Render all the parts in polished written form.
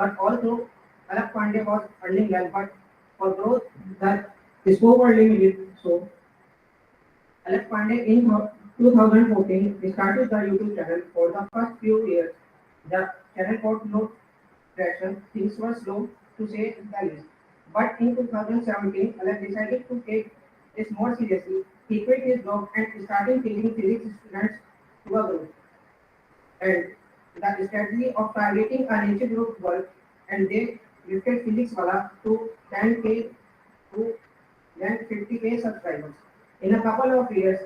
But although Alak Pandey was earning well, but for growth, the scope was limited. So Alex Pandey in 2014 started the YouTube channel. For the first few years, the channel got no traction. Things were slow to say the least. But in 2017, Alex decided to take this more seriously. He quit his job and started teaching physics students to a group. And the strategy of targeting a niche group worked, and they lifted physics wala to 10K to then 50K subscribers. In a couple of years,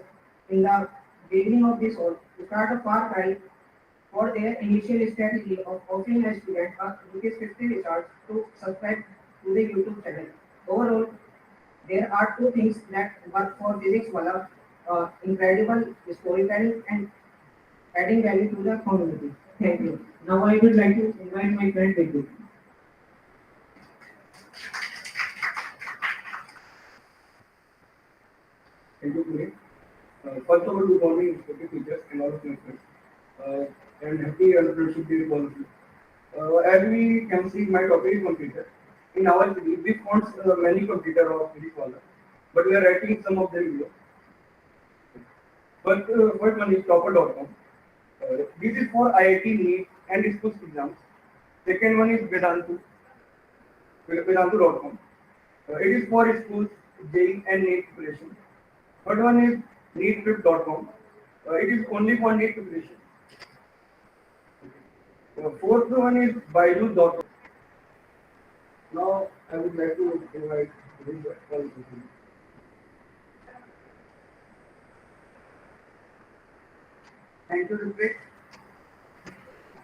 in the beginning of this all, to start a far cry for their initial strategy of offering a student a rupees 50 recharge to subscribe to the YouTube channel. Overall, there are two things that work for physics wala, incredible storytelling and adding value to the community. Thank you. Now I would like to invite my friend Vidu. Thank you, Puneet. First of all, good morning, respected teachers and all of my friends. And happy Entrepreneurship Day to all of you. As we can see, my topic is computer. In our city, we found many computer of physics wala, but we are writing some of them below. But first one is topper.com. This is for IIT, NEET and schools exams. Second one is Vedantu.com. It is for schools, JEE and NEET preparation. Third one is needtrip.com. It is only for NEET preparation. Fourth one is Baidu.com. Now I would like to invite Vijay. Thank you, Ritwik.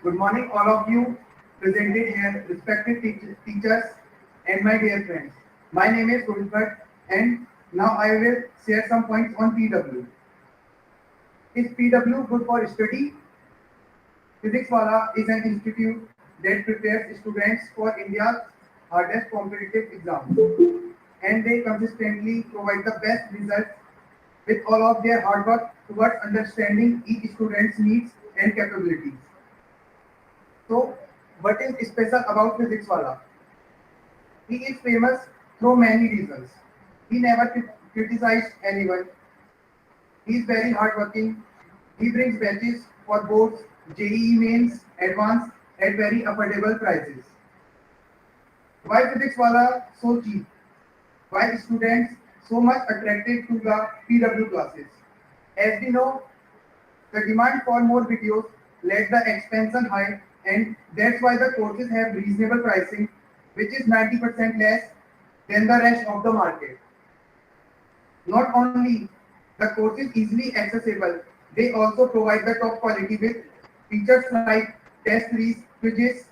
Good morning, all of you presented here, respected teachers and my dear friends. My name is Rohit Bhatt, and now I will share some points on PW. Is PW good for study? Physics Wala is an institute that prepares students for India's hardest competitive exams, and they consistently provide the best results with all of their hard work towards understanding each student's needs and capabilities. So, what is special about Physics Wala? He is famous through many reasons. He never criticized anyone. He is very hardworking. He brings batches for boards, JEE mains, advanced at very affordable prices. Why Physics Wala so cheap? Why students so much attracted to the PW classes? As we know, the demand for more videos led the expansion high, and that's why the courses have reasonable pricing, which is 90% less than the rest of the market. Not only the course is easily accessible, they also provide the top quality with features like test series, quizzes,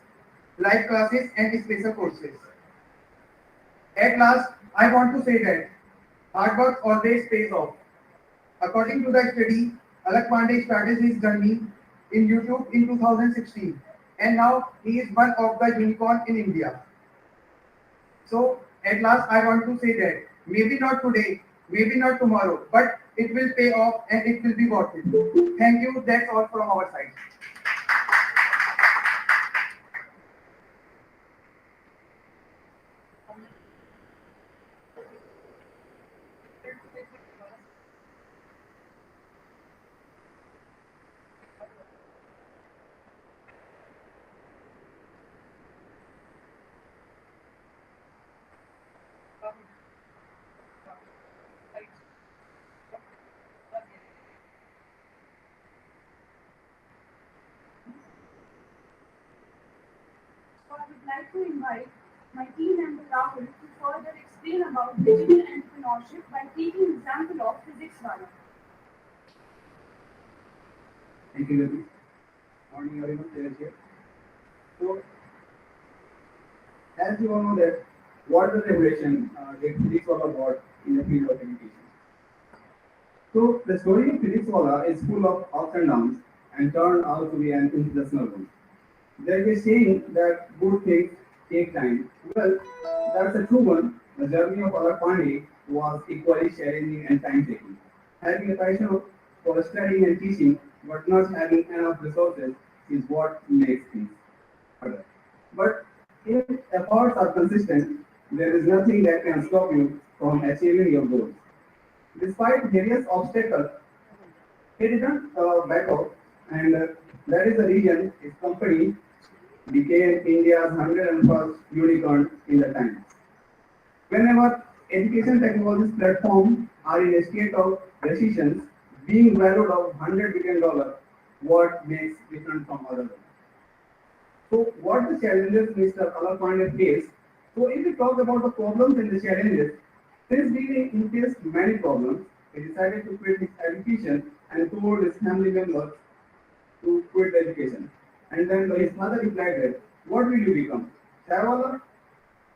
live classes, and special courses. At last, I want to say that hard work always pays off. According to the study, Alak Pandey started his journey in YouTube in 2016, and now he is one of the unicorn in India. So, at last, I want to say that maybe not today, maybe not tomorrow, but it will pay off and it will be worth it. Thank you. That's all from our side. So I would like to invite my team member Rahul to further explain about digital entrepreneurship by taking example of physics wala. Thank you, Ravi. Morning, everyone. There is here. So, as you all know that, what is the revelation that physics was about in the field of education? So, the story of physics wala is full of ups and downs and turned out to be an inspirational one. There is a saying that good things take time. Well, that's a true one. The journey of our Pandey was equally challenging and time-taking. Having a passion for studying and teaching, but not having enough resources, is what makes things harder. But If efforts are consistent, there is nothing that can stop you from achieving your goals. Despite various obstacles, he didn't back out, and that is the reason his company became India's 101st unicorn in the time. Whenever education technologies platforms are in a state of recession, being valued of $100 billion, what makes different from others? So what the challenges Mr. Alapande faced? So if we talk about the problems and the challenges, since he faced many problems, he decided to quit his education and told his family members to quit education. And then his mother replied that, what will you become? Chaiwala?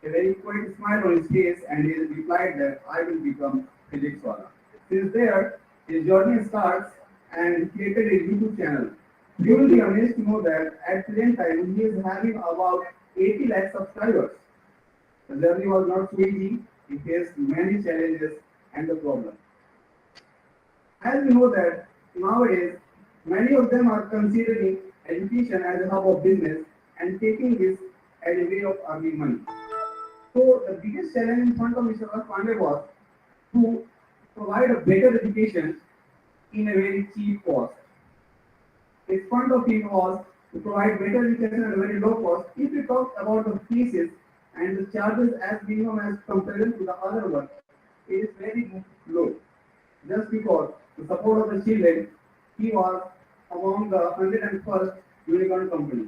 A very quiet smile on his face and he replied that I will become physics wala. Since there, his journey starts and he created a YouTube channel. You will be amazed to know that at present time he is having about 80 lakh subscribers. The journey was not so easy. He faced many challenges and the problem. As we know that nowadays many of them are considering education as a hub of business and taking this as a way of earning money. So the biggest challenge in front of Mr. Pandey was to provide a better education in a very cheap cost. In front of him was to provide better education at a very low cost. If we talk about the fees and the charges as minimum as compared to the other one, it is very low. Just because the support of the children, he was among the 101st unicorn company.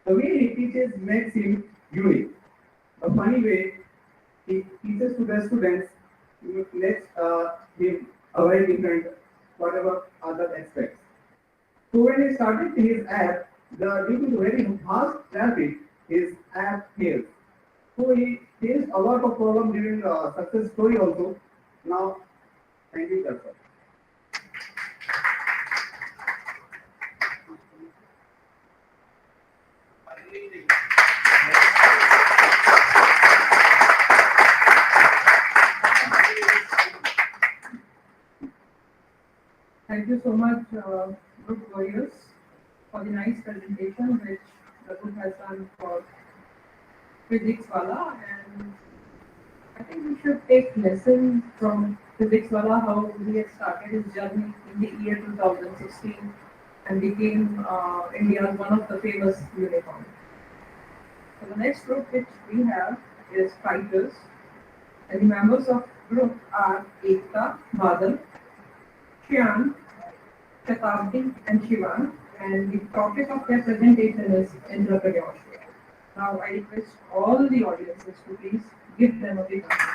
The way he teaches makes him unique. The funny way he teaches to the students makes him a very different whatever other aspects. So when he started his app, due to the very fast traffic, his app failed. So he faced a lot of problems during the success story also. Now, thank you, sir. Thank you so much, group warriors, for the nice presentation which the group has done for Physics Wala. And I think we should take lesson from Physics Wala, how he had started his journey in the year 2016 and became India's one of the famous unicorns. So the next group which we have is fighters, and the members of group are Ekta, Badal, Shyan, Shatabdi, and Shivan, and the topic of their presentation is entrepreneurship. Now I request all the audiences to please give them a big hand.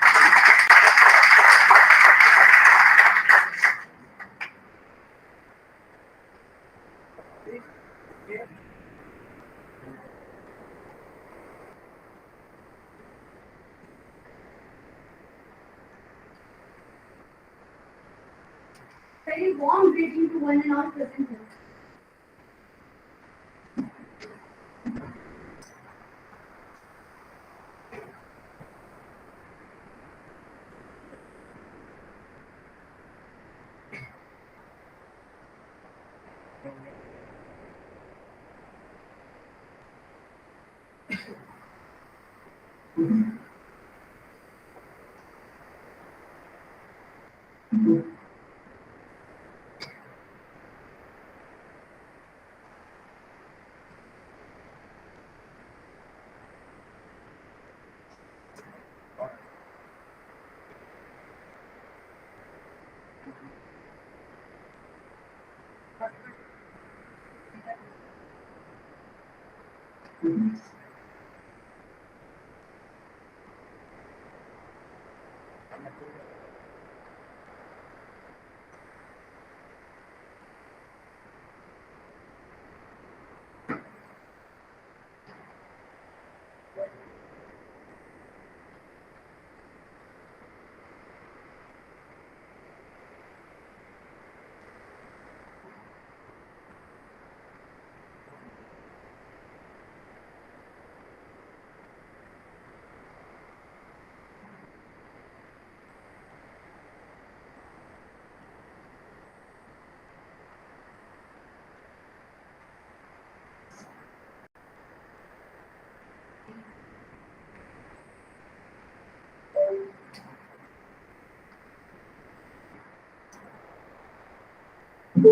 Very warm greeting to one and all presenters. A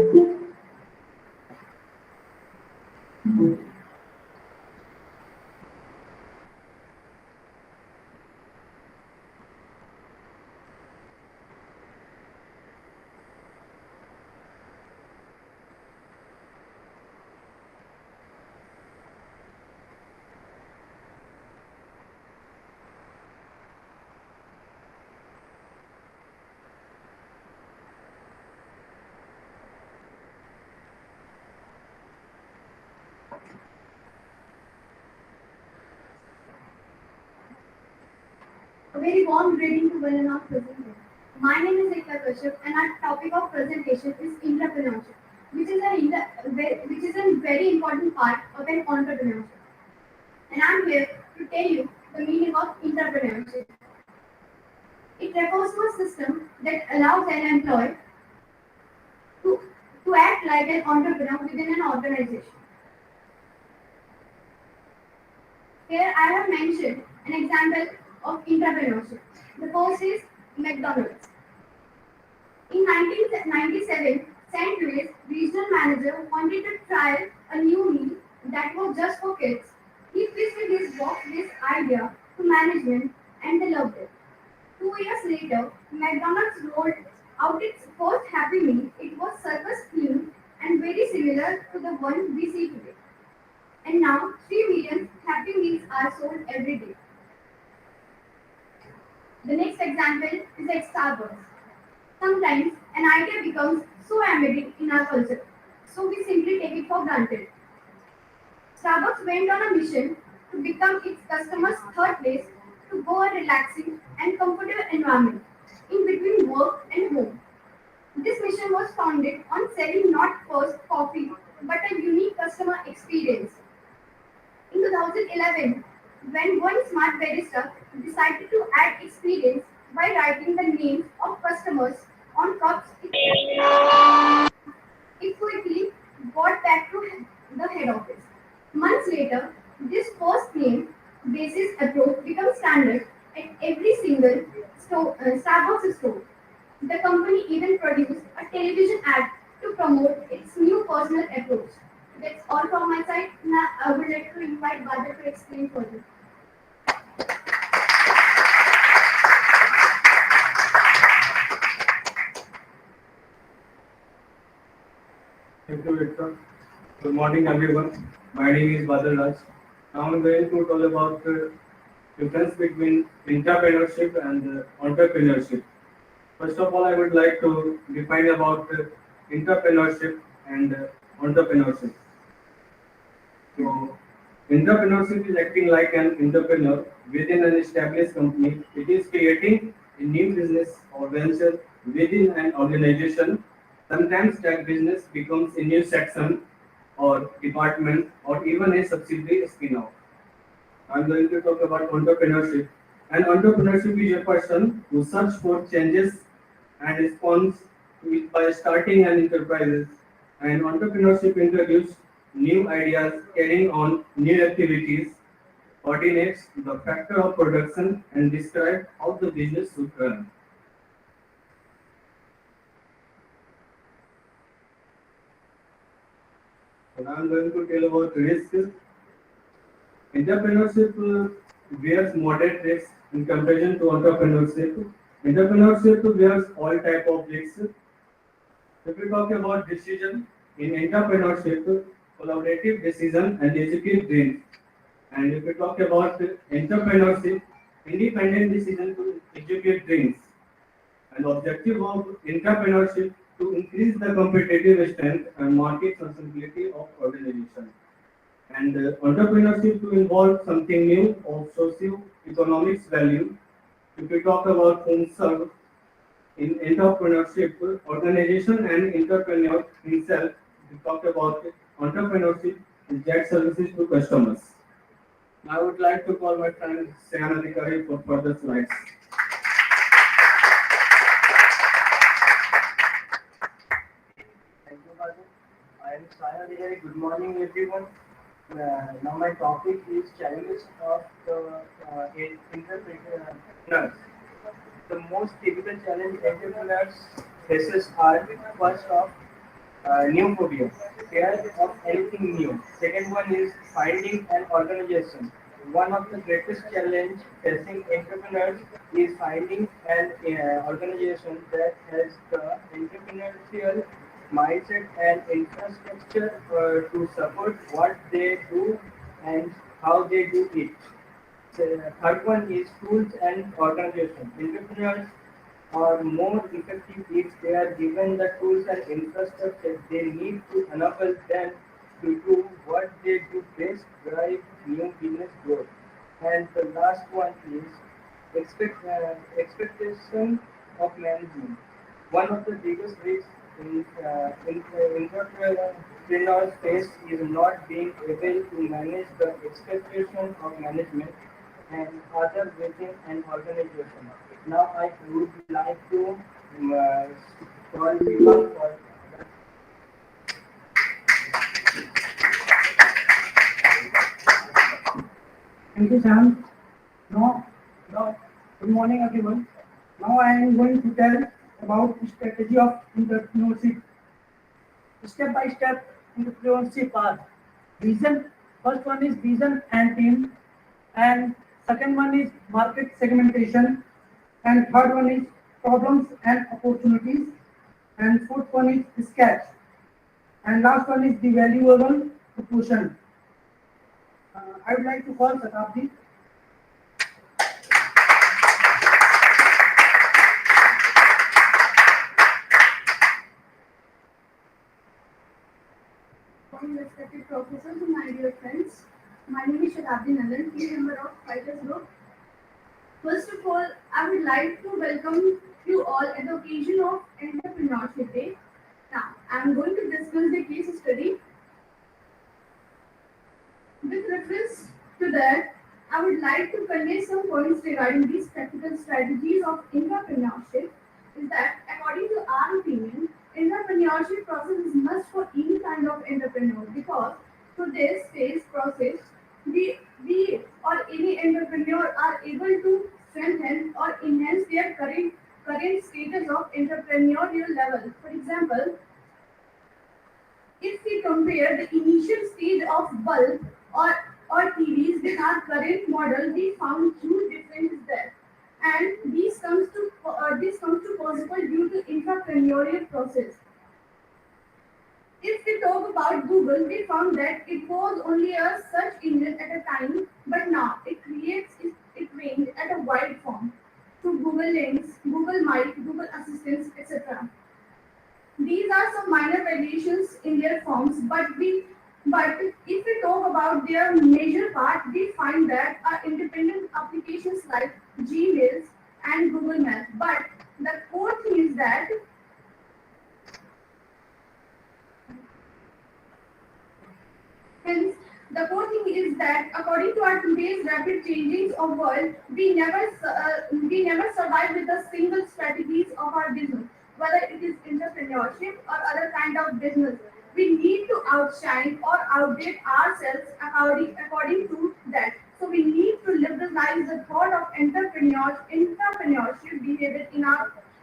very warm greeting to one and all present here. My name is Ekta Kashyap and our topic of presentation is entrepreneurship, which is a very important part of an entrepreneurship. And I'm here to tell you the meaning of entrepreneurship. It refers to a system that allows an employee to, to act like an entrepreneur within an organization. Here I have mentioned an example of entrepreneurship. The first is McDonald's. In 1997, St. Louis regional manager wanted to try a new meal that was just for kids. He pitched his box this idea to management and they loved it. 2 years later, McDonald's rolled out its first Happy Meal. It was circus themed and very similar to the one we see today. And now 3 million Happy Meals are sold every day. The next example is at Starbucks. Sometimes an idea becomes so embedded in our culture, so we simply take it for granted. Starbucks went on a mission to become its customers' third place to go a relaxing and comfortable environment in between work and home. This mission was founded on selling not first coffee but a unique customer experience. In 2011, when one smart barista decided to add experience by writing the names of customers on cups, it quickly got back to the head office. Months later, this first name basis approach becomes standard at every single Starbucks store. The company even produced a television ad to promote its new personal approach. That's all from my side. Now I would like to invite Badar to explain further. Thank you, Victor. Good morning, everyone. My name is Badal Raj. Now I'm going to talk about the difference between entrepreneurship and entrepreneurship. First of all, I would like to define about entrepreneurship and entrepreneurship. So, entrepreneurship is acting like an entrepreneur within an established company. It is creating a new business or venture within an organization. Sometimes that business becomes a new section or department or even a subsidiary spin-off. I'm going to talk about entrepreneurship. And entrepreneurship is a person who searches for changes and responds to it by starting an enterprise. And entrepreneurship introduces new ideas, carrying on new activities, coordinates the factor of production, and describes how the business should run. So now I'm going to tell about risk. Entrepreneurship bears moderate risks in comparison to entrepreneurship. Entrepreneurship bears all type of risks. If we talk about decision, in entrepreneurship, collaborative decision and executive dreams. And if we talk about entrepreneurship, independent decision to execute dreams. And objective of entrepreneurship to increase the competitive strength and market sensibility of organization. And entrepreneurship to involve something new of socio-economics value. If we talk about home serve, in entrepreneurship, organization and entrepreneur himself, we talk about entrepreneurship is that services to customers. Now I would like to call my friend Sayan Adhikari for further slides. Thank you, Babu. I am Saya Adhikari. Good morning, everyone. Now my topic is challenges of the entrepreneurs. The most typical challenge entrepreneurs faces are first off new phobia, fear of anything new. Second one is finding an organization. One of the greatest challenge facing entrepreneurs is finding an organization that has the entrepreneurial mindset and infrastructure to support what they do and how they do it. The third one is tools and organization. Entrepreneurs are more effective if they are given the tools and infrastructure they need to enable them to do what they do best, drive new business growth. And the last one is expectation of management. One of the biggest risks in entrepreneurs face is not being able to manage the expectation of management and other within an organization. Now I would like to call people for Thank you, Sam. Now, good morning, everyone. Now I am going to tell about the strategy of entrepreneurship. Step by step entrepreneurship path. Vision. First one is vision and team, and second one is market segmentation, and third one is problems and opportunities, and fourth one is sketch, and last one is the valuable proportion. I would like to call Satabdi. Respected professors and my dear friends, my name is Shatabdi Nandan, team member of Fighters Group. First of all, I would like to welcome you all at the occasion of Entrepreneurship Day. Now, I am going to discuss the case study. With reference to that, I would like to convey some points regarding these practical strategies of entrepreneurship. Is that according to our opinion, entrepreneurship process is must for any kind of entrepreneur because through this phase process, we or any entrepreneur are able to strengthen or enhance their current status of entrepreneurial level. For example, if we compare the initial stage of bulb or TVs with our current model, we found huge difference there. And this comes to possible due to entrepreneurial process. If we talk about Google, we found that it was only a search engine at a time, but now it creates it range at a wide form through Google Links, Google Mic, Google Assistants, etc. These are some minor variations in their forms, but if we talk about their major part, we find that are independent applications like Gmails and Google Maps. But the core thing is that hence the core thing is that according to our today's rapid changings of world, we never survive with the single strategies of our business, whether it is entrepreneurship or other kind of business. We need to outshine or outdate ourselves according to that. So we need to liberalize the thought of entrepreneurship behavior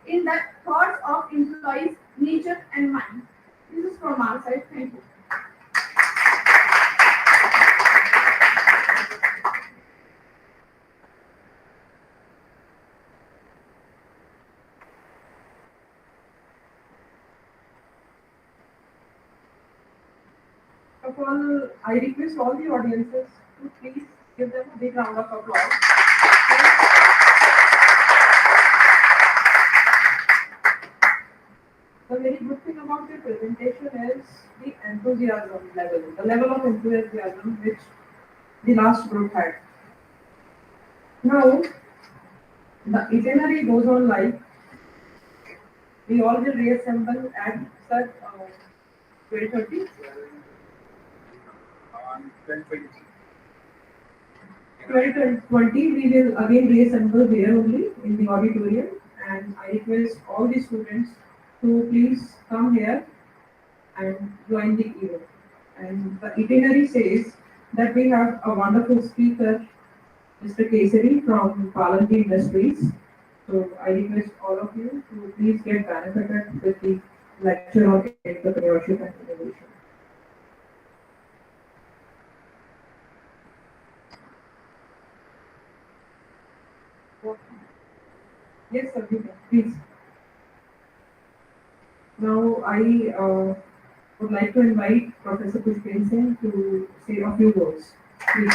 in the thoughts of employees, nature and mind. This is from our side. Thank you. First of all, I request all the audiences to please give them a big round of applause. The very good thing about the presentation is the enthusiasm level, the level of enthusiasm which the last group had. Now, the itinerary goes on like we all will reassemble at sir 12:30. 12:20 we will again reassemble here only in the auditorium, and I request all the students to please come here and join the event. And the itinerary says that we have a wonderful speaker, Mr. Kesari from Palanki Industries. So I request all of you to please get benefited with the lecture on entrepreneurship and innovation. Yes, sir, you can, please. Now, I would like to invite Professor Pushpin Singh to say a few words. Please.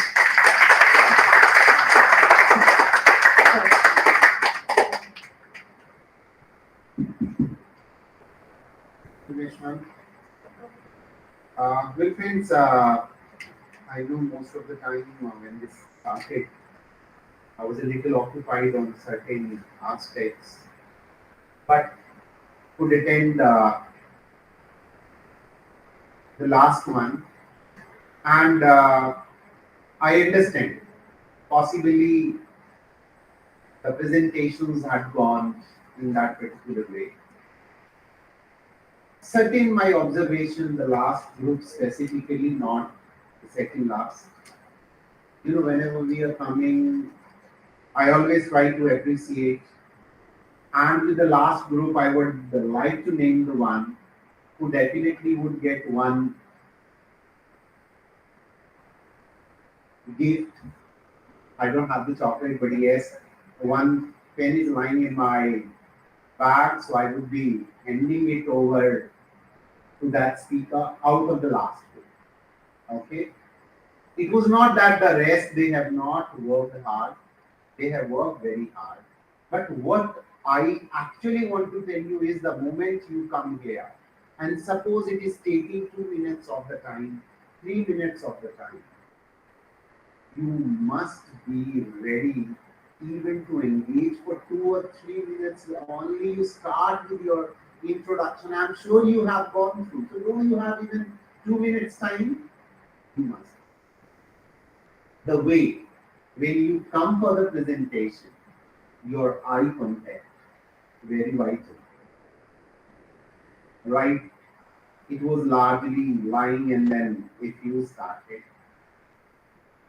Dinesh ma'am. Well, friends, I know most of the time when this started, I was a little occupied on certain aspects, but could attend the last one, and I understand possibly the presentations had gone in that particular way. Certain my observation, the last group specifically, not the second last. You know, whenever we are coming, I always try to appreciate. And with the last group, I would like to name the one who definitely would get one gift. I don't have the chocolate, but yes, one pen is lying in my bag, so I would be handing it over to that speaker out of the last group. Okay? It was not that the rest they have not worked hard, they have worked very hard. But what I actually want to tell you is the moment you come here, and suppose it is taking 2 minutes of the time, 3 minutes of the time, you must be ready even to engage for 2 or 3 minutes. Only you start with your introduction. I'm sure you have gone through. So don't you have even 2 minutes time? You must. The way when you come for the presentation, your eye contact, very vital. Right? It was largely lying and then if you started.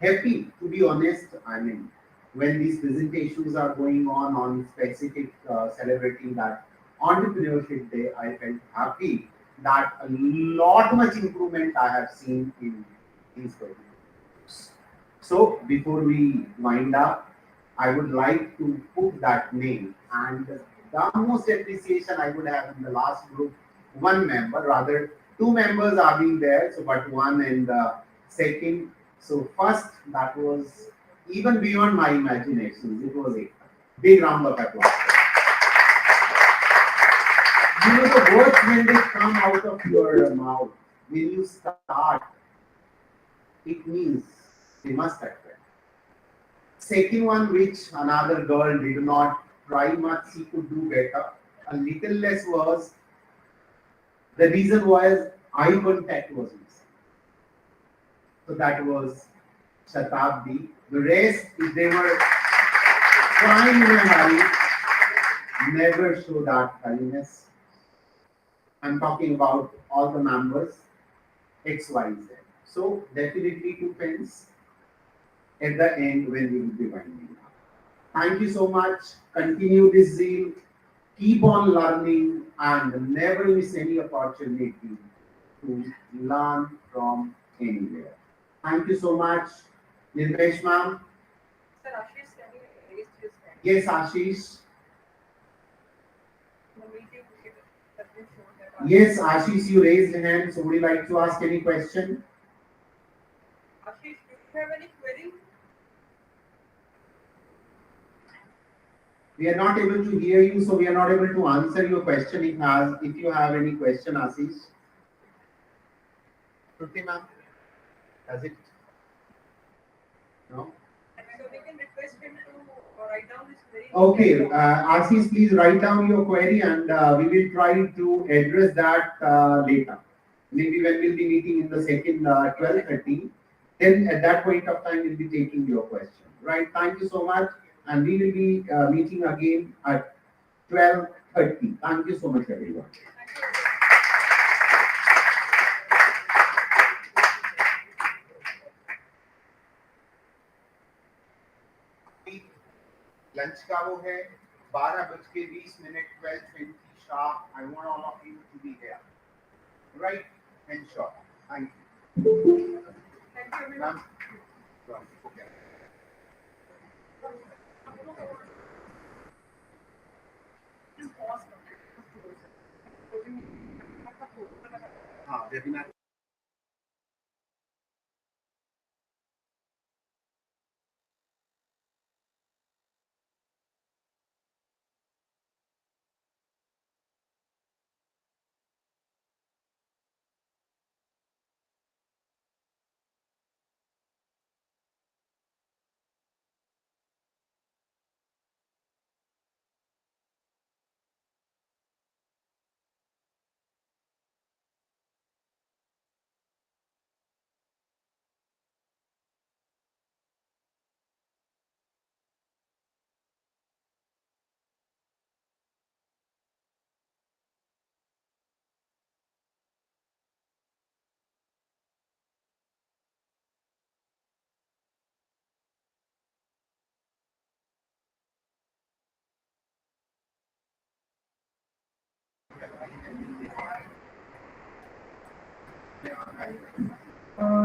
Happy, to be honest, I mean, when these presentations are going on specific celebrating that entrepreneurship day, I felt happy that a lot much improvement I have seen in these programs. So before we wind up, I would like to put that name and the most appreciation I would have in the last group, one member, rather two members are being there, so but one and the second. So first, that was even beyond my imagination. It was a big round of applause. You know the words when they come out of your mouth, when you start, it means they must attract. Second one, which another girl did not try much, she could do better. A little less was, the reason was eye contact was missing. So that was Shatabdi. The rest, if they were trying in a hurry, never show that hurriness. I'm talking about all the members, X, Y, Z. So definitely 2 pens at the end when we will be winding up. Thank you so much. Continue this zeal. Keep on learning and never miss any opportunity to learn from anywhere. Thank you so much. Nirvesh ma'am. Sir, Ashish, can you raise his hand? Yes, Ashish. The meeting that we showed that Yes, Ashish, you raised hand. So would you like to ask any question? Ashish, do you have any query? We are not able to hear you, so we are not able to answer your question. If you have any question, Ashish. Shruti ma'am, does it? No? So we can request him to write down his query. Okay, Ashish, please write down your query and we will try to address that later. Maybe when we'll be meeting in the second 12:30, then at that point of time we'll be taking your question. Right? Thank you so much, and we will be meeting again at 12:30. Thank you so much, everyone. Lunch का वो है 12:20 12:20 12:20 sharp. I want all of you to be there. Right and sharp. Thank you. Ma'am, okay. हाँ webinar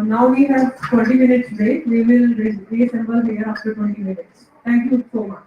Now we have 20 minutes break. We will reassemble here after 20 minutes. Thank you so much.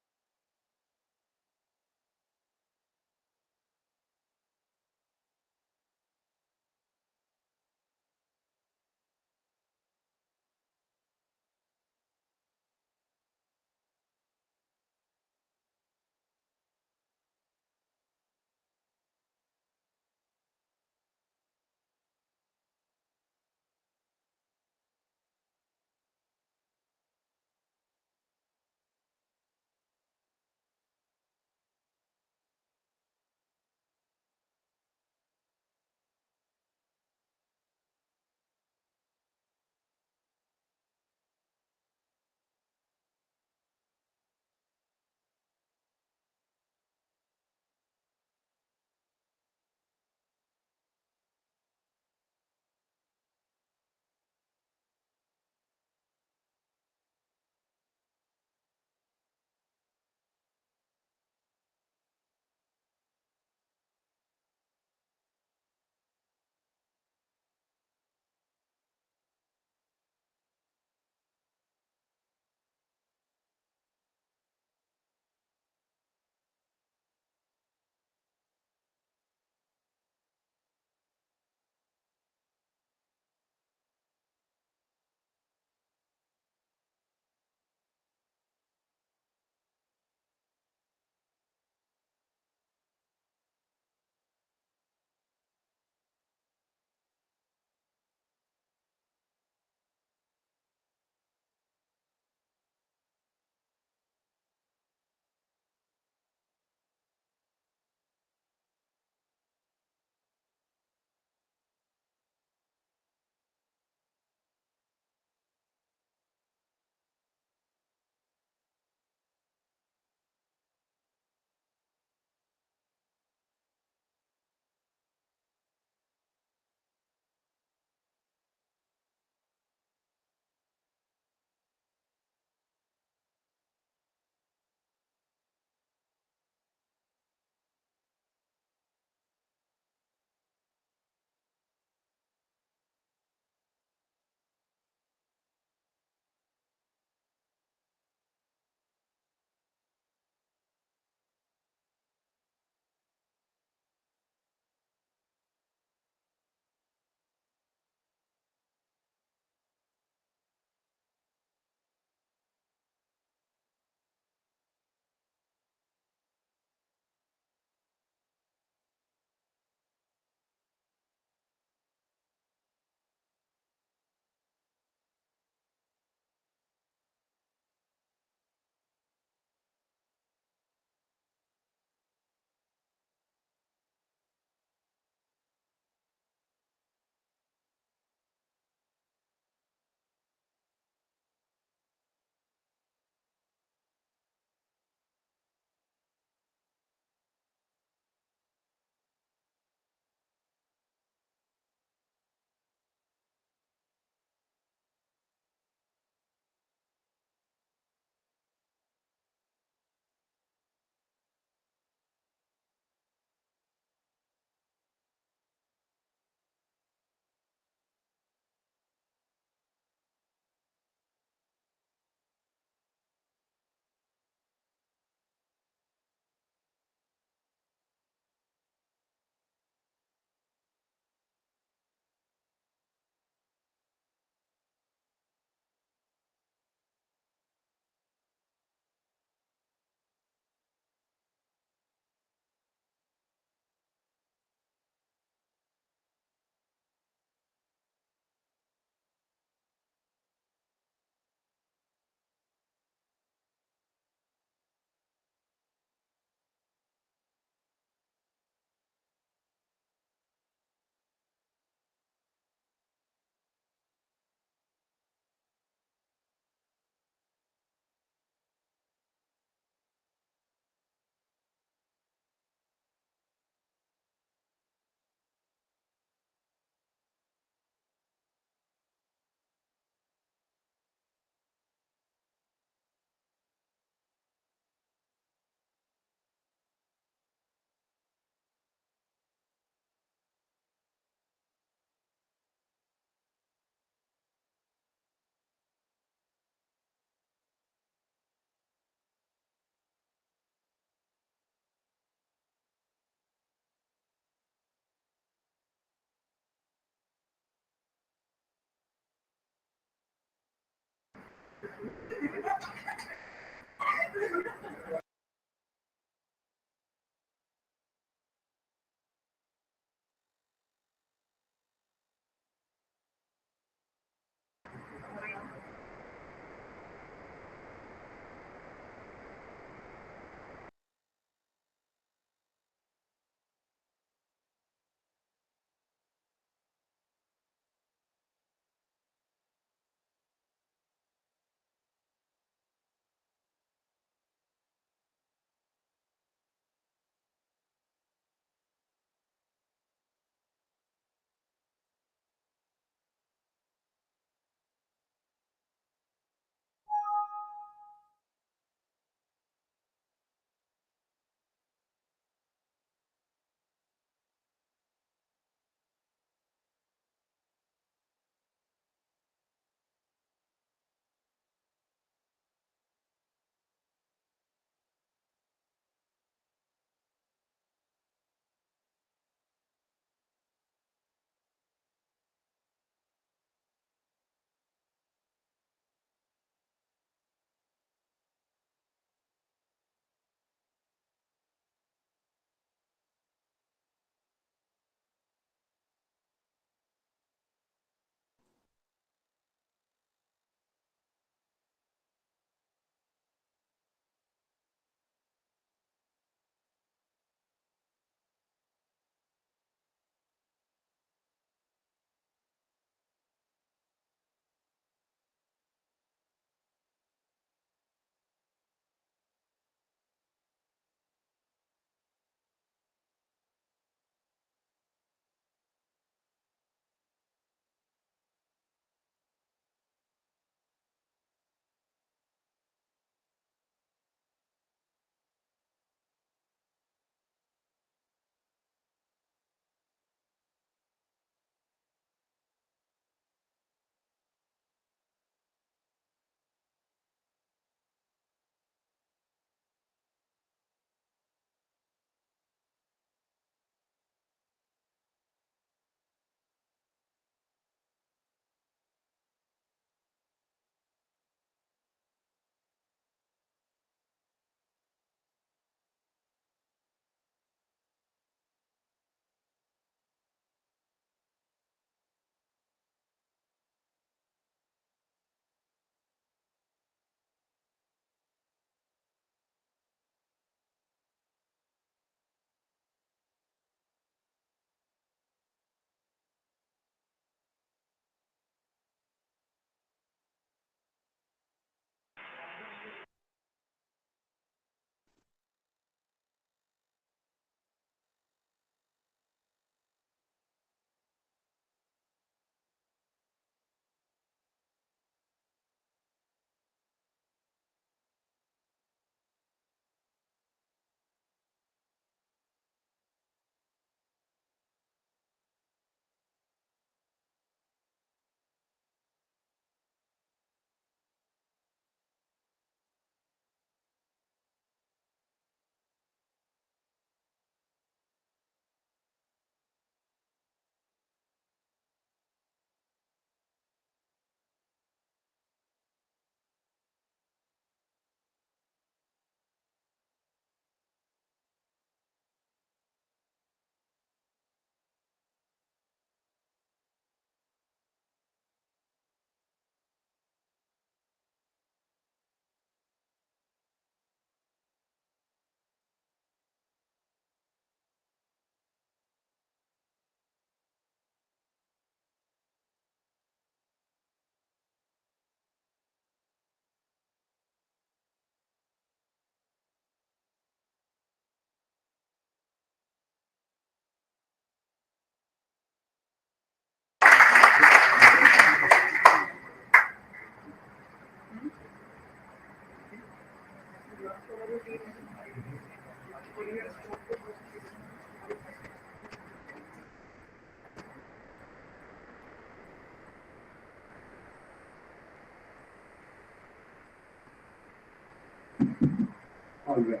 All right.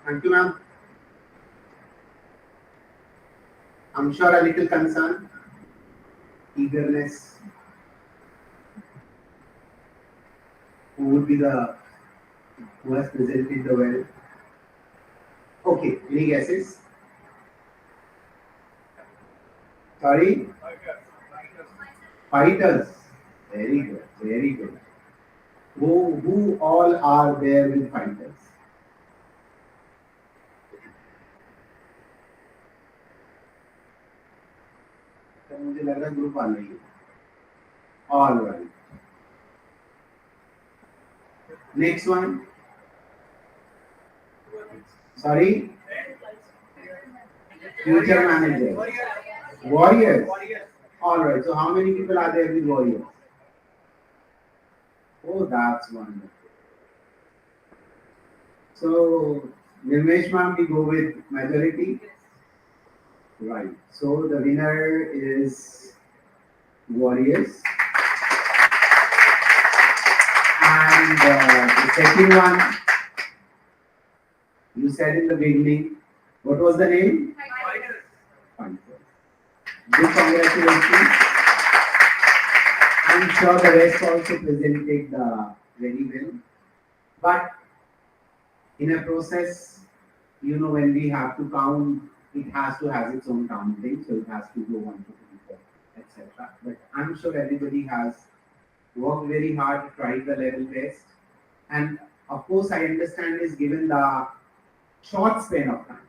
Thank you, ma'am. I'm sure a little concern, eagerness. Who would be the Who has presented the well? Okay, any guesses? Sorry? Fighters. Very good, very good. Who all are there with fighters? तो मुझे लग रहा है group वाले ही all right. Next one. Sorry? Future manager. Warriors. All right. So how many people are there with warriors? Oh, that's wonderful. So, Nirmesh ma'am, we go with majority. Right. So the winner is warriors. And the second one, you said in the beginning, what was the name? Fighters. Big congratulations. I'm sure the rest also presented very well. But in a process, you know, when we have to count, it has to have its own counting, so it has to go 1 to 3, 4, etc. But I'm sure everybody has worked very hard, tried the level best, and of course, I understand is given the short span of time,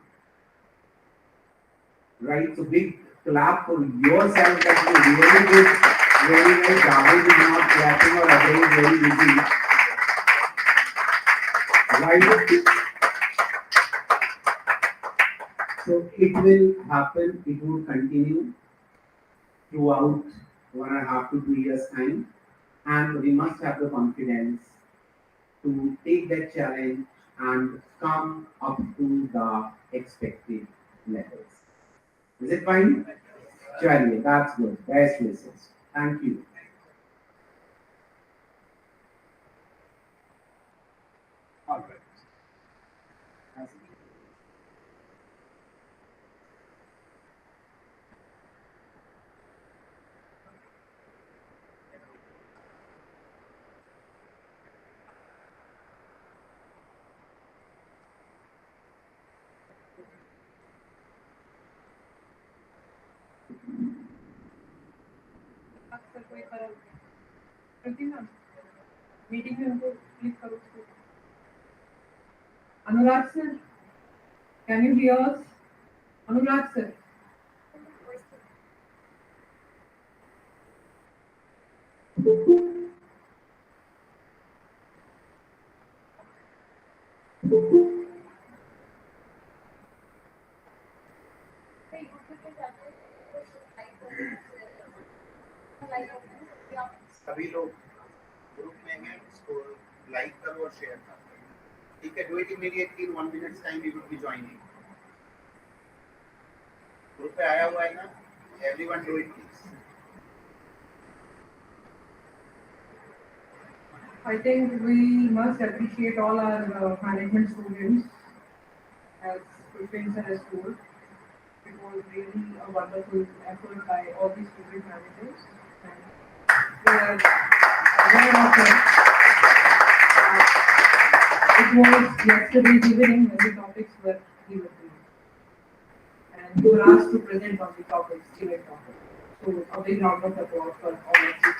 right? So big clap for yourself that you really did very well. Javed is not clapping or Ajay is very busy. Right? So it will happen, it will continue throughout 1.5 to 2 years time, and we must have the confidence to take that challenge and come up to the expected levels. Is it fine? Charlie, that's good. Best wishes. Thank you. All right. Sir कोई करो Kriti ma'am meeting में उनको please करो Anurag sir can you hear us Anurag sir सभी लोग group में हैं इसको लाइक करो और शेयर करो ठीक है do it immediately in 1 minutes time we will be joining group पे आया हुआ है ना everyone do it please I think we must appreciate all our management students as Pushpin sir has told. It was really a wonderful effort by all the student managers and we are aware of it. It was yesterday's evening when the topics were given to you. And you were asked to present on the topics, given topics. So a big round of applause for all of you.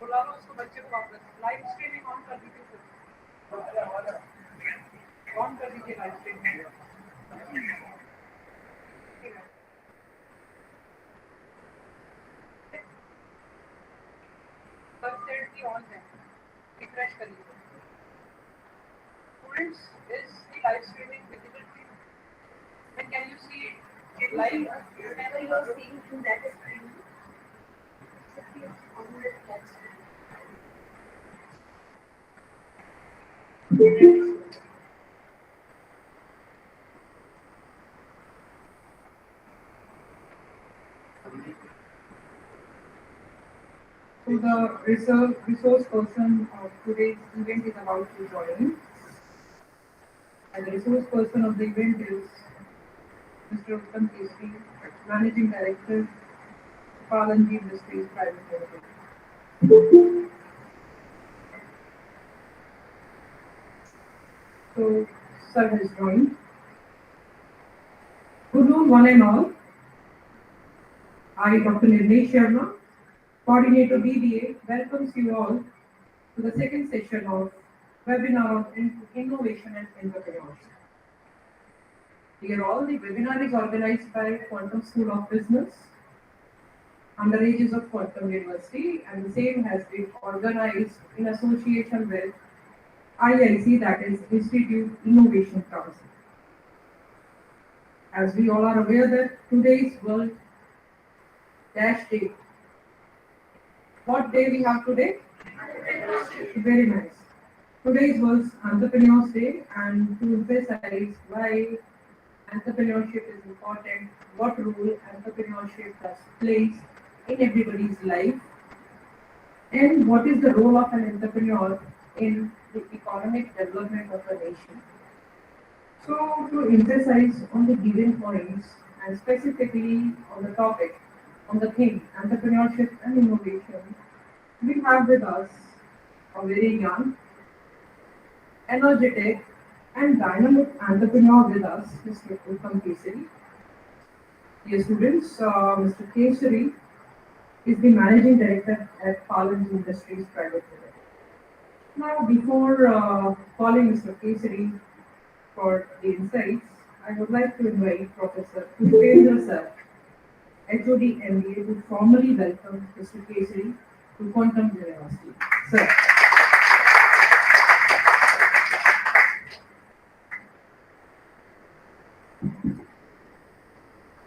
बुला लो उसको बच्चे को वापस live streaming on कर दीजिए sir on कर दीजिए live streaming सब सेट की ऑन है रिफ्रेश करिए students is live streaming visible can you see it live? Whenever you are seeing in that screen, So the resource person of today's event is about to join. And the resource person of the event is Mr. Uttam Kesri, Managing Director, Palanji Industries Private Limited. So, sir has joined. Good noon, one and all. I, Dr. Nirmesh Sharma, Coordinator BBA, welcomes you all to the second session of webinar on innovation and entrepreneurship. Dear all, the webinar is organized by Quantum School of Business under aegis of Quantum University, and the same has been organized in association with IIC, that is Institute Innovation Council. As we all are aware that today's World Dash Day. What day we have today? Very nice. Today is World Entrepreneurs Day, and to emphasize why entrepreneurship is important, what role entrepreneurship plays in everybody's life, and what is the role of an entrepreneur in the economic development of a nation. So, to emphasize on the given points and specifically on the topic, on the theme, entrepreneurship and innovation, we have with us a very young, energetic, and dynamic entrepreneur with us, Mr. Uttam Kesari. Dear students, Mr. Kesari is the Managing Director at Palanji Industries Private Limited. Now, before calling Mr. Kesari for the insights, I would like to invite Professor Pushpendra Sir, HOD MBA, to formally welcome Mr. Kesari to Quantum University. Sir.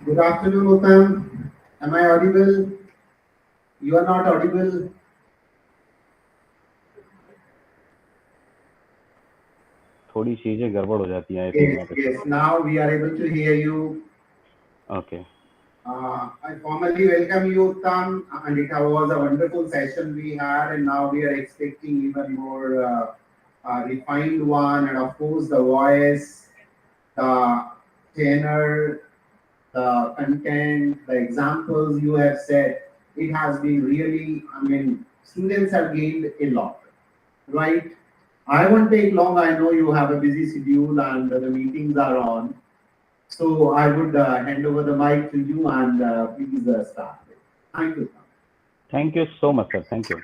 Good afternoon, Uttam. Am I audible? You are not audible. थोड़ी चीजें गड़बड़ हो जाती हैं. Yes. Now we are able to hear you. Okay. I formally welcome you, Uttam, and it was a wonderful session we had, and now we are expecting even more refined one, and of course the voice, the tenor, the content, the examples you have said, it has been really, students have gained a lot, right? I won't take long. I know you have a busy schedule and the meetings are on. So I would hand over the mic to you and please start. Thank you. Thank you so much, sir. Thank you.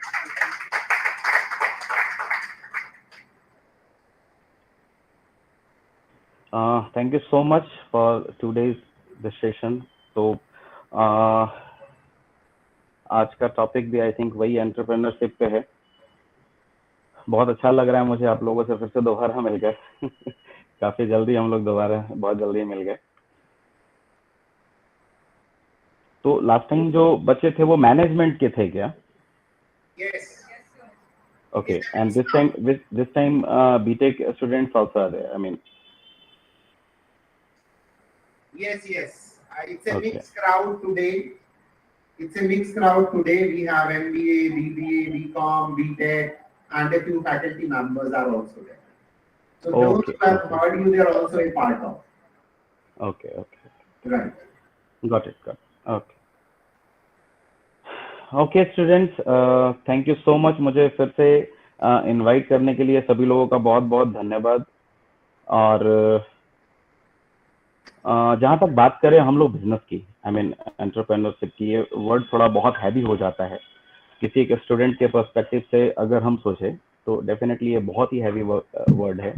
Thank you so much for today's session. तो आज का topic भी I think वही entrepreneurship पे है. बहुत अच्छा लग रहा है मुझे आप लोगों से फिर से दोबारा मिल गए. काफी जल्दी हम लोग दोबारा बहुत जल्दी मिल गए. तो लास्ट टाइम जो बच्चे थे वो मैनेजमेंट के थे क्या? Yes. Okay, and this time BTech students also are there. I mean. Yes. It's a mixed crowd today. We have MBA, BBA, BCom, BTech, and a few faculty members are also there. So those who have heard you, they are also a part of. Okay. Right. Got it. Okay, students, thank you so much. मुझे फिर से invite करने के लिए सभी लोगों का बहुत बहुत धन्यवाद. और जहाँ तक बात करें हम लोग बिजनेस की, एंटरप्रेन्योरशिप की, ये वर्ड थोड़ा बहुत हैवी हो जाता है. किसी एक स्टूडेंट के पर्सपेक्टिव से अगर हम सोचे तो डेफिनेटली ये बहुत ही हैवी वर्ड है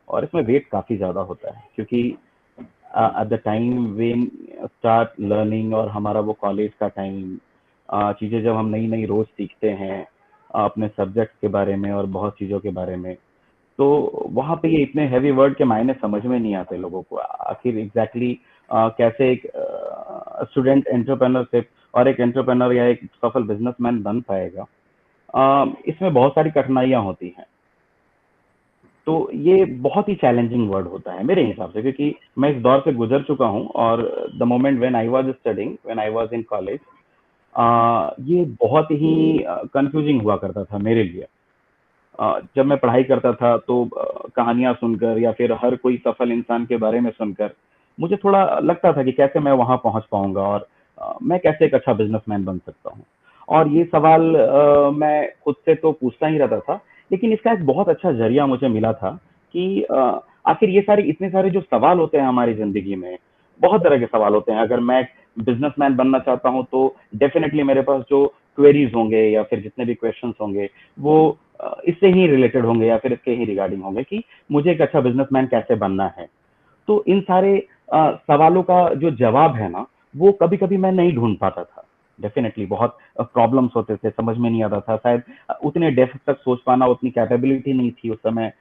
और इसमें वेट काफ़ी ज़्यादा होता है. क्योंकि at the time when start learning, और हमारा वो कॉलेज का टाइम, चीज़ें जब हम नई रोज़ सीखते हैं अपने सब्जेक्ट के बारे में और बहुत चीज़ों के बारे में, तो वहाँ पे ये इतने हैवी वर्ड के मायने समझ में नहीं आते लोगों को. आखिर एग्जैक्टली कैसे एक स्टूडेंट एंटरप्रेन्योरशिप और एक एंटरप्रेन्योर या एक सफल बिजनेसमैन बन पाएगा, इसमें बहुत सारी कठिनाइयां होती हैं। तो ये बहुत ही चैलेंजिंग वर्ड होता है मेरे हिसाब से, क्योंकि मैं इस दौर से गुजर चुका हूँ। और the moment when I was studying, when I was in college, ये बहुत ही कंफ्यूजिंग हुआ करता था मेरे लिए। जब मैं पढ़ाई करता था तो कहानियां सुनकर या फिर हर कोई सफल इंसान के बारे में सुनकर मुझे थोड़ा लगता था कि कैसे मैं वहां पहुंच पाऊंगा और मैं कैसे एक अच्छा बिजनेसमैन बन सकता हूं। और ये सवाल मैं खुद से तो पूछता ही रहता था, लेकिन इसका एक बहुत अच्छा जरिया मुझे मिला था कि आखिर ये सारे इतने सारे जो सवाल होते हैं हमारी जिंदगी में, बहुत तरह के सवाल होते हैं। अगर मैं बिजनेसमैन बनना चाहता हूं तो डेफिनेटली मेरे पास जो क्वेरीज होंगे या फिर जितने भी क्वेश्चंस होंगे वो इससे ही रिलेटेड होंगे या फिर इसके ही रिगार्डिंग होंगे कि मुझे एक अच्छा बिजनेसमैन कैसे बनना है। तो इन सारे सवालों का जो जवाब है ना, वो कभी कभी मैं नहीं ढूंढ पाता था। डेफिनेटली बहुत प्रॉब्लम्स होते थे, समझ में नहीं आता था, शायद उतने डेप्थ तक सोच पाना, उतनी कैपेबिलिटी नहीं थी उस समय।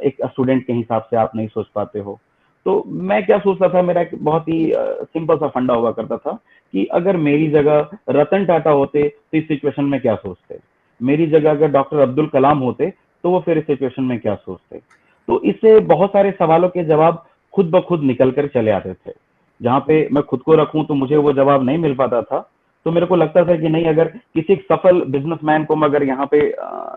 एक स्टूडेंट के हिसाब से आप नहीं सोच पाते हो। तो मैं क्या सोचता था, मेरा एक बहुत ही सिंपल सा फंडा हुआ करता था कि अगर मेरी जगह रतन टाटा होते तो इस सिचुएशन में क्या सोचते, मेरी जगह अगर डॉक्टर अब्दुल कलाम होते तो वो फिर इस सिचुएशन में क्या सोचते। तो इससे बहुत सारे सवालों के जवाब खुद ब खुद निकल कर चले आते थे। जहाँ पे मैं खुद को रखूं तो मुझे वो जवाब नहीं मिल पाता था। तो मेरे को लगता था कि नहीं, अगर किसी एक सफल बिजनेसमैन को मैं अगर यहाँ पे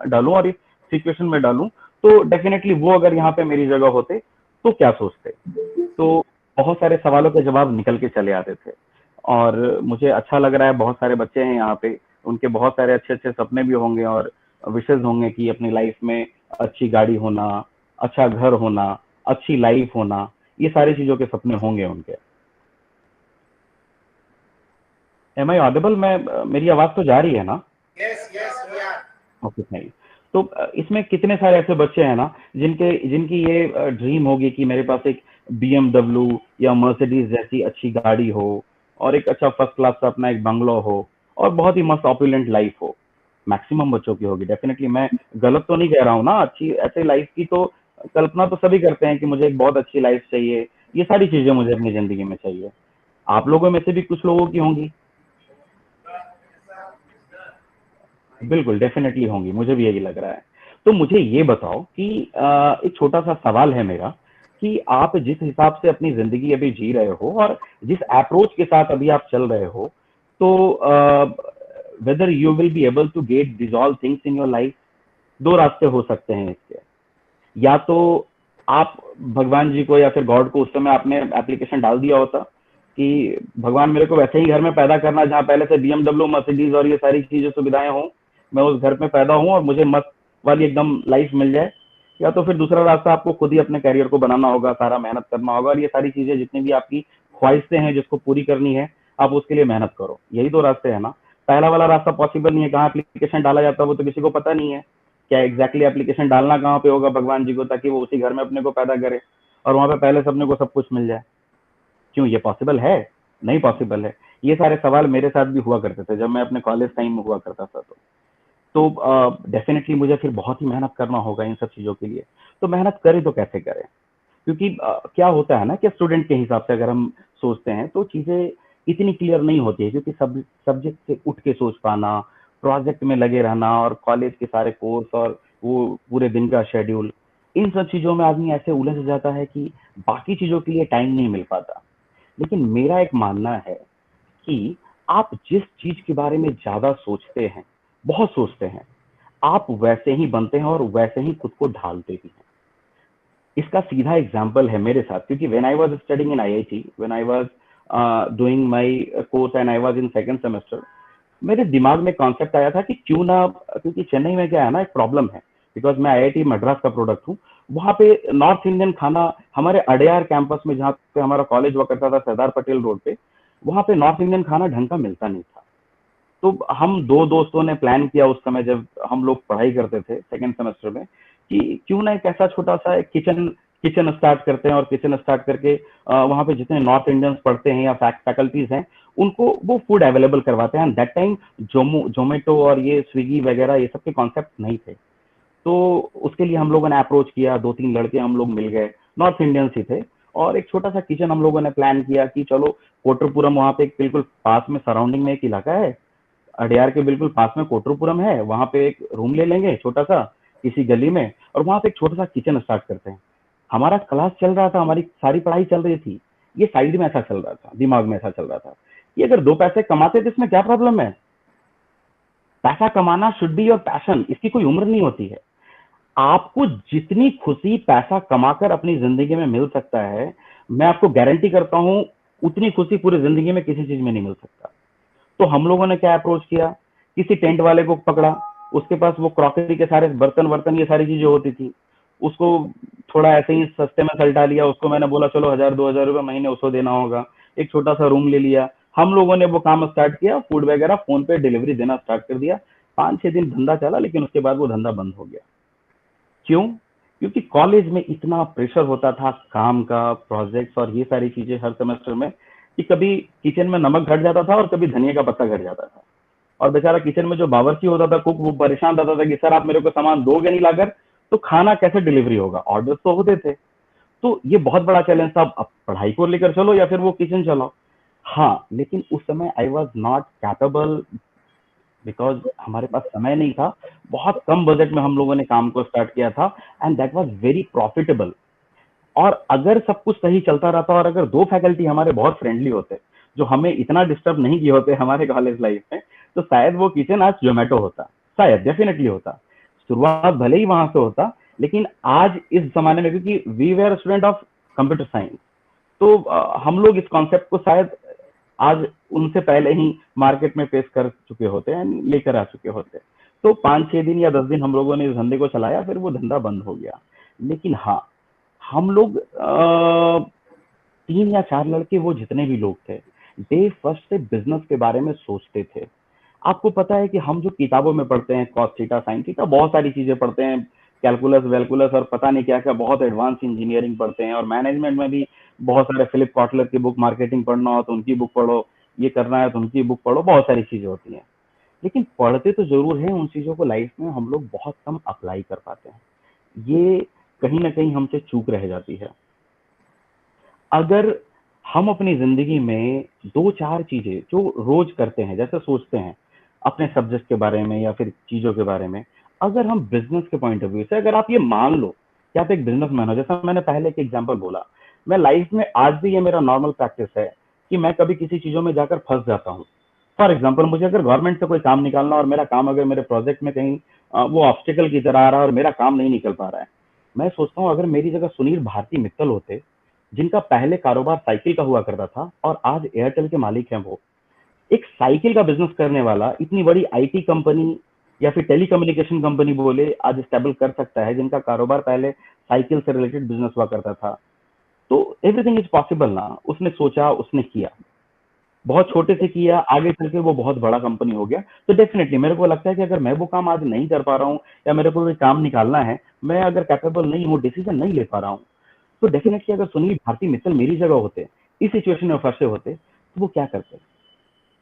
डालूं और इस सिचुएशन में डालूं तो डेफिनेटली वो अगर यहाँ पे मेरी जगह होते तो क्या सोचते। तो बहुत सारे सवालों के जवाब निकल के चले आते थे। और मुझे अच्छा लग रहा है, बहुत सारे बच्चे हैं यहाँ पे, उनके बहुत सारे अच्छे अच्छे सपने भी होंगे और विशेष होंगे कि अपनी लाइफ में अच्छी गाड़ी होना, अच्छा घर होना, अच्छी लाइफ होना, ये सारी चीजों के सपने होंगे उनके। Am I audible? मैं मेरी आवाज तो जा रही है ना? Yes, yes, we are. Okay, नहीं। तो इसमें कितने सारे ऐसे बच्चे हैं ना जिनकी ये ड्रीम होगी कि मेरे पास एक BMW या मर्सिडीज जैसी अच्छी गाड़ी हो और एक अच्छा फर्स्ट क्लास का अपना एक बंगलो हो और बहुत ही मस्त ऑपुलेंट लाइफ हो। मैक्सिमम बच्चों की होगी डेफिनेटली। मैं गलत तो नहीं कह रहा हूँ ना। अच्छी ऐसे लाइफ की तो कल्पना तो सभी करते हैं कि मुझे एक बहुत अच्छी लाइफ चाहिए, ये सारी चीजें मुझे अपनी जिंदगी में चाहिए। आप लोगों में से भी कुछ लोगों की होंगी, बिल्कुल डेफिनेटली होंगी, मुझे भी यही लग रहा है। तो मुझे ये बताओ कि एक छोटा सा सवाल है मेरा कि आप जिस हिसाब से अपनी जिंदगी अभी जी रहे हो और जिस अप्रोच के साथ अभी आप चल रहे हो, तो whether you will be able to get this all things in your life. दो रास्ते हो सकते हैं इसके। या तो आप भगवान जी को या फिर गॉड को उस समय आपने एप्लीकेशन डाल दिया होता कि भगवान मेरे को वैसे ही घर में पैदा करना जहाँ पहले से BMW मर्सिडीज और ये सारी चीजें सुविधाएं हों, मैं उस घर में पैदा हूँ और मुझे मस्त वाली एकदम लाइफ मिल जाए। या तो फिर दूसरा रास्ता, आपको खुद ही अपने कैरियर को बनाना होगा, सारा मेहनत करना होगा और ये सारी चीजें जितनी भी आपकी ख्वाहिशें हैं जिसको पूरी करनी है, आप उसके लिए मेहनत करो। यही दो रास्ते हैं ना। पहला वाला रास्ता पॉसिबल नहीं है। कहाँ एप्लीकेशन डाला जाता है वो तो किसी को पता नहीं है। क्या एग्जैक्टली एप्लीकेशन डालना कहाँ पे होगा भगवान जी को, ताकि वो उसी घर में अपने को पैदा करे और वहां पे पहले से अपने को सब कुछ मिल जाए। क्यों ये पॉसिबल है? नहीं पॉसिबल है। ये सारे सवाल मेरे साथ भी हुआ करते थे जब मैं अपने कॉलेज टाइम में हुआ करता था। तो डेफिनेटली मुझे फिर बहुत ही मेहनत करना होगा इन सब चीज़ों के लिए। तो मेहनत करें तो कैसे करें? क्योंकि क्या होता है ना कि स्टूडेंट के हिसाब से अगर हम सोचते हैं तो चीज़ें इतनी क्लियर नहीं होती है, क्योंकि सब सब्जेक्ट से उठ के सोच पाना, प्रोजेक्ट में लगे रहना और कॉलेज के सारे कोर्स और वो पूरे दिन का शेड्यूल, इन सब चीज़ों में आदमी ऐसे उलझ जाता है कि बाकी चीज़ों के लिए टाइम नहीं मिल पाता। लेकिन मेरा एक मानना है कि आप जिस चीज के बारे में ज्यादा सोचते हैं, बहुत सोचते हैं, आप वैसे ही बनते हैं और वैसे ही खुद को ढालते भी हैं। इसका सीधा एग्जाम्पल है मेरे साथ, क्योंकि when I was studying in IIT, when I was doing my course and I was in second semester, मेरे दिमाग में कॉन्सेप्ट आया था कि क्यों ना, क्योंकि चेन्नई में क्या है ना, एक प्रॉब्लम है, बिकॉज मैं IIT मद्रास का प्रोडक्ट हूँ। वहाँ पे नॉर्थ इंडियन खाना, हमारे अडयार कैंपस में जहाँ पे हमारा कॉलेज हुआ करता था सरदार पटेल रोड पे, वहाँ पे नॉर्थ इंडियन खाना ढंग का मिलता नहीं था। तो हम दो दोस्तों ने प्लान किया उस समय जब हम लोग पढ़ाई करते थे सेकेंड सेमेस्टर में, कि क्यों ना एक ऐसा छोटा सा एक किचन किचन स्टार्ट करते हैं और किचन स्टार्ट करके वहाँ पे जितने नॉर्थ इंडियंस पढ़ते हैं या फैकल्टीज हैं उनको वो फूड अवेलेबल करवाते हैं। दैट टाइम जोमेटो और ये स्विगी वगैरह ये सब के कॉन्सेप्ट नहीं थे। तो उसके लिए हम लोगों ने अप्रोच किया, 2-3 लड़के हम लोग मिल गए, नॉर्थ इंडियंस ही थे, और एक छोटा सा किचन हम लोगों ने प्लान किया कि चलो कोटरपुरम वहाँ पे एक बिल्कुल पास में सराउंडिंग में एक इलाका है, अडयार के बिल्कुल पास में कोटरपुरम है, वहाँ पे एक रूम ले लेंगे छोटा सा किसी गली में, और वहाँ पे एक छोटा सा किचन स्टार्ट करते हैं। हमारा क्लास चल रहा था, हमारी सारी पढ़ाई चल रही थी, ये साइड में ऐसा चल रहा था, दिमाग में ऐसा चल रहा था कि अगर 2 पैसे कमाते तो इसमें क्या प्रॉब्लम है। पैसा कमाना शुड बी योर पैशन, इसकी कोई उम्र नहीं होती है। आपको जितनी खुशी पैसा कमाकर अपनी जिंदगी में मिल सकता है, मैं आपको गारंटी करता हूं उतनी खुशी पूरी जिंदगी में किसी चीज में नहीं मिल सकता। तो हम लोगों ने क्या अप्रोच किया, किसी टेंट वाले को पकड़ा, उसके पास वो क्रॉकरी के सारे बर्तन वर्तन ये सारी चीजें होती थी, उसको थोड़ा ऐसे ही सस्ते में सल्टा लिया, उसको मैंने बोला चलो 1000-2000 रुपए महीने उसको देना होगा, एक छोटा सा रूम ले लिया, हम लोगों ने वो काम स्टार्ट किया, फूड वगैरह फोन पे डिलीवरी देना स्टार्ट कर दिया। 5-6 दिन धंधा चला, लेकिन उसके बाद वो धंधा बंद हो गया। क्यों? क्योंकि कॉलेज में इतना प्रेशर होता था काम का, प्रोजेक्ट्स और ये सारी चीजें हर सेमेस्टर में, कि कभी किचन में नमक घट जाता था और कभी धनिया का पत्ता घट जाता था। और बेचारा किचन में जो बावर्ची होता था, कुक, वो परेशान रहता था कि सर आप मेरे को सामान दोगे नहीं लाकर तो खाना कैसे डिलीवरी होगा, ऑर्डर तो होते थे। तो ये बहुत बड़ा चैलेंज था, अब पढ़ाई को लेकर चलो या फिर वो किचन चलाओ। हाँ, लेकिन उस समय I was not capable, because हमारे पास समय नहीं था, बहुत कम बजट में हम लोगों ने काम को स्टार्ट किया था, and that was very profitable. और अगर सब कुछ सही चलता रहता और अगर 2 फैकल्टी हमारे बहुत फ्रेंडली होते, जो हमें इतना डिस्टर्ब नहीं किए होते हमारे कॉलेज लाइफ में, तो शायद वो किचन आज जोमेटो होता, शायद डेफिनेटली होता। शुरुआत भले ही वहां से होता, लेकिन आज इस जमाने में, क्योंकि we were student of computer science, तो हम लोग इस कॉन्सेप्ट को शायद आज उनसे पहले ही मार्केट में पेश कर चुके होते हैं, लेकर आ चुके होते। तो 5-6 दिन या 10 दिन हम लोगों ने इस धंधे को चलाया, फिर वो धंधा बंद हो गया। लेकिन हाँ, हम लोग 3 या 4 लड़के, वो जितने भी लोग थे, डे फर्स्ट से बिजनेस के बारे में सोचते थे। आपको पता है कि हम जो किताबों में पढ़ते हैं, कॉस थीटा, साइन थीटा, बहुत सारी चीजें पढ़ते हैं, कैलकुलस वैलकुलस और पता नहीं क्या क्या, बहुत एडवांस इंजीनियरिंग पढ़ते हैं, और मैनेजमेंट में भी बहुत सारे फिलिप कॉटलर की बुक, मार्केटिंग पढ़ना हो तो उनकी बुक पढ़ो, ये करना है तो उनकी बुक पढ़ो, बहुत सारी चीजें होती हैं। लेकिन पढ़ते तो जरूर हैं, उन चीजों को लाइफ में हम लोग बहुत कम अप्लाई कर पाते हैं। ये कहीं ना कहीं हमसे चूक रह जाती है। अगर हम अपनी जिंदगी में 2-4 चीजें जो रोज करते हैं, जैसे सोचते हैं अपने सब्जेक्ट के बारे में या फिर चीजों के बारे में, अगर हम बिजनेस के पॉइंट ऑफ व्यू से, अगर आप ये मान लो कि आप एक बिजनेसमैन हो, जैसा मैंने पहले एक एग्जांपल बोला, मैं लाइफ में आज भी, ये मेरा नॉर्मल प्रैक्टिस है कि मैं कभी किसी चीजों में जाकर फंस जाता हूँ। फॉर एग्जाम्पल, मुझे अगर गवर्नमेंट से कोई काम निकालना और मेरा काम अगर मेरे प्रोजेक्ट में कहीं वो ऑब्स्टिकल की तरह आ रहा है और मेरा काम नहीं निकल पा रहा है, मैं सोचता हूँ अगर मेरी जगह सुनील भारती मित्तल होते, जिनका पहले कारोबार साइकिल का हुआ करता था और आज एयरटेल के मालिक हैं, वो एक साइकिल का बिजनेस करने वाला इतनी बड़ी आईटी कंपनी या फिर टेलीकम्युनिकेशन कंपनी बोले आज स्टेबल कर सकता है, जिनका कारोबार पहले साइकिल से रिलेटेड बिजनेस हुआ करता था। तो एवरीथिंग इज पॉसिबल ना। उसने सोचा, उसने किया, बहुत छोटे से किया, आगे चल के वो बहुत बड़ा कंपनी हो गया। तो डेफिनेटली मेरे को लगता है कि अगर मैं वो काम आज नहीं कर पा रहा हूँ या मेरे को कोई काम निकालना है, मैं अगर कैपेबल नहीं हूँ, डिसीजन नहीं ले पा रहा हूँ, तो डेफिनेटली अगर सुनील भारती मित्तल मेरी जगह होते, इस सिचुएशन में फंसे होते, तो वो क्या करते?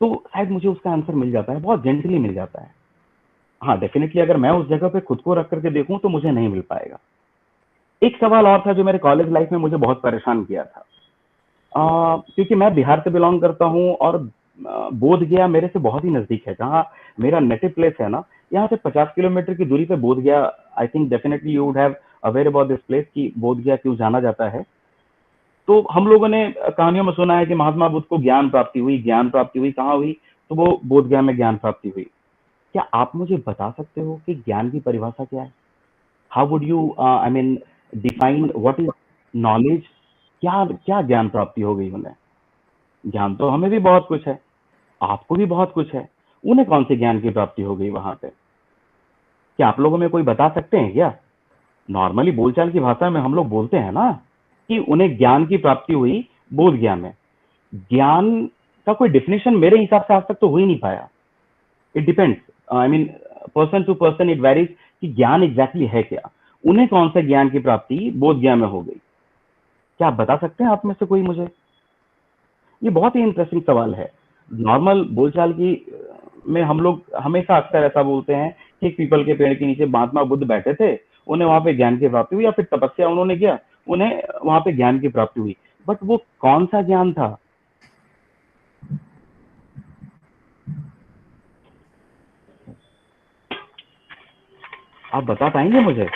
तो शायद मुझे उसका आंसर मिल जाता है, बहुत जेंटली मिल जाता है। हाँ, डेफिनेटली अगर मैं उस जगह पे खुद को रख करके देखूं तो मुझे नहीं मिल पाएगा। एक सवाल और था जो मेरे कॉलेज लाइफ में मुझे बहुत परेशान किया था। क्योंकि मैं बिहार से बिलोंग करता हूँ और बोध गया मेरे से बहुत ही नजदीक है, जहाँ मेरा नेटिव प्लेस है ना, यहाँ से 50 किलोमीटर की दूरी पे बोध गया। I think definitely you would have aware about this place कि बोध गया क्यों जाना जाता है। तो हम लोगों ने कहानियों में सुना है कि महात्मा बुद्ध को ज्ञान प्राप्ति हुई। ज्ञान प्राप्ति हुई कहाँ हुई? तो वो बोध गया में ज्ञान प्राप्ति हुई। क्या आप मुझे बता सकते हो कि ज्ञान की परिभाषा क्या है? How would you I mean define what is knowledge? क्या क्या ज्ञान प्राप्ति हो गई उन्हें? ज्ञान तो हमें भी बहुत कुछ है, आपको भी बहुत कुछ है, उन्हें कौन से ज्ञान की प्राप्ति हो गई वहां पे? क्या आप लोगों में कोई बता सकते हैं क्या? नॉर्मली बोलचाल की भाषा में हम लोग बोलते हैं ना कि उन्हें ज्ञान की प्राप्ति हुई बोध गया में। ज्ञान का कोई डिफिनेशन मेरे हिसाब से आज तक तो हो ही नहीं पाया। It depends, I mean person to person it varies कि ज्ञान एग्जैक्टली है क्या। उन्हें कौन से ज्ञान की प्राप्ति बोध गया में हो गई? क्या आप बता सकते हैं आप में से कोई मुझे? ये बहुत ही इंटरेस्टिंग सवाल है। नॉर्मल बोलचाल की में हम लोग हमेशा अक्सर ऐसा बोलते हैं कि एक पीपल के पेड़ के नीचे महात्मा बुद्ध बैठे थे, उन्हें वहां पे ज्ञान की प्राप्ति हुई या फिर तपस्या उन्होंने किया, उन्हें वहां पे ज्ञान की प्राप्ति हुई, बट वो कौन सा ज्ञान था? आप बता पाएंगे मुझे?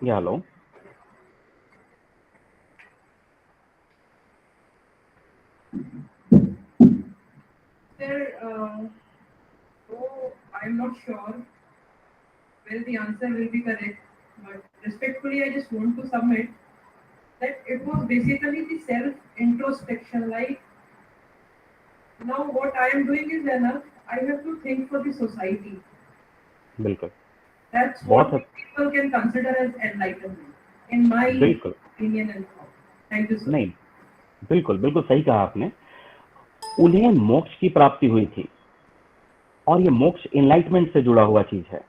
या hello? Sir, I'm not sure whether the answer will be correct, but respectfully, I just want to submit that it was basically the self introspection. Like, now, what I am doing is enough. I have to think for the society. बिल्कुल, That's बहुत what people can consider as enlightenment, in my बिल्कुल opinion and thought. Thank you, sir. नहीं, बिल्कुल बिल्कुल सही कहा आपने। उन्हें मोक्ष की प्राप्ति हुई थी, और ये मोक्ष एनलाइटमेंट से जुड़ा हुआ चीज है।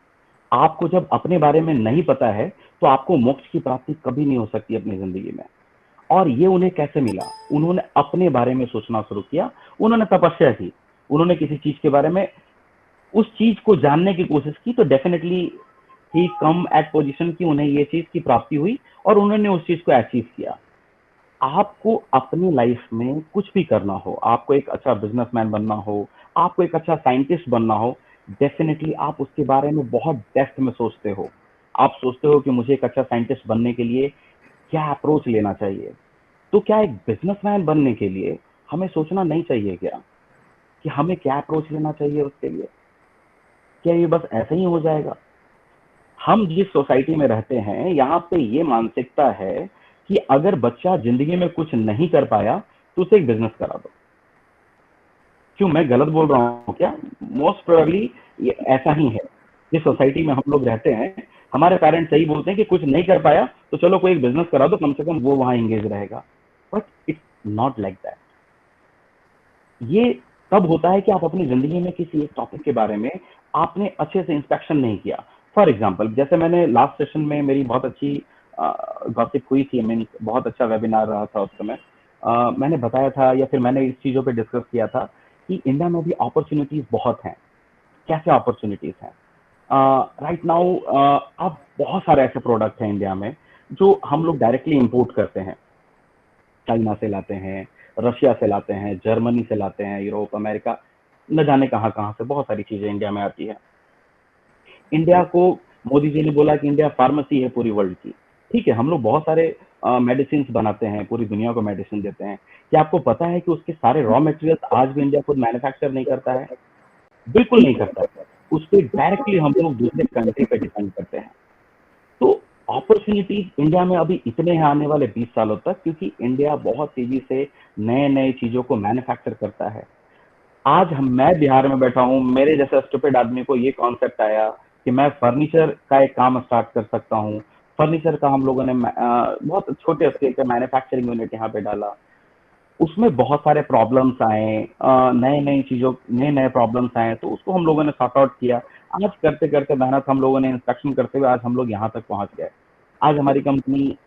आपको जब अपने बारे में नहीं पता है, तो आपको मोक्ष की प्राप्ति कभी नहीं हो सकती अपनी जिंदगी में। और ये उन्हें कैसे मिला? उन्होंने अपने बारे में सोचना शुरू किया, उन्होंने तपस्या की, उन्होंने किसी चीज के बारे में, उस चीज को जानने की कोशिश की, तो डेफिनेटली ही कम एट पोजीशन की उन्हें ये चीज की प्राप्ति हुई और उन्होंने उस चीज को अचीव किया। आपको अपनी लाइफ में कुछ भी करना हो, आपको एक अच्छा बिजनेसमैन बनना हो, आपको एक अच्छा साइंटिस्ट बनना हो, डेफिनेटली आप उसके बारे में बहुत डेप्थ में सोचते हो। आप सोचते हो कि मुझे एक अच्छा साइंटिस्ट बनने के लिए क्या अप्रोच लेना चाहिए। तो क्या एक बिजनेसमैन बनने के लिए हमें सोचना नहीं चाहिए क्या कि हमें क्या अप्रोच लेना चाहिए उसके लिए? क्या ये बस ऐसे ही हो जाएगा? हम जिस सोसाइटी में रहते हैं, यहाँ पे ये मानसिकता है कि अगर बच्चा जिंदगी में कुछ नहीं कर पाया, तो उसे एक बिजनेस करा दो। क्यों, मैं गलत बोल रहा हूँ क्या? मोस्ट प्रोबेबली ये ऐसा ही है। जिस सोसाइटी में हम लोग रहते हैं, हमारे पेरेंट्स यही बोलते हैं कि कुछ नहीं कर पाया, तो चलो कोई एक बिजनेस करा दो, कम से कम वो वहां एंगेज रहेगा। But it's not like that. ये तब होता है कि आप अपनी जिंदगी में किसी एक टॉपिक के बारे में आपने अच्छे से इंस्पेक्शन नहीं किया। फॉर एग्जाम्पल, जैसे मैंने लास्ट सेशन में मेरी बहुत अच्छी गॉसिप हुई थी, मीन बहुत अच्छा वेबिनार रहा था उस समय। मैंने बताया था या फिर मैंने इस चीज़ों पे डिस्कस किया था कि इंडिया में भी अपॉर्चुनिटीज बहुत हैं। कैसे अपॉर्चुनिटीज हैं? राइट नाउ अब बहुत सारे ऐसे प्रोडक्ट हैं इंडिया में जो हम लोग डायरेक्टली इंपोर्ट करते हैं। चाइना से लाते हैं, रशिया से लाते हैं, जर्मनी से लाते हैं, यूरोप, अमेरिका, न जाने कहाँ कहाँ से बहुत सारी चीजें इंडिया में आती है। इंडिया को मोदी जी ने बोला कि इंडिया फार्मेसी है पूरी वर्ल्ड की। ठीक है, हम लोग बहुत सारे मेडिसिन बनाते हैं, पूरी दुनिया को मेडिसिन देते हैं। क्या आपको पता है कि उसके सारे रॉ मटेरियल्स आज भी इंडिया खुद मैन्युफैक्चर नहीं करता है? बिल्कुल नहीं करता। उस पर डायरेक्टली हम लोग दूसरे कंट्री पे डिपेंड करते हैं। तो अपॉर्चुनिटीज इंडिया में अभी इतने हैं आने वाले 20 सालों तक, क्योंकि इंडिया बहुत तेजी से नए नए चीजों को मैन्युफैक्चर करता है। आज मैं बिहार में बैठा हूँ, मेरे जैसा स्टूपिड आदमी को ये कॉन्सेप्ट आया कि मैं फर्नीचर का एक काम स्टार्ट कर सकता हूँ। फर्नीचर का हम लोगों ने बहुत छोटे स्केल पे मैन्युफैक्चरिंग यूनिट यहाँ पे डाला। उसमें बहुत सारे प्रॉब्लम्स आए, नए नई चीजों, नए नए प्रॉब्लम्स आए, तो उसको हम लोगों ने सॉर्ट आउट किया। आज करते करते मेहनत हम लोगों ने इंस्पेक्शन करते हुए आज हम लोग यहाँ तक पहुंच गए। आज हमारी कंपनी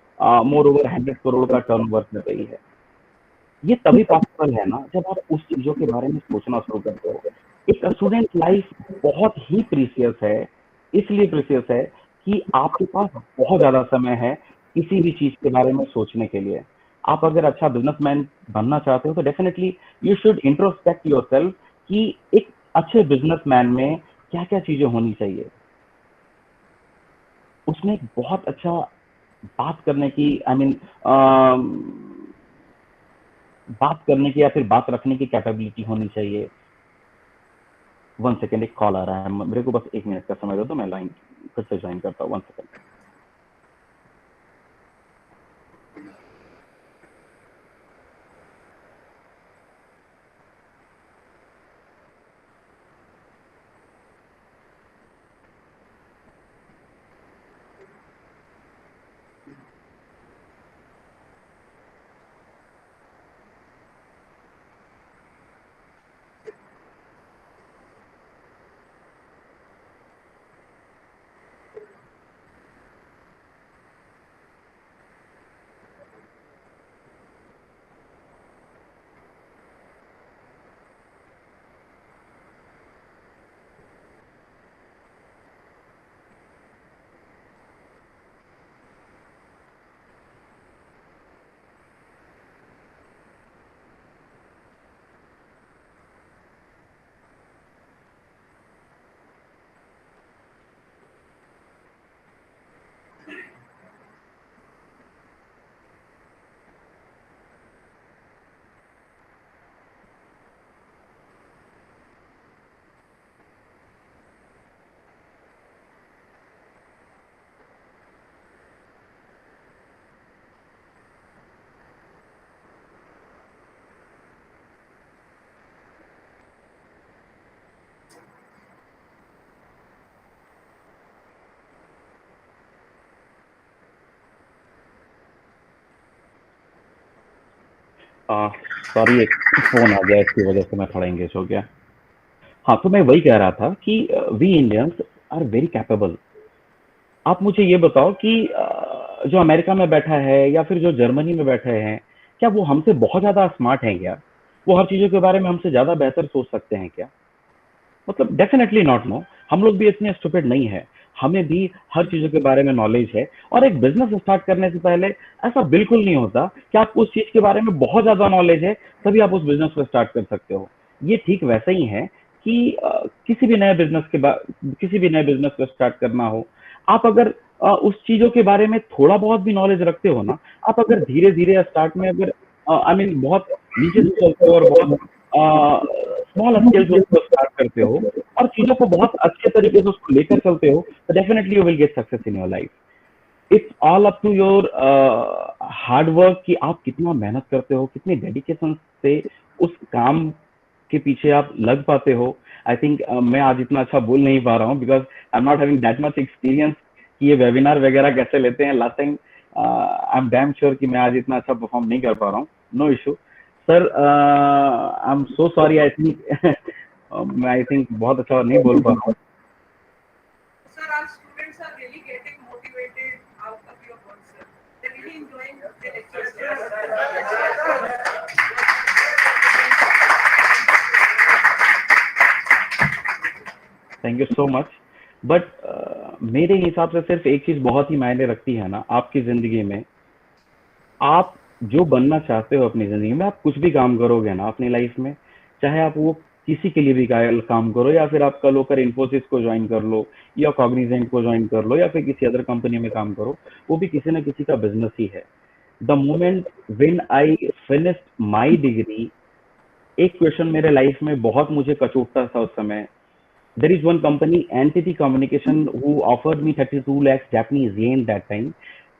मोर ओवर 100 करोड़ का टर्नओवर कर रही है। ये तभी पॉसिबल है ना जब आप उस चीजों के बारे में सोचना शुरू करते हो। एक स्टूडेंट लाइफ बहुत ही प्रीसियस है, इसलिए प्रीसियस है कि आपके पास बहुत ज्यादा समय है किसी भी चीज के बारे में सोचने के लिए। आप अगर अच्छा बिजनेसमैन बनना चाहते हो, तो definitely you should introspect yourself कि एक अच्छे बिजनेसमैन में क्या क्या चीजें होनी चाहिए। उसमें एक बहुत अच्छा बात करने की, आई मीन बात करने की या फिर बात रखने की कैपेबिलिटी होनी चाहिए। 1 सेकेंड, एक कॉल आ रहा है, मेरे को बस 1 मिनट का समय दो, तो मैं लाइन फिर से ज्वाइन करता हूँ। 1 सेकेंड। सॉरी, एक फोन आ गया, इसकी वजह से मैं थोड़ा एंगेज हो गया। हाँ, तो मैं वही कह रहा था कि we Indians are very capable. आप मुझे ये बताओ कि जो अमेरिका में बैठा है या फिर जो जर्मनी में बैठे हैं, क्या वो हमसे बहुत ज़्यादा स्मार्ट हैं क्या? वो हर चीज़ों के बारे में हमसे ज़्यादा बेहतर सोच सकते हैं क्या? मतलब डेफिनेटली नॉट, नो। हम लोग भी इतने स्टूपिड नहीं है, हमें भी हर चीज़ों के बारे में नॉलेज है। और एक बिजनेस स्टार्ट करने से पहले ऐसा बिल्कुल नहीं होता कि आपको उस चीज़ के बारे में बहुत ज़्यादा नॉलेज है तभी आप उस बिजनेस को स्टार्ट कर सकते हो। ये ठीक वैसा ही है कि किसी भी नए बिजनेस को स्टार्ट करना हो, आप अगर उस चीज़ों के बारे में थोड़ा बहुत भी नॉलेज रखते हो ना, आप अगर धीरे धीरे स्टार्ट में अगर आई मीन बहुत नीचे से चलते हो और बहुत स्मॉल स्केल से उसको स्टार्ट करते हो और चीजों को बहुत अच्छे तरीके से उसको लेकर चलते हो, तो definitely you will get success in your life. It's all up to your hard work कि आप कितना मेहनत करते हो, कितने डेडिकेशन से उस काम के पीछे आप लग पाते हो। आई थिंक मैं आज इतना अच्छा बोल नहीं पा रहा हूँ because I am not having that much experience कि ये वेबिनार वगैरह कैसे लेते हैं। Last time I am damn sure कि मैं आज इतना अच्छा परफॉर्म नहीं कर पा रहा हूँ। No issue sir, I am so sorry. I think मैं बहुत अच्छा नहीं बोल पा रहा हूँ। Sir, our students are really getting motivated out of your work, sir. They're really enjoying the lectures. Thank you so much. But मेरे हिसाब से सिर्फ एक चीज बहुत ही मायने रखती है ना आपकी जिंदगी में। आप जो बनना चाहते हो अपनी जिंदगी में, आप कुछ भी काम करोगे ना अपनी लाइफ में, चाहे आप वो किसी के लिए भी काम करो या फिर आप कल होकर इन्फोसिस को ज्वाइन कर लो या कॉग्निजेंट को ज्वाइन कर लो या फिर किसी अदर कंपनी में काम करो, वो भी किसी न किसी का बिजनेस ही है। The moment when I finished my degree, एक क्वेश्चन मेरे लाइफ में बहुत मुझे कचोटता था उस समय। There is one company, Entity Communication, who offered me 32 lakhs Japanese yen that time,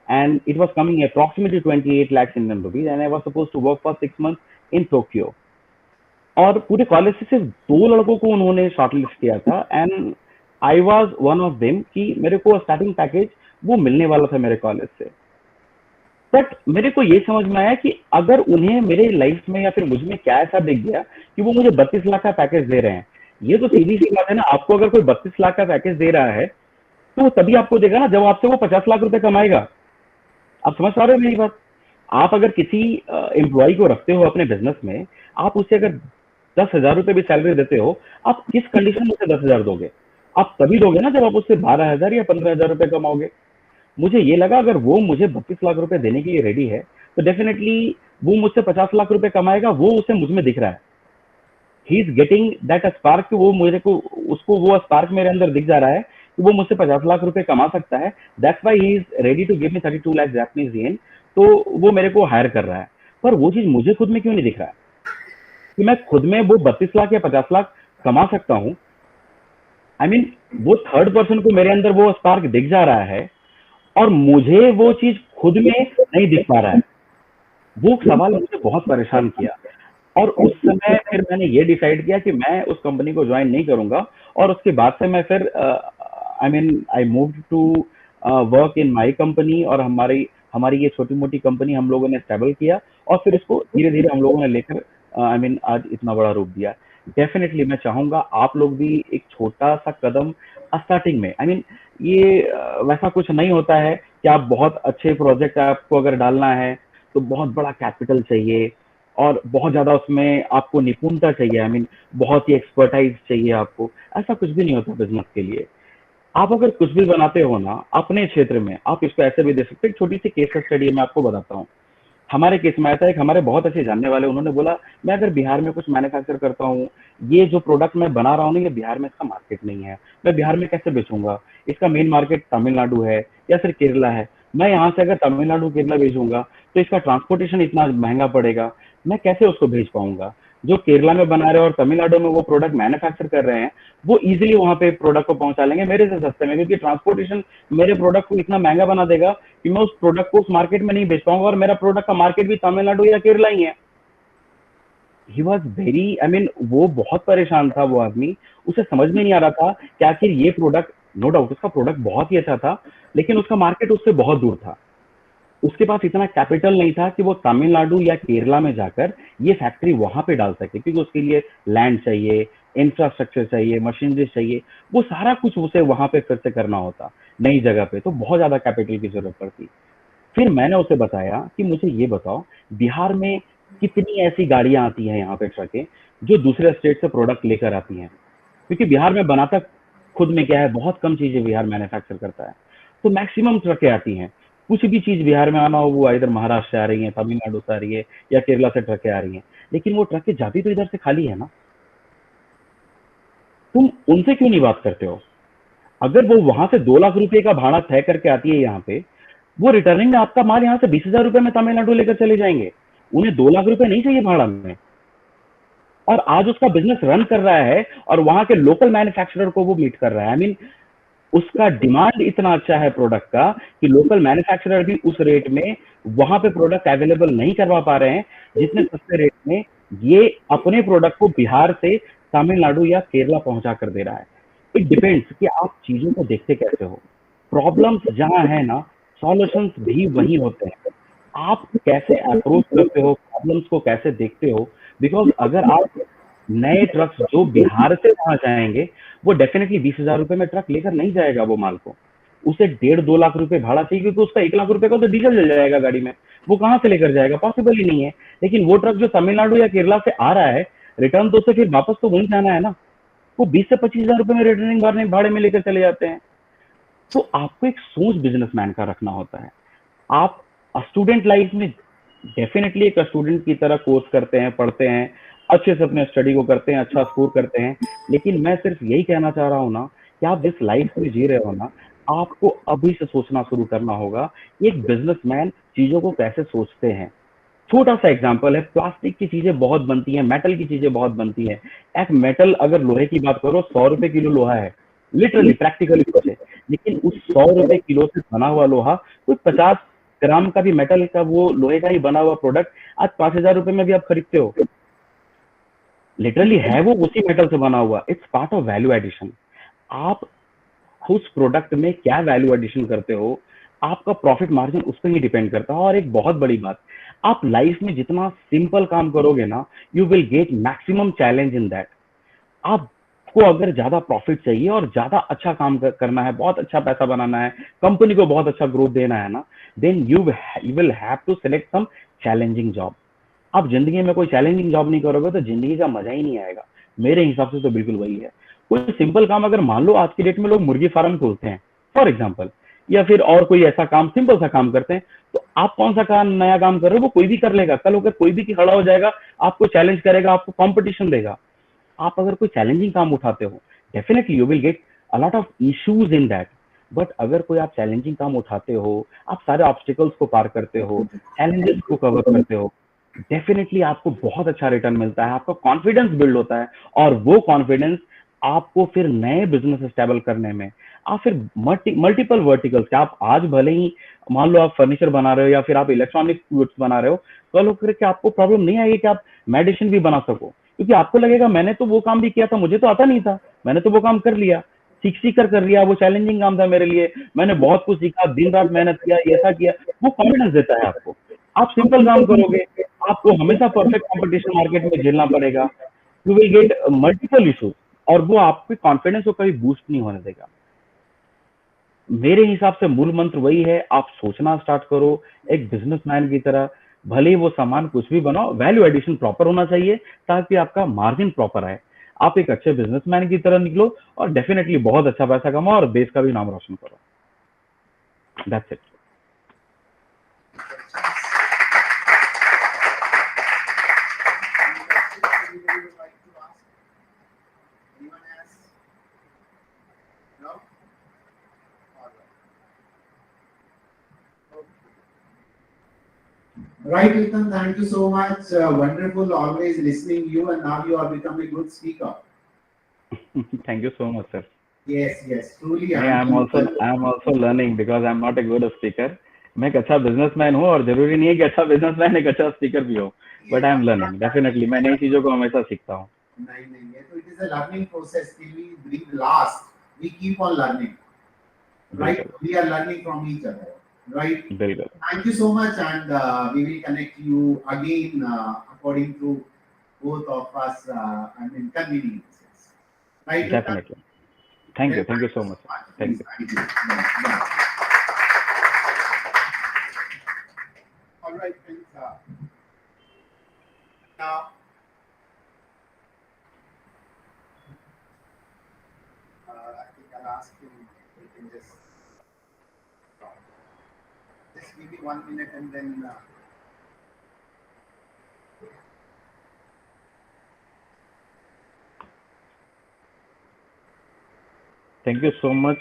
and it was coming approximately 28 lakhs Indian rupees, and I was supposed to work for 6 months in Tokyo. और पूरे college से सिर्फ 2 लड़कों को उन्होंने shortlist किया था, and I was one of them कि मेरे को स्टार्टिंग पैकेज वो मिलने वाला था मेरे कॉलेज से। बट मेरे को ये समझ में आया कि अगर उन्हें मेरे लाइफ में या फिर मुझ में क्या ऐसा दिख गया कि वो मुझे 32 लाख का पैकेज दे रहे हैं। ये तो सीधी सी बात है ना, आपको अगर कोई 32 लाख का पैकेज दे रहा है तो तभी आपको देगा ना जब आपसे वो 50 लाख रुपए कमाएगा। आप समझ पा रहे हो मेरी बात? आप अगर किसी एम्प्लॉय को रखते हो अपने बिजनेस में, आप उसे अगर 10,000 रुपए भी सैलरी देते हो, आप किस कंडीशन में उसे 10,000 दोगे? आप तभी दोगे ना जब आप उससे 12,000 या 15,000 रुपए कमाओगे। मुझे ये लगा अगर वो मुझे 32 लाख रुपए देने के लिए रेडी है तो डेफिनेटली वो मुझसे 50 लाख रुपए कमाएगा। वो उसे मुझ में दिख रहा है, he is getting that spark, वो मेरे को उसको वो स्पार्क मेरे अंदर दिख जा रहा है कि वो मुझसे 50 लाख रुपए कमा सकता है। That's why he is ready to give me 32 lakh Japanese yen. तो वो मेरे को हायर कर रहा है, पर वो चीज मुझे खुद में क्यों नहीं दिख रहा है कि मैं खुद में वो 32 लाख या 50 लाख कमा सकता हूँ। आई मीन वो थर्ड पर्सन को मेरे अंदर वो स्पार्क दिख जा रहा है और मुझे वो चीज खुद में नहीं दिख पा रहा है। वो सवाल मुझे बहुत परेशान किया और उस समय फिर मैंने ये डिसाइड किया कि मैं उस कंपनी को ज्वाइन नहीं करूंगा। और उसके बाद से मैं फिर I moved to work in my company, और हमारी हमारी ये छोटी मोटी कंपनी हम लोगों ने स्टेबल किया और फिर इसको धीरे धीरे हम लोगों ने लेकर आज इतना बड़ा रूप दिया। डेफिनेटली मैं चाहूंगा आप लोग भी एक छोटा सा कदम स्टार्टिंग में, ये वैसा कुछ नहीं होता है कि आप बहुत अच्छे प्रोजेक्ट आपको अगर डालना है तो बहुत बड़ा कैपिटल चाहिए और बहुत ज्यादा उसमें आपको निपुणता चाहिए। बहुत ही एक्सपर्टाइज चाहिए आपको। ऐसा कुछ भी नहीं होता बिजनेस के लिए। आप अगर कुछ भी बनाते हो ना अपने क्षेत्र में, आप इसको ऐसे भी दे सकते हैं। एक छोटी सी केस स्टडी मैं आपको बताता हूँ। हमारे केस में आया था, एक हमारे बहुत अच्छे जानने वाले, उन्होंने बोला मैं अगर बिहार में कुछ मैन्युफैक्चर करता हूँ, ये जो प्रोडक्ट मैं बना रहा हूँ ना, ये बिहार में इसका मार्केट नहीं है, मैं बिहार में कैसे बेचूंगा? इसका मेन मार्केट तमिलनाडु है या फिर केरला है। मैं यहाँ से अगर तमिलनाडु केरला भेजूंगा तो इसका ट्रांसपोर्टेशन इतना महंगा पड़ेगा, मैं कैसे उसको भेज पाऊंगा? जो केरला में बना रहे हैं और तमिलनाडु में वो प्रोडक्ट मैन्युफैक्चर कर रहे हैं, वो इजीली वहां पे प्रोडक्ट को पहुंचा लेंगे मेरे से सस्ते में, क्योंकि ट्रांसपोर्टेशन मेरे प्रोडक्ट को इतना महंगा बना देगा कि मैं उस प्रोडक्ट को उस मार्केट में नहीं बेच पाऊंगा, और मेरा प्रोडक्ट का मार्केट भी तमिलनाडु या केरला ही है। ही वॉज वेरी वो बहुत परेशान था वो आदमी। उसे समझ में नहीं आ रहा था कि आखिर ये प्रोडक्ट, नो डाउट उसका प्रोडक्ट बहुत ही अच्छा था, लेकिन उसका मार्केट उससे बहुत दूर था। उसके पास इतना कैपिटल नहीं था कि वो तमिलनाडु या केरला में जाकर ये फैक्ट्री वहां पे डाल सके, क्योंकि उसके लिए लैंड चाहिए, इंफ्रास्ट्रक्चर चाहिए, मशीनरी चाहिए, वो सारा कुछ उसे वहां पे फिर से करना होता नई जगह पे, तो बहुत ज्यादा कैपिटल की जरूरत पड़ती। फिर मैंने उसे बताया कि मुझे ये बताओ, बिहार में कितनी ऐसी गाड़ियां आती हैं यहाँ पे ट्रकें, जो दूसरे स्टेट से प्रोडक्ट लेकर आती हैं, क्योंकि बिहार में बनाता खुद में क्या है, बहुत कम चीजें बिहार मैन्युफैक्चर करता है, तो मैक्सिमम ट्रकें आती हैं। कुछ भी चीज बिहार में आना हो, वो इधर महाराष्ट्र से आ रही है, तमिलनाडु से आ रही है, या केरला से ट्रकें आ रही हैं, लेकिन वो ट्रकें जाती तो इधर से खाली है ना। तुम उनसे क्यों नहीं बात करते हो? अगर वो वहां से 2 लाख रुपए का भाड़ा तय करके आती है यहाँ पे, वो रिटर्निंग में आपका माल यहाँ से 20,000 रुपए में तमिलनाडु लेकर चले जाएंगे। उन्हें 2 लाख रुपए नहीं चाहिए भाड़ा में, और आज उसका बिजनेस रन कर रहा है और वहां के लोकल मैन्युफैक्चरर को वो मीट कर रहा है। आई मीन उसका डिमांड इतना अच्छा है प्रोडक्ट का कि लोकल मैन्युफैक्चरर भी उस रेट में वहां पे प्रोडक्ट अवेलेबल नहीं करवा पा रहे हैं जितने सस्ते रेट में ये अपने प्रोडक्ट को बिहार से तमिलनाडु या केरला पहुंचा कर दे रहा है। इट डिपेंड्स कि आप चीजों को देखते कैसे हो। प्रॉब्लम्स जहां है ना, सॉल्यूशंस भी वही होते हैं। आप कैसे अप्रोच करते हो, प्रॉब्लम्स को कैसे देखते हो। बिकॉज अगर आप नए ट्रक्स जो बिहार से वहां जाएंगे, वो डेफिनेटली 20,000 रुपए में ट्रक लेकर नहीं जाएगा वो माल को। उसे 1.5-2 लाख रुपए भाड़ा चाहिए, क्योंकि उसका 1 लाख रुपए का तो डीजल जल जाएगा गाड़ी में। वो कहाँ से लेकर जाएगा, पॉसिबल ही नहीं है। लेकिन वो ट्रक जो तमिलनाडु या केरला से आ रहा है, रिटर्न तो उसे फिर वापस तो वहीं जाना है ना। वो 20 से 25,000 रुपए में रिटर्निंग भाड़े में लेकर चले जाते हैं। तो आपको एक सोच बिजनेसमैन का रखना होता है। आप स्टूडेंट लाइफ में डेफिनेटली एक स्टूडेंट की तरह कोर्स करते हैं, पढ़ते हैं, अच्छे से अपने स्टडी को करते हैं, अच्छा स्कोर करते हैं, लेकिन मैं सिर्फ यही कहना चाह रहा हूँ ना कि आप जिस लाइफ में जी रहे हो ना, आपको अभी से सोचना शुरू करना होगा कि एक बिजनेसमैन चीजों को कैसे सोचते हैं। छोटा सा एग्जांपल है, प्लास्टिक की चीजें बहुत बनती हैं, मेटल की चीजें बहुत बनती हैं। एक मेटल अगर लोहे की बात करो, 100 रुपए किलो लोहा है, लिटरली प्रैक्टिकली सोचे। लेकिन उस 100 रुपए किलो से बना हुआ लोहा, कोई 50 ग्राम का भी मेटल का वो लोहे का ही बना हुआ प्रोडक्ट आज 5,000 रुपए में भी आप खरीदते हो। लिटरली है वो उसी मेटल से बना हुआ। It's part of value addition. आप उस प्रोडक्ट में क्या वैल्यू एडिशन करते हो, आपका प्रॉफिट मार्जिन उस पर ही डिपेंड करता है। और एक बहुत बड़ी बात, आप लाइफ में जितना सिंपल काम करोगे ना, you will get maximum challenge in that. आपको अगर ज्यादा प्रॉफिट चाहिए और ज्यादा अच्छा काम करना है, बहुत अच्छा पैसा बनाना है, कंपनी को बहुत अच्छा ग्रोथ देना है ना, then you will have to select some challenging job. आप जिंदगी में कोई चैलेंजिंग जॉब नहीं करोगे तो जिंदगी का मजा ही नहीं आएगा। मेरे हिसाब से तो बिल्कुल वही है। कोई सिंपल काम, अगर मान लो आज की डेट में लोग मुर्गी फार्म खोलते हैं फॉर एग्जाम्पल, या फिर और कोई ऐसा काम, सिंपल सा काम करते हैं, तो आप कौन सा काम, नया काम कर रहे हो, वो कोई भी कर लेगा। कल होकर कोई भी खड़ा हो जाएगा, आपको चैलेंज करेगा, आपको कॉम्पिटिशन देगा। आप अगर कोई चैलेंजिंग काम उठाते हो, definitely you will get a lot of issues in that. But अगर कोई आप चैलेंजिंग काम उठाते हो, आप सारे ऑब्स्टिकल्स को पार करते हो, चैलेंजेस को कवर करते हो, डेफिनेटली आपको बहुत अच्छा रिटर्न मिलता है, आपका कॉन्फिडेंस बिल्ड होता है। और वो कॉन्फिडेंस आपको फिर नए बिजनेस स्टेबल करने में, आप फिर मल्टीपल वर्टिकल्स, आप आज भले ही मान लो आप फर्नीचर बना रहे हो या फिर आप इलेक्ट्रॉनिक गुड्स बना रहे हो, कल होकर के आपको प्रॉब्लम नहीं आएगी कि आप मेडिसिन भी बना सको, क्योंकि आपको लगेगा मैंने तो वो काम भी किया था, मुझे तो आता नहीं था, मैंने तो वो काम कर लिया, सीख कर लिया, वो चैलेंजिंग काम था मेरे लिए, मैंने बहुत कुछ सीखा, दिन रात मेहनत किया, ऐसा किया। वो कॉन्फिडेंस देता है आपको। आप सिंपल काम करोगे, आपको हमेशा परफेक्ट कंपटीशन मार्केट में झेलना पड़ेगा, you will get multiple issues, और वो आपके कॉन्फिडेंस को कभी बूस्ट नहीं होने देगा। मेरे हिसाब से मूल मंत्र वही है, आप सोचना स्टार्ट करो एक बिजनेसमैन की तरह। भले ही वो सामान कुछ भी बनाओ, वैल्यू एडिशन प्रॉपर होना चाहिए ताकि आपका मार्जिन प्रॉपर आए। आप एक अच्छे बिजनेसमैन की तरह निकलो और डेफिनेटली बहुत अच्छा पैसा कमाओ और देश का भी नाम रोशन करो। That's it. Right, Ethan, thank you so much. Wonderful, always listening you, and now you are becoming a good speaker. Thank you so much, sir. Yes, truly. I'm also learning because I'm not a good speaker. मैं एक अच्छा businessman हूँ और जरूरी नहीं है कि अच्छा बिजनेसमैन एक अच्छा स्पीकर भी हो, but I am learning definitely. मैं नई चीजों को हमेशा सीखता हूँ। नहीं, ये तो it is a learning process till we breathe last. We keep on learning. Right? We are learning from each other. right? बिल्कुल Thank you so much, and we will connect you again according to both of us. I mean, conveniences, right? Uttam? Definitely thank Then you thank so you so much much. Thank Please, you thank you. Yeah. All right, friends. Now, I think I'll ask him. We can just give me 1 minute, and then. Thank you so much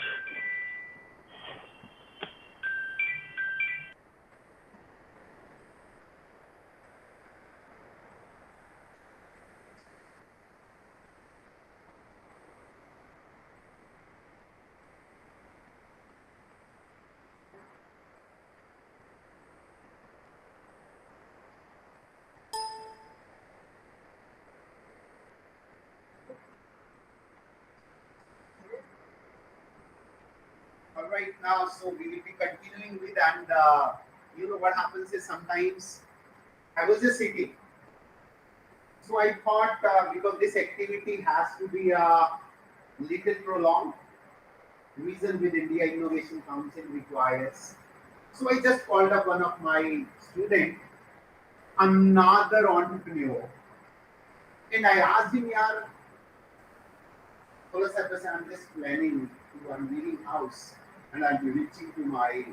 All right, now, so we will be continuing with, and you know what happens is sometimes I was just sitting. So I thought because this activity has to be a little prolonged, reason with India Innovation Council requires. So I just called up one of my students, another entrepreneur, and I asked him, "Yaar, I'm just planning to unveiling house, and I'll be reaching to my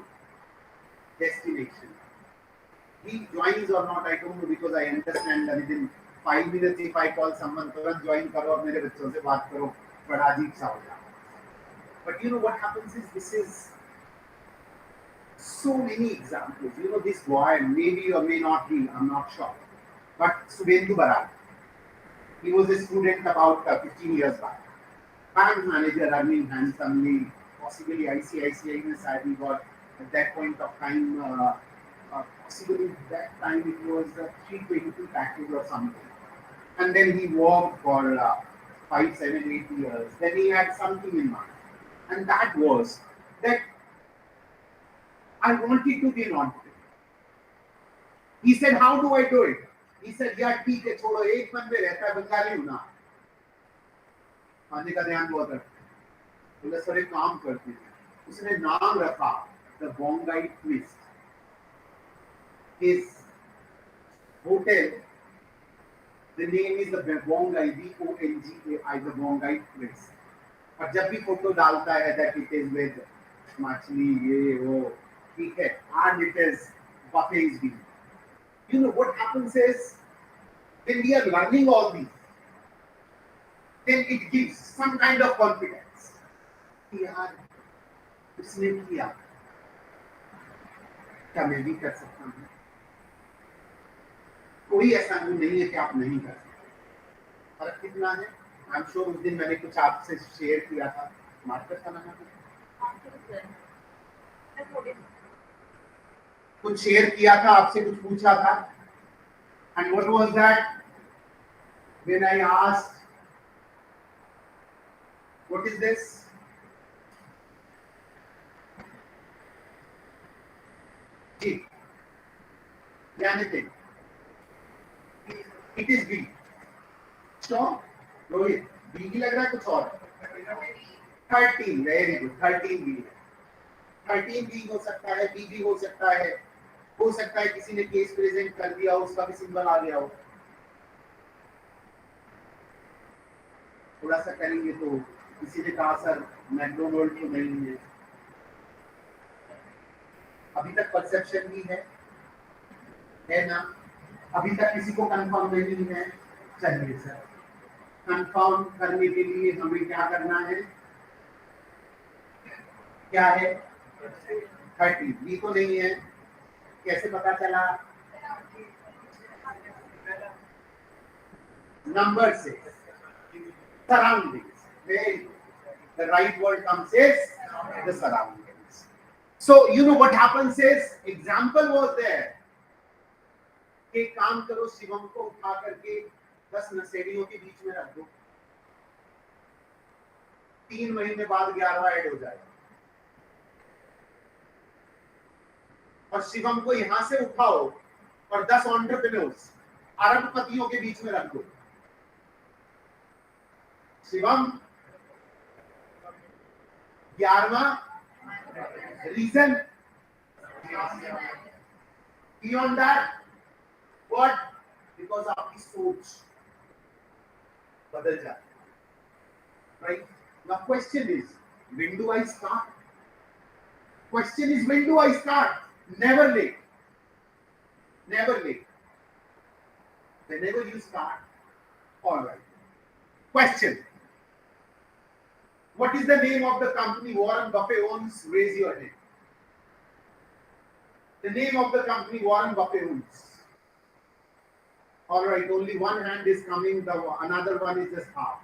destination. He joins or not, I don't know, because I understand that within 5 minutes if I call someone, तुरंत join करो और मेरे बच्चों से बात करो, बड़ा अजीब सा हो जाता है. But you know what happens is this is so many examples. You know this boy maybe or may not be, I'm not sure. But Subhendu Baral, he was a student about 15 years back. Bank manager earning handsomely, possibly ICICI में शायद he got at that point of time, possibly that time it was a 322 package or something. And then he worked for 5, 7, 8 years. Then he had something in mind. And that was that I wanted to be an entrepreneur. He said, how do I do it? He said, यार ठीक है छोड़ो एक मन में रहता है बंगाली हूँ ना खाने का ध्यान बहुत रखते हैं बोले सर एक काम करते हैं उसने नाम रखा the Bongai twist his hotel the name is the Bongai Bongai the Bongai Twist और जब भी फोटो डालता है that it is with मछली ये वो ठीक है and it is buffets भी. You know what happens is when we are learning all these, then it gives some kind of confidence. यार उसने किया क्या मैं भी कर सकता हूँ कोई ऐसा नहीं है कि आप नहीं कर सकते फर्क कितना है आई एम श्योर उस दिन मैंने कुछ आपसे शेयर किया था मार्केट का नाम कुछ शेयर किया था आपसे कुछ पूछा था and what was that when I asked what is this G anything it is B stop Rohit B की लग रहा है कुछ और 13 very good 13 B 13 B हो सकता है B भी हो सकता है किसी ने केस प्रेजेंट कर दिया हो उसका भी सिंबल आ गया हो थोड़ा सा करेंगे तो किसी ने कहा सर मैकडोनल्ड तो नहीं है अभी तक परसेप्शन भी है ना अभी तक किसी को कंफर्म नहीं है चलिए सर कंफर्म करने के लिए हमें क्या करना है क्या है 30 बी तो नहीं है कैसे पता चला नंबर से surroundings the right word comes is the surroundings so you know what happens is example was there एक काम करो शिवम को उठा करके 10 नशेड़ियों के बीच में रख दो 3 महीने बाद 11वां ऐड हो जाएगा और शिवम को यहां से उठाओ और 10 एंटरप्रेन्योर्स अरबपतियों के बीच में रख दो। शिवम 11वां reason, beyond that what, because आपकी सोच बदल जाती है, right? Now question is when do I start? Question is when do I start? Never late. Never late. Whenever you start, all right. Question. What is the name of the company Warren Buffett owns? Raise your hand. The name of the company Warren Buffett owns. All right, only one hand is coming, another one is just half.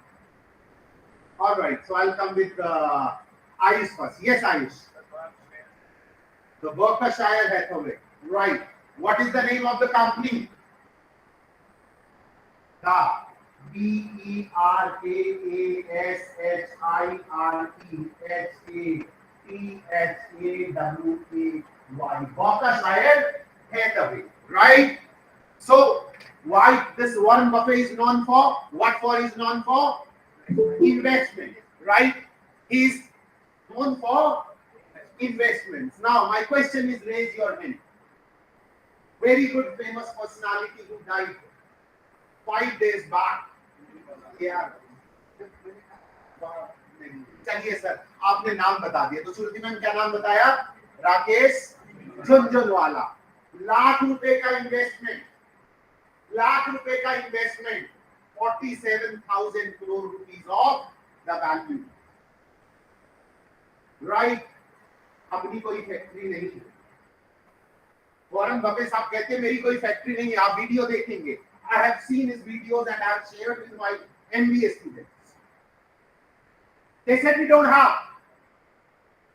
All right, so I'll come with Ayush first. Yes, Ayush. The Berkshire Hathaway. Right. What is the name of the company? The Berkshire Hathaway. Berkshire Hathaway. Right. So, why this Warren Buffett is known for? What for is known for? Investment. Right. He is known for investments. Now, my question is, raise your hand. Very good famous personality who died 5 days back. Yeah. चलिए sir, आपने नाम बता दिया, तो श्रुति ma'am क्या नाम बताया? राकेश झुंझुनवाला। लाख रुपए का investment, 47,000 crore rupees of the value. Right? अपनी कोई फैक्ट्री नहीं है। वॉरेन बफेट साहब कहते हैं मेरी कोई फैक्ट्री नहीं है। आप वीडियो देखेंगे, I have seen his videos and I have shared with my MBA students. They said we don't have.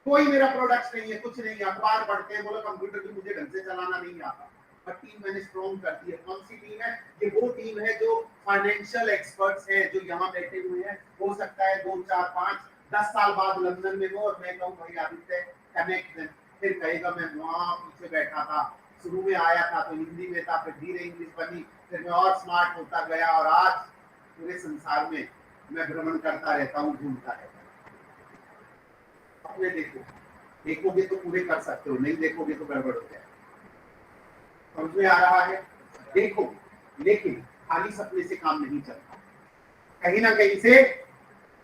कोई मेरा प्रोडक्ट्स नहीं है, कुछ नहीं है। अखबार पढ़ते हैं, बोले कंप्यूटर भी मुझे ढंग से चलाना नहीं आता। बट टीम मैंने स्ट्रॉन्ग कर दी है। कौन सी टीम है? ये वो टीम है जो फाइनेंशियल एक्सपर्ट्स हैं, जो यहाँ बैठे हुए हैं। हो सकता है 2, 4, 5, 10 साल बाद लंदन में हो और मैं कहूँ भाई आदित्य कनेक्ट, फिर कहेगा मैं वहाँ पीछे बैठा था, शुरू में आया था तो हिंदी में था, फिर धीरे इंग्लिश बनी, फिर मैं और स्मार्ट होता गया और आज पूरे संसार में मैं भ्रमण करता रहता हूँ, घूमता रहता हूँ। अपने देखोगे तो पूरे कर सकते हो, नहीं देखोगे तो गड़बड़ हो जाए। समझ में आ रहा है? देखो, लेकिन खाली सपने से काम नहीं चलता, कहीं ना कहीं से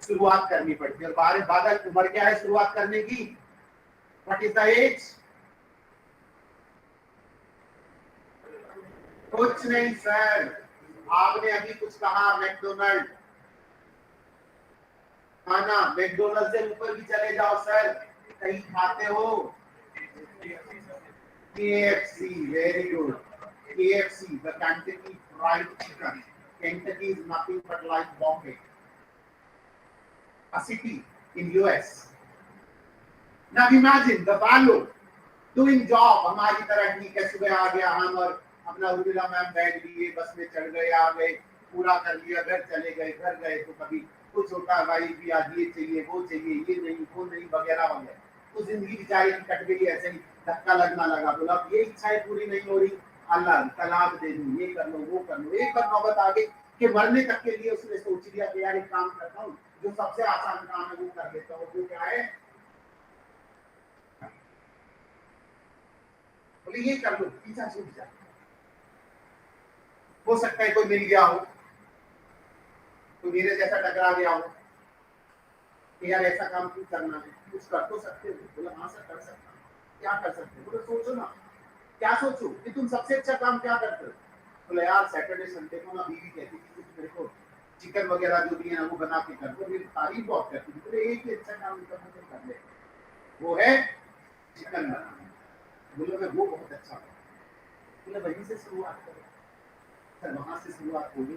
शुरुआत करनी पड़ती है। और बादल उम्र क्या है शुरुआत करने की? What is the age? कुछ नहीं सर, आपने अभी कुछ कहा मैकडोनल्ड, खाना मैकडोनल्ड से ऊपर भी चले जाओ सर, कहीं खाते हो? KFC, very good. KFC, the Kentucky Fried Chicken. Kentucky is nothing but like Bombay, a city in US. Now imagine the value doing job हमारी तरह ठीक है, सुबह आ गया हम और अपना उर्मिला मैम बैग लिए, बस में चढ़ गए, आ गए, पूरा कर लिया, घर चले गए। घर गए तो कभी कुछ होता है भाई भी आज ये चाहिए, वो चाहिए, ये नहीं, वो नहीं, वगैरह वगैरह। तो जिंदगी बेचारी की कट गई ऐसे ही, धक्का लगना लगा। बोला ये इच्छाएं पूरी नहीं हो रही, अल्लाह तलाक दे दूं, ये कर लो, वो कर लो। एक बार नौबत आ गई कि मरने तक के लिए उसने सोच लिया कि यार एक काम करता हूँ, जो सबसे आसान काम है वो कर लेता हूँ। वो क्या है? बोले ये कर लो, पीछा छूट जाए। हो सकता है कोई मिल गया हो, तो मेरे जैसा टकरा गया हो कि यार ऐसा काम क्यों करना है, कुछ कर तो सकते हो। बोला हाँ सर कर सकता हूँ। क्या कर सकते हो? बोले सोचो ना, क्या सोचो कि तुम सबसे अच्छा काम क्या करते हो? बोले यार सैटरडे संडे को ना बीवी कहती थी कि मेरे को चिकन वगैरह जो भी है ना वो बना के कर दो, मेरी तारीफ बहुत करती थी। बोले एक ही अच्छा काम कर ले, वो है चिकन बनाना। बोले मैं वो बहुत अच्छा हूँ। बोले वहीं से शुरुआत करो। सर वहां से शुरुआत होगी।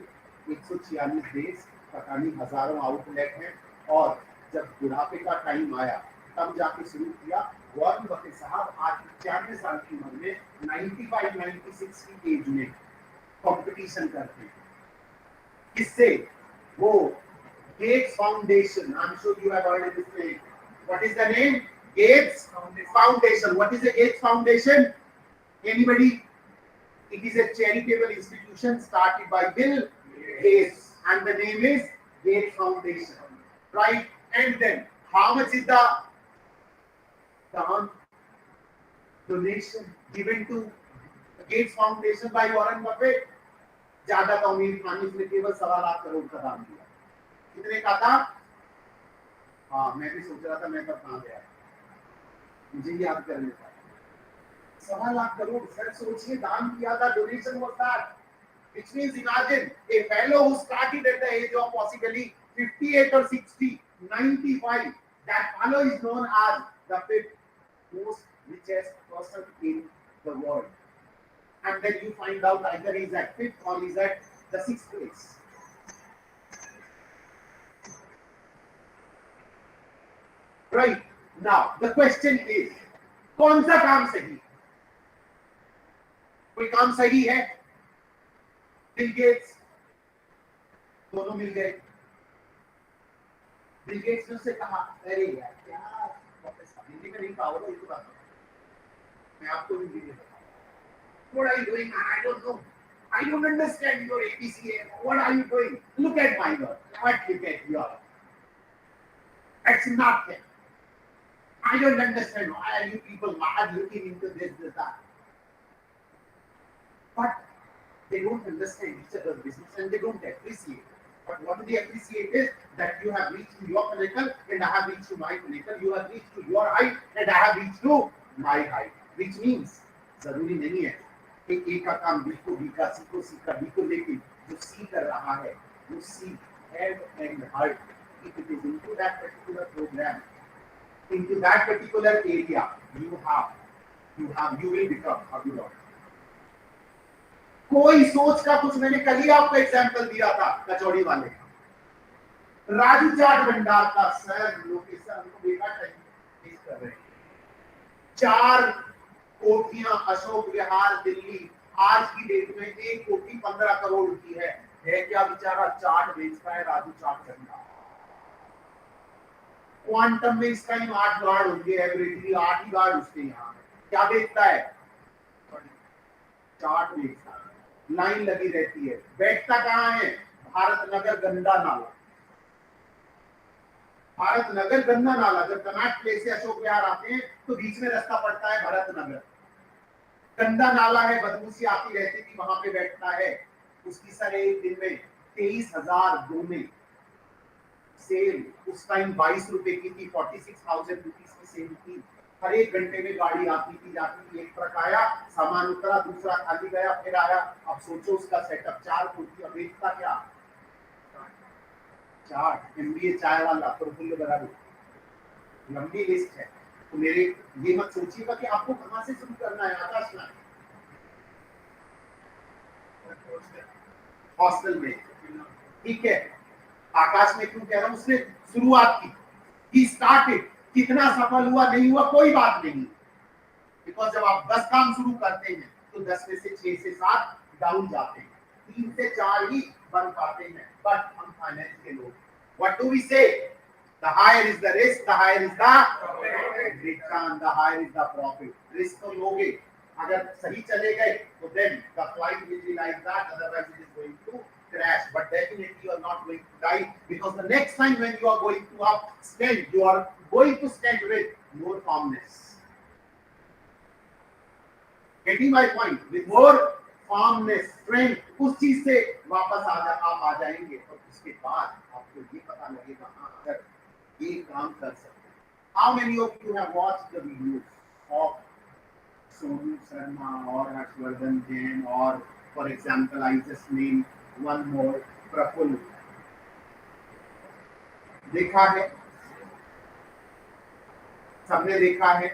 146 देश, पता नहीं हजारों आउटलेट हैं, और जब बुढ़ापे का टाइम आया तब जाके शुरू किया। वॉरेन बफेट साहब आज 95 साल की उम्र में 95-96 की एज में कंपटीशन करते हैं। किससे? वो Gates foundation. I am sure you have heard this name. What is the name? Gates Foundation. What is the Gates Foundation? Anybody? It is a charitable institution started by Bill Gates, and the name is Gates Foundation, right? And then, how much is the donation given to Gates Foundation by Warren Buffett? ज्यादा का अमीर था, इसने केवल 1.25 लाख करोड़ का दान दिया। कितने का था? हाँ, मैं भी सोच रहा था मैं कब कहाँ गया, मुझे याद करने था। 1.25 लाख करोड़, सर सोचिए दान किया था, donation was that, which means imagine a fellow who started at the age of possibly 58 or 60, 95, that fellow is known as the fifth most richest person in the world. And then you find out either he's at 5th or he's at the 6th place. Right. Now, the question is, कौन सा काम सही? कोई काम सही है? Bill Gates, दोनों मिल गए। बिल गेट्स ने उससे कहा, अरे यार क्या हिंदी में नहीं कहा होगा, ये तो बात है। मैं आपको हिंदी में What are you doing? I don't know. I don't understand your APCA. What are you doing? Look at my work. What look at your? It's nothing. I don't understand. Why are you people mad looking into this, that? But they don't understand each other's business and they don't appreciate. But what they appreciate is that you have reached to your pinnacle and I have reached to my pinnacle. You have reached to your height and I have reached to my height. Which means, जरूरी नहीं है एक का काम B को, B का सी को, सी का डी को, लेकिन जो सी कर रहा है वो see head and heart, if it is into that particular program, into that particular area, you will become a good author. कोई सोच का कुछ, मैंने कल ही आपको एग्जांपल दिया था कचौड़ी वाले का, राजू चाट भंडार का। सर लोकेशन हमको देखा टाइम कर रहे हैं, 4 कोठियां अशोक विहार दिल्ली, आज की डेट में 1 कोठी 15 करोड़ की है क्या बेचारा चाट बेचता है राजू चाट भंडार। क्वांटम में इस टाइम 8 गार्ड होंगे, एवरेजली 8 ही गार्ड उसके यहाँ। क्या बेचता है? चाट बेचता है, लाइन लगी रहती है। बैठता कहाँ है? भारत नगर गंदा नाला, भारत नगर गंदा नाला। जब कनाट प्लेस से अशोक विहार आते हैं तो बीच में रास्ता पड़ता है भरत नगर, गंदा नाला है, बदबू सी आती रहती थी, वहां पे बैठता है। उसकी सर एक दिन में 23,000 दोने सेल, उस टाइम 22 रुपए की थी, 46,000 रुपीज की सेल थी। हर एक घंटे में गाड़ी आती थी जाती थी, एक ट्रक आया, सामान उतरा, दूसरा खाली गया, फिर आया। अब सोचो उसका सेटअप, 4 कोठी। बेचता क्या? चाट। एमबीए चाय वाला, प्रफुल्ल बराबर, लंबी लिस्ट है। तो मेरे ये मत सोचिएगा कि आपको कहां से शुरू करना है। आकाश में, हॉस्टल में, ठीक है। आकाश में क्यों कह रहा हूं? उसने शुरुआत की, ही स्टार्टेड। कितना सफल हुआ नहीं हुआ कोई बात नहीं, बिकॉज जब आप 10 काम शुरू करते हैं तो 10 में से 6 से 7 डाउन जाते हैं, 3 से 4 ही बन पाते हैं। बट हम फाइनेंस के लोग, व्हाट डू वी से? The higher is the risk, the higher is the return, the higher is the profit. Risk तो लोगे, अगर सही चले गए तो then the flight will be like that, otherwise it is going to crash. But definitely you are not going to die, because the next time when you are going to stand, you are going to stand with more firmness. Getting my point? With more firmness, strength, उस चीज से वापस आप आ जाएंगे और उसके बाद आपको ये पता लगेगा हाँ अगर ये काम कर सकते हैं। How many of you have watched the videos of Sonu Sharma or Harshvardhan Jain, or for example I just name one more, Praful? देखा है, सबने देखा है।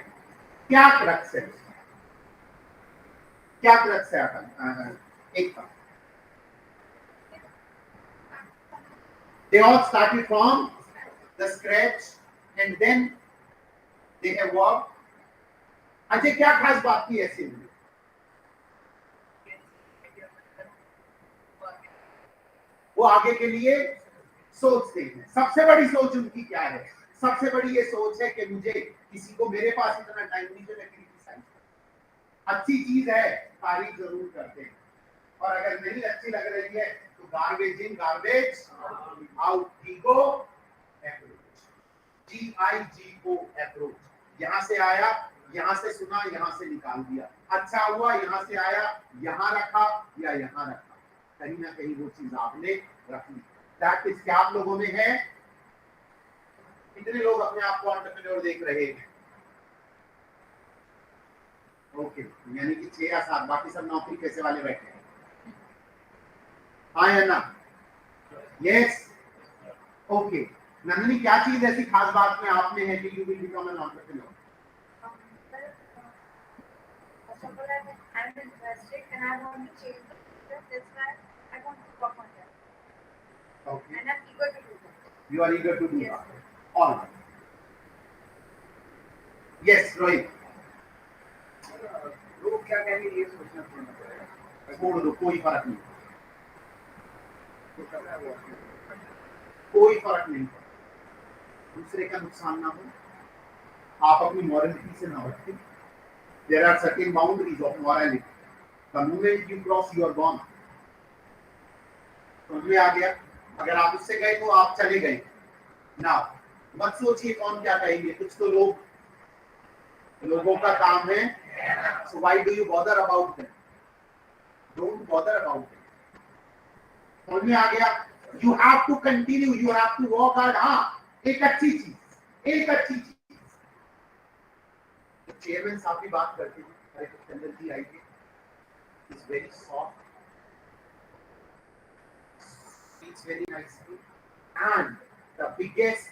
क्या क्रक्स है? क्या क्रक्स है? एक का they all started from the scratch and then they have worked. अच्छा, क्या खास बात की ऐसी? वो आगे के लिए सोचते हैं। सबसे बड़ी सोच उनकी क्या है? सबसे बड़ी ये सोच है कि मुझे किसी को, मेरे पास इतना टाइम नहीं जो मैं क्रिटिसाइज करूं। अच्छी चीज है, तारीफ जरूर करते हैं, और अगर नहीं अच्छी लग रही है तो garbage in garbage out, ego approach, GIGO approach. यहां से आया, यहां से सुना, यहां से निकाल दिया, अच्छा हुआ यहां से आया, यहां रखा या यहां रखा, कहीं ना कहीं वो चीज आपने रख ली। दैट इज क्या आप लोगों में है? कितने लोग अपने आप को एंटरप्रेन्योर देख रहे हैं? ओके, यानी कि 6 या 7, बाकी सब नौकरी पैसे वाले बैठे हैं। हाँ या ना? Yes, okay. नंदिनी, क्या चीज ऐसी खास बात में आप में है कि you will become an entrepreneur? I'm interested and I want to change the future. That's why I want to work on that. Okay. And I'm eager to do that. You are eager to do Yes. that. All right. Yes, Rohit. लोग क्या कहेंगे ये सोचना छोड़ना पड़ेगा। छोड़ दो, कोई फर्क नहीं, तो करना है वो। कोई फर्क नहीं पड़ता। दूसरे का नुकसान ना हो, आप अपनी मॉरलिटी से ना भटके। There are certain boundaries of morality. The moment you cross, you are gone. समझ में आ गया? अगर आप उससे गए तो आप चले गए ना, मत सोचिए कौन क्या कहेंगे। कुछ तो लोगों का काम है, so why do you bother about them? Don't bother about them. समझ में आ गया? You have to continue, you have to work hard. हाँ, एक अच्छी चीज चेयरमैन साहब की बात करते हैं, हरे चंद्र जी आई है, is very soft, speaks very nicely, and the biggest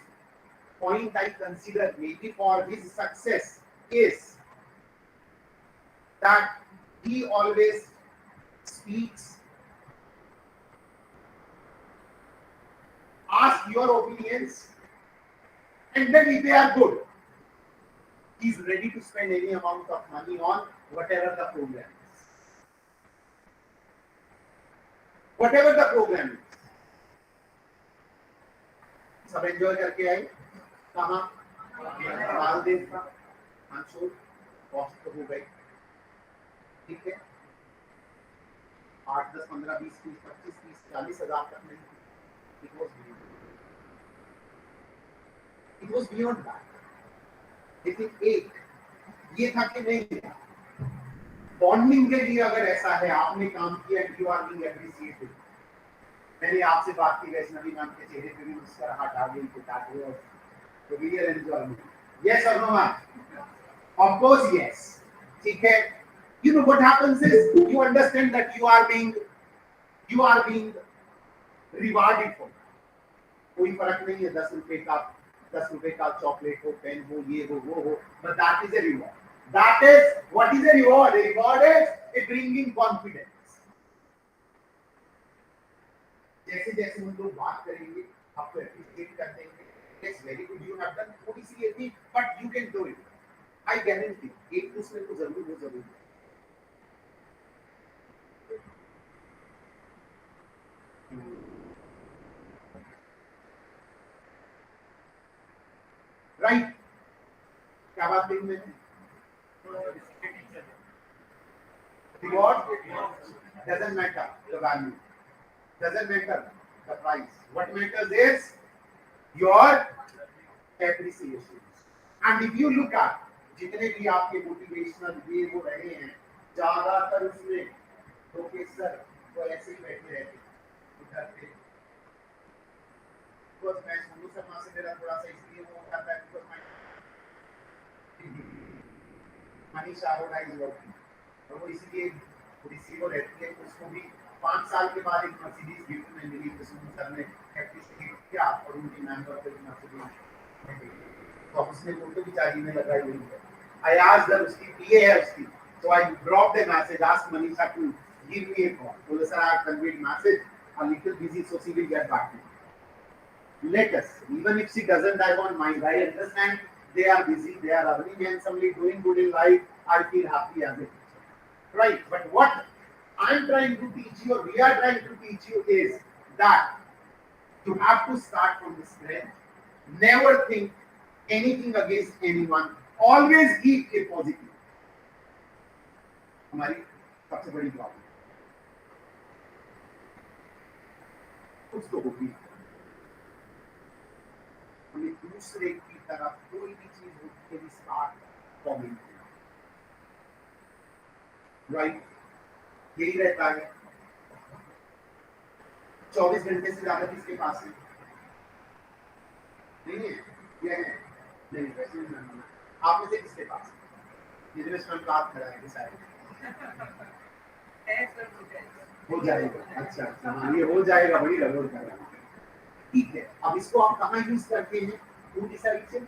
point I consider maybe for his success is that he always speaks, ask your opinions, and then if they are good, he is ready to spend any amount of money on whatever the program is. Whatever the program is. सब enjoy करके आए, कहाँ? मालदीव का, Mansoor, cost तो हो गई, ठीक है, 8, 10, 15, 20, 30, 25, 30, 40 हजार तक नहीं, it was beyond that. लेकिन एक ये था कि नहीं, बॉन्डिंग के लिए अगर ऐसा है, आपने काम किया, यू आर बीइंग एप्रिशिएटेड। मैंने आपसे बात की, वैष्णवी मैम के चेहरे पे भी मुस्कुराहट आ गई, तो रियल एंजॉयमेंट। यस और no ma'am? Of course yes, ठीक है। You know what happens is you understand that you are being rewarded for, कोई फर्क नहीं है 10 रुपए का चॉकलेट हो, पेन हो, ये हो, वो हो, but that is a reward. That is what is a reward? A reward is a bringing confidence. जैसे जैसे हम लोग बात करेंगे, आपको एप्रिशिएट कर देंगे, it's very good, you have done थोड़ी सी ये, but you can do it. I guarantee, एक दूसरे को जरूर वो जरूर है। राइट, क्या बात कही मैंने? Reward doesn't matter the value, doesn't matter the price. What matters is your appreciation. And if you look at जितने भी आपके मोटिवेशनल ये वो रहे हैं, ज्यादातर उसमें प्रोफेसर वो ऐसे ही बैठे रहते उधर पे। बिकॉज मैं सोनू शर्मा से मेरा थोड़ा सा इसलिए वो हो जाता है, because Manisha Arora is working, और वो इसलिए थोड़ी सी वो रहती है, उसको भी 5 साल के बाद एक मर्सिडीज गिफ्ट में मिली, तो सोनू सर ने एप्रिशिएट किया और उनकी मेंबर को मर्सिडीज, तो उसने फोटो भी चार्ज में लगाई हुई है। आई आस्क्ड हर, उसकी पीए है उसकी, so I dropped a message, asked Manisha to give me a call. So sir, I have conveyed message, a little busy, so she will get back to me. Let us, even if she doesn't, I won't mind. I understand they are busy, they are earning handsomely, doing good in life. I feel happy as a teacher, right? But what I'm trying to teach you, or we are trying to teach you, is that you have to start from the strength. Never think anything against anyone. Always keep a positive. हमारी सबसे बड़ी problem. कुछ तो होगी, हमें दूसरे की तरफ कोई भी चीज होती है स्टार्ट कॉमेंट, राइट? यही रहता है। 24 घंटे से ज्यादा किसके पास है? नहीं है, ये है नहीं, वैसे नहीं। आप में से किसके पास है? बिजनेस में बात कर रहा है सारे, हो जाएगा। अच्छा अच्छा, हाँ, ये हो जाएगा, बड़ी गड़बड़ कर रहा है। ठीक है, अब इसको आप कहाँ यूज करते हैं? Who decides it?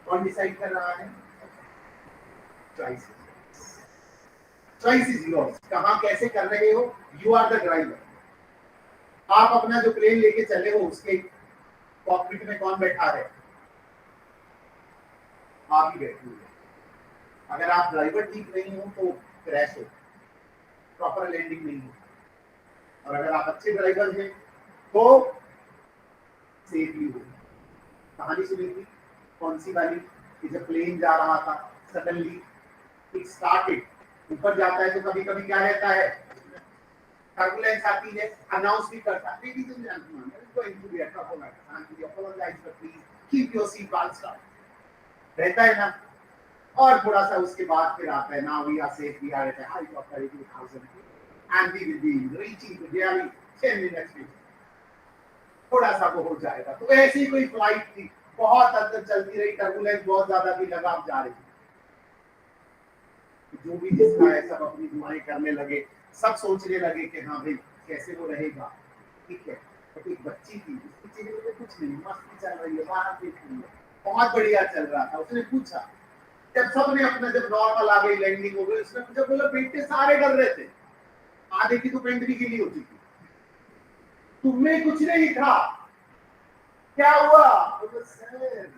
कौन डिसाइड कर रहा है? Choice is yours. कहाँ कैसे कर रहे हो? You are the driver. आप अपना जो प्लेन लेके चले हो उसके कॉकपिट में कौन बैठा है? आप ही बैठे हो। अगर आप ड्राइवर ठीक नहीं हो तो क्रैश हो, प्रॉपर लैंडिंग नहीं हो। और अगर आप अच्छे ड्राइवर हैं तो सेफली हो। कहानी सुनी थी कौन सी वाली कि जब प्लेन जा रहा था, सडनली इट स्टार्टेड, ऊपर जाता है तो कभी कभी क्या रहता है? टर्बुलेंस आती है, अनाउंस भी करता है, ladies and gentleman, it is going to be a turbulence and we apologize for please keep your seat belt strapped, रहता है ना। और थोड़ा सा उसके बाद फिर आता है, now we are safe, we are at a height of 32,000 and we will be reaching to Delhi 10 minutes में। थोड़ा सा वो हो जाएगा। तो ऐसी कोई फ्लाइट थी, बहुत अंदर चलती रही, टर्बुलेंस बहुत ज्यादा थी, लगा आप जा रही। जो भी जिसका है सब अपनी दुआएं करने लगे, सब सोचने लगे कि हाँ भाई कैसे वो रहेगा, ठीक है। तो एक बच्ची थी, उसकी चेहरे में कुछ नहीं, मस्ती चल रही है, बाहर देख रही है, बहुत बढ़िया चल रहा था। उसने पूछा, जब सबने अपना जब नॉर्मल आ गई, लैंडिंग हो गई, उसने पूछा, बोला बेटे सारे डर रहे थे, आधे की तो पेंट भी गीली होती थी, तुम्हें कुछ नहीं था, क्या हुआ? बोला सर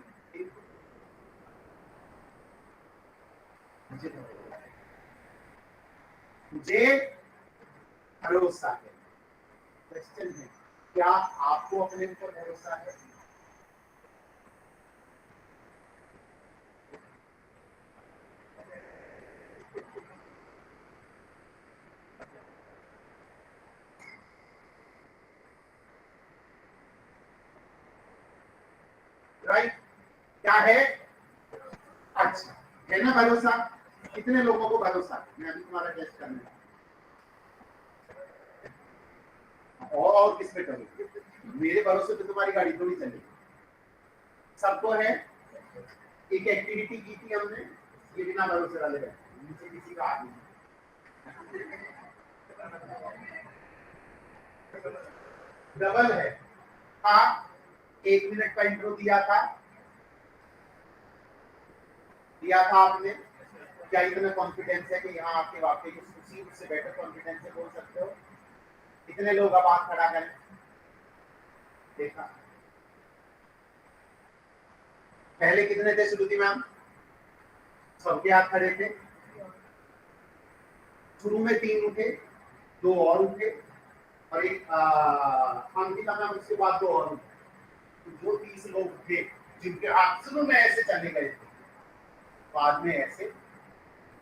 मुझे भरोसा है। क्वेश्चन है, क्या आपको अपने ऊपर भरोसा है? राइट? क्या है? अच्छा, है ना भरोसा? कितने लोगों को भरोसा है? मैं अभी तुम्हारा टेस्ट करने वाला हूं। और किस पे करूं? मेरे भरोसे पे तुम्हारी गाड़ी थोड़ी चलेगी। सबको है। एक एक्टिविटी की थी हमने, ये बिना भरोसे वाले बैठे, नीचे किसी का हाथ नहीं, डबल है। हाँ, 1 मिनट का इंट्रो दिया था आपने। क्या इतना कॉन्फिडेंस है कि यहाँ आपके वाकई उसी उससे बेटर कॉन्फिडेंस से बोल सकते हो? कितने लोग अब हाथ खड़ा करें? देखा पहले कितने थे श्रुति मैम? सबके हाथ खड़े थे। शुरू में 3 उठे, 2 और उठे, और एक अंकिता मैम, उसके बाद 2 और उठे। तो जो 30 लोग उठे जिनके हाथ शुरू में ऐसे चले गए थे, बाद में ऐसे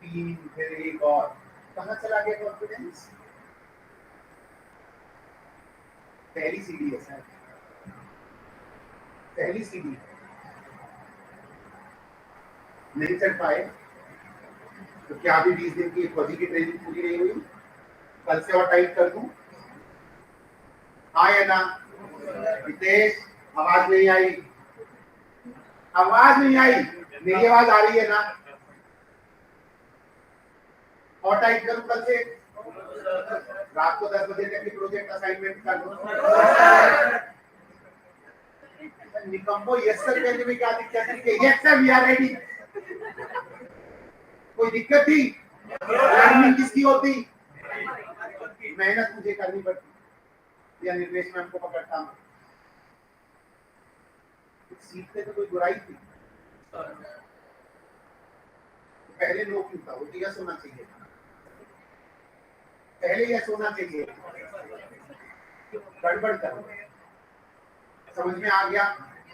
3 फिर 1 और, कहाँ चला गया कॉन्फिडेंस? पहली सीढ़ी है सर, पहली सीढ़ी नहीं चढ़ पाए तो क्या अभी 20 दिन की फौजी की ट्रेनिंग पूरी नहीं हुई? कल से और टाइट कर दूं? हाँ या ना? हितेश, आवाज नहीं आई, आवाज नहीं आई, मेरी आवाज आ रही है ना? और टाइट करूं कल से? रात को 10 बजे तक की प्रोजेक्ट असाइनमेंट कर दूं? निकम्बो यस सर कहने में क्या दिक्कत है? Yes sir we are ready. कोई दिक्कत थी? लर्निंग किसकी होती? मेहनत मुझे करनी पड़ती या निर्देश मैम को पकड़ता हूँ? सीखते तो कोई बुराई थी? पहले नो क्यों था? वो तो यस होना चाहिए था, पहले यस होना चाहिए। गड़बड़ करो, समझ में आ गया?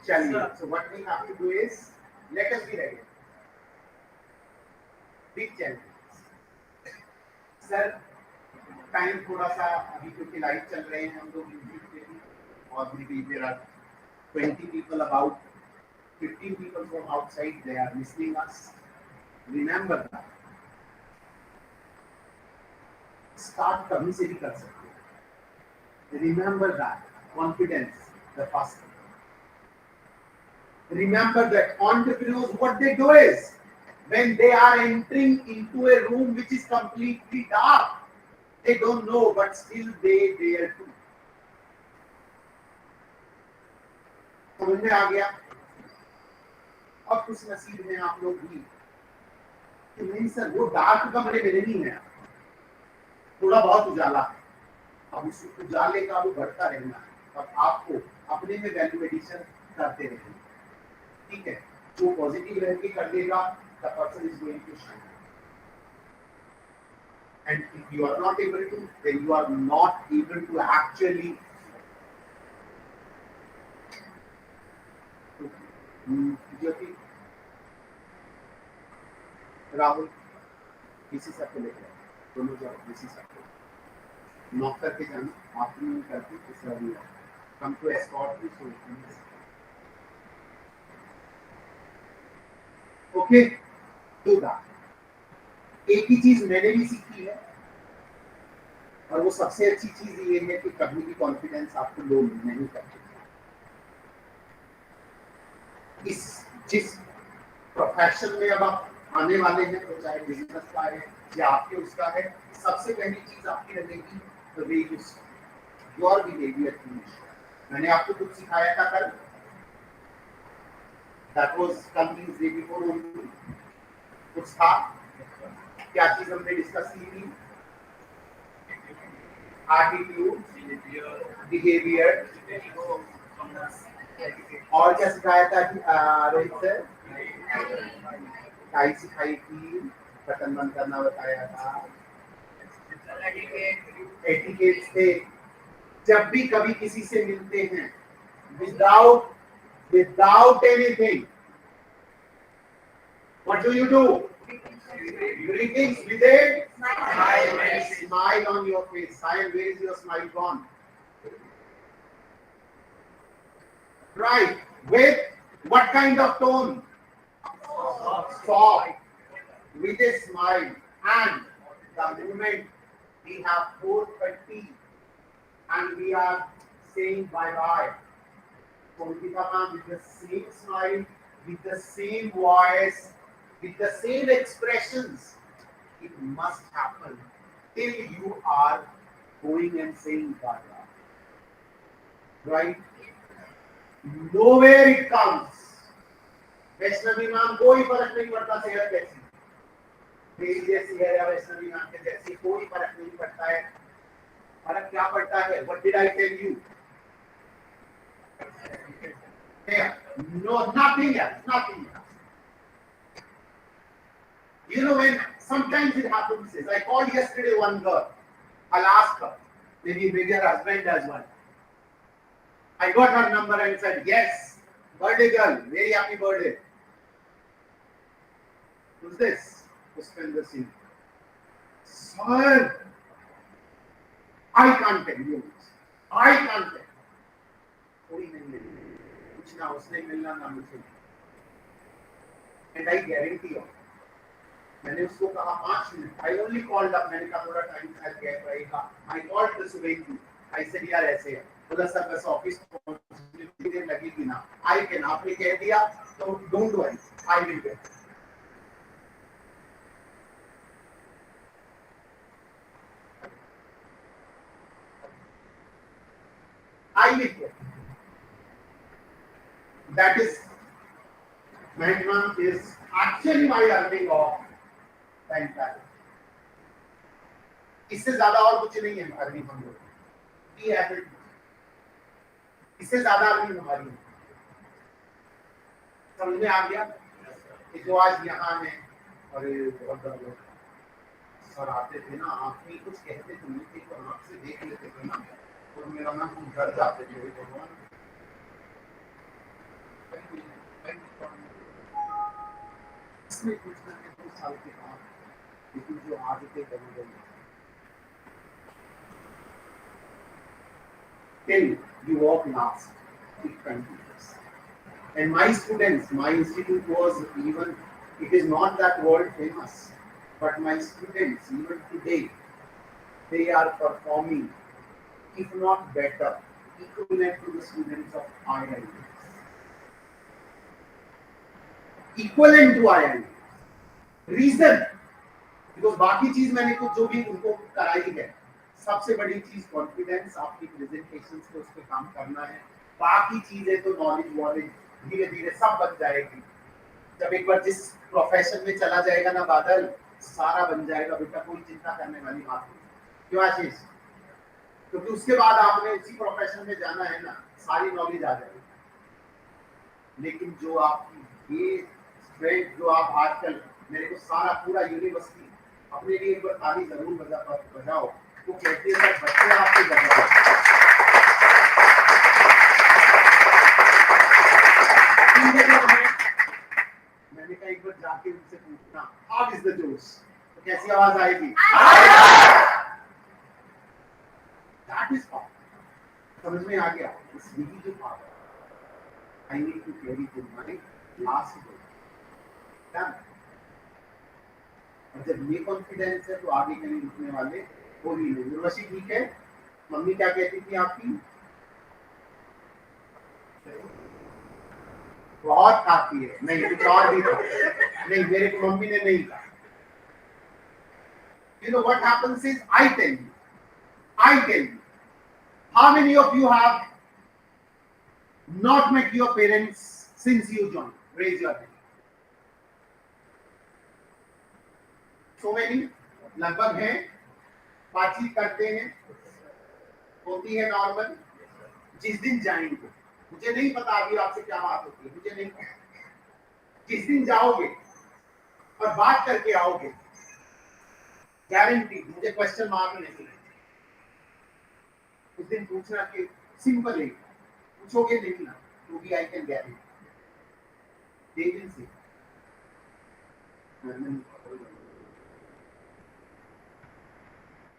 चलिए, so what we have to do is let us be ready. Big challenge. Sir time थोड़ा सा अभी क्योंकि लाइव चल रहे हैं हम लोग यूट्यूब पे भी, और maybe there are 20 people about 15 people from outside, they are listening us. Remember that. Start कभी से भी कर सकते हैं. Remember that. Confidence, the first thing. Remember that entrepreneurs, what they do is, when they are entering into a room which is completely dark, they don't know, but still they dare to. समझ में आ गया? अब कुछ नसीब में आप लोग भी कि नहीं सर वो डार्क कमरे में नहीं है, थोड़ा बहुत उजाला है, अब उस उजाले का वो बढ़ता रहना है और आपको अपने में वैल्यू एडिशन करते रहना, ठीक है? जो पॉजिटिव रहकर कर देगा, the person is going to shine, and if you are not able to, then you are not able to actually ज्योति राहुल किसी सब को लेकर दोनों जाओ, किसी सब को नॉक करके जाना, आप नहीं करते दूसरा भी कम टू एस्कॉर्ट भी सोचते। Okay, do that. एक ही चीज मैंने भी सीखी है और वो सबसे अच्छी चीज ये है कि कभी भी कॉन्फिडेंस आपको लो नहीं करते। इस जिस प्रोफेशन में अब आप आने वाले हैं, तो चाहे बिजनेस का है या आपके उसका है, सबसे पहली चीज आपकी रहेगी the way you your behaviour change. मैंने आपको कुछ सिखाया था कल, दैट वाज कल मींस डे बिफोर ओनली, कुछ था क्या चीज हमने डिस्कस की थी? एटीट्यूड, बिहेवियर, और क्या सिखाया था कि रोहित सर? टाई सिखाई थी, बटन बंद करना बताया था, एटिकेट्स थे। जब भी कभी किसी से मिलते हैं, without anything, what do you do? Greetings with a smile on your face. Sayan, where is your smile gone? Right. With what kind of tone? Soft. With a smile. And the moment we have 4:30 and we are saying bye-bye, Pongita with the same smile, with the same voice, with the same expressions, it must happen till you are going and saying bye-bye. Right? Nowhere it comes. Vaishnavi ma'am कोई फर्क नहीं पड़ता सेहत कैसी, मेरी जैसी है या वैष्णवी मैम के जैसी, कोई फर्क नहीं पड़ता है। फर्क क्या पड़ता है? What did I tell you? No, nothing else, nothing else. You know, when sometimes it happens, I called yesterday one girl, I'll ask her, maybe her husband does one. I got her number and said, yes, birthday girl, very happy birthday. Who's this? Pushpender Singh. Sir, I can't tell you. I can't tell. कोई नहीं मिली, कुछ ना उसने मिलना ना मुझे। And I guarantee you, मैंने उसको कहा 5 minute, I only called up, मैंने कहा थोड़ा टाइम शायद गैप रहेगा। I called the Suvenki, I said यार ऐसे है, बोला सर बस ऑफिस पहुंचने देर लगेगी ना, I can, आपने कह दिया तो don't worry, I will get. I will get. That is, management is actually my learning of the entire. इससे ज्यादा और कुछ नहीं है अर्निंग हम लोग की हैबिट, इससे ज्यादा अर्निंग हमारी है। समझ में आ गया? जो आज यहाँ है और बहुत लोग सर आते थे ना, आप ही कुछ कहते थे नहीं थे तो आपसे देख लेते थे ना, तो मेरा मन खूब डर जाते थे भगवान। इसमें कुछ करके 2 साल के बाद लेकिन जो आदतें बन गई till you walk last, it continues. And my students, my institute was even, it is not that world famous, but my students, even today, they are performing, if not better, equivalent to the students of IIMs. Equivalent to IIMs. Reason? Because बाकी चीज मैंने कुछ जो भी उनको कराई है, सबसे बड़ी चीज कॉन्फिडेंस, आपकी प्रेजेंटेशंस पे उस पर काम करना है। बाकी चीजें तो नॉलेज वॉलेज धीरे धीरे सब बन जाएगी। जब एक बार जिस प्रोफेशन में चला जाएगा ना बादल, सारा बन जाएगा बेटा, कोई चिंता करने वाली बात नहीं। क्यों आशीष? क्योंकि उसके बाद आपने उसी प्रोफेशन में जाना है ना, सारी नॉलेज आ जाएगी। लेकिन जो आपकी ये स्ट्रेंथ जो आप आजकल, मेरे को सारा पूरा यूनिवर्सिटी अपने लिए एक बार ताली जरूर बजाओ। वो कहते हैं बच्चे आपके बजाओ। मैंने कहा एक बार जाके उनसे पूछना, हाउ इज द जोश, तो कैसी आवाज आएगी? That is power. समझ में आ गया? इस विधि की power. I need to carry to my last goal. Done. और जब ये कॉन्फिडेंस है तो आगे कहीं रुकने वाले हो ही नहीं। उर्वशी ठीक है? मम्मी क्या कहती थी आपकी? बहुत खाती है। नहीं, कुछ और भी था। नहीं, मेरे मम्मी ने नहीं कहा। You know what happens is, I tell you, how many of you have not met your parents since you joined? Raise your hand. So many? लगभग हैं, बातचीत करते हैं, होती है नॉर्मल। जिस दिन जाएंगे, मुझे नहीं पता अभी आपसे क्या बात होती है, मुझे नहीं पता। जिस दिन जाओगे और बात करके आओगे, गारंटी, मुझे क्वेश्चन मार्क नहीं है। उस दिन पूछना कि सिंपल है, पूछोगे नहीं ना, तो भी I can guarantee they will see.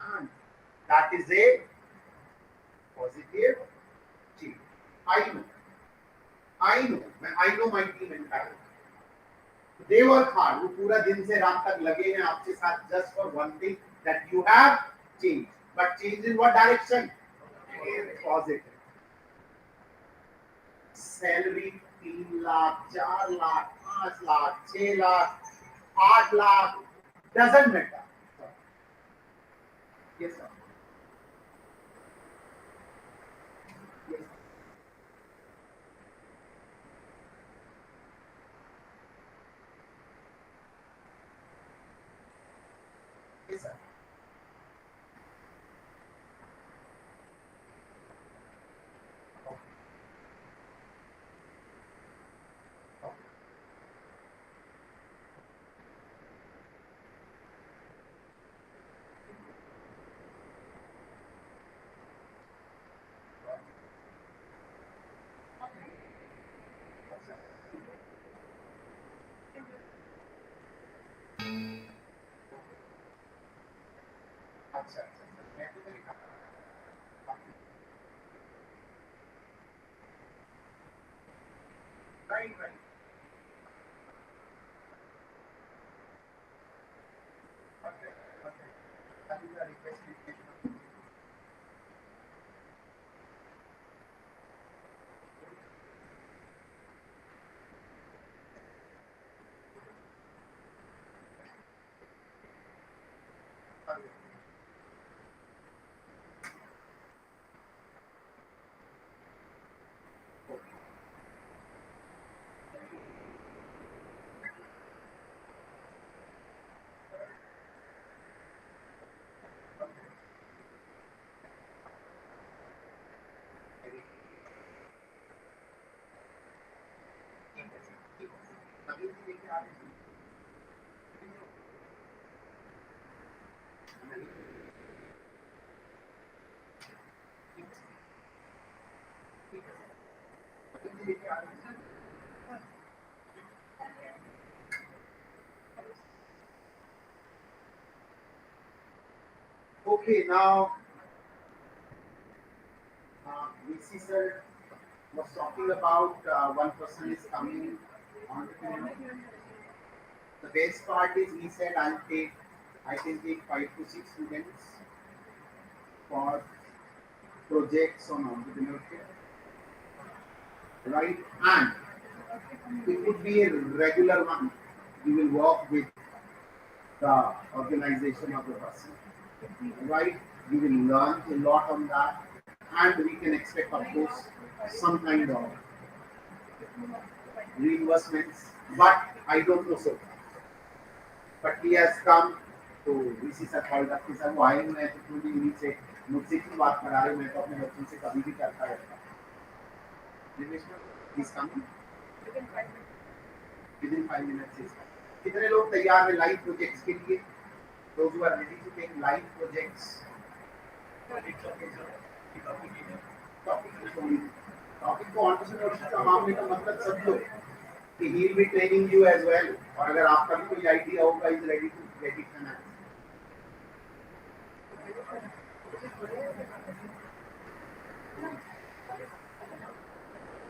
And that is a positive change. I know my team entirely. They work hard. वो पूरा दिन से रात तक लगे हैं आपके साथ just for one thing, that you have changed. But change in what direction? Positive. Salary 3 lakh, 4 lakh, 5 lakh, 6 lakh, 8 lakh, doesn't matter. Yes, sir. Yes. Yes, sir. अच्छा, मैं तो नहीं खाता। Right. Okay. That is a request. Okay, now VC sir was talking about one person is coming on. The best part is he said I can take 5 to 6 students for projects on entrepreneurship, right? And it would be a regular one. You will work with the organization of the person, right? You will learn a lot on that, and we can expect, of course, some kind of reimbursements. But I don't know so. But he has come to VC sir called up. He said, "Why मैं तो पूरी उन्हीं से मुझसे क्यों बात करा रहे? मैं तो अपने बच्चों से कभी भी करता रहता हूँ." He's coming. Within 5 minutes he's coming. कितने लोग तैयार हैं लाइव प्रोजेक्ट्स के लिए? Those who are ready to take live projects. Topic को entrepreneurship का मामले का मतलब सब लोग कि he will be training you as well. और अगर आपका भी कोई आइडिया होगा, is ready to get it financed.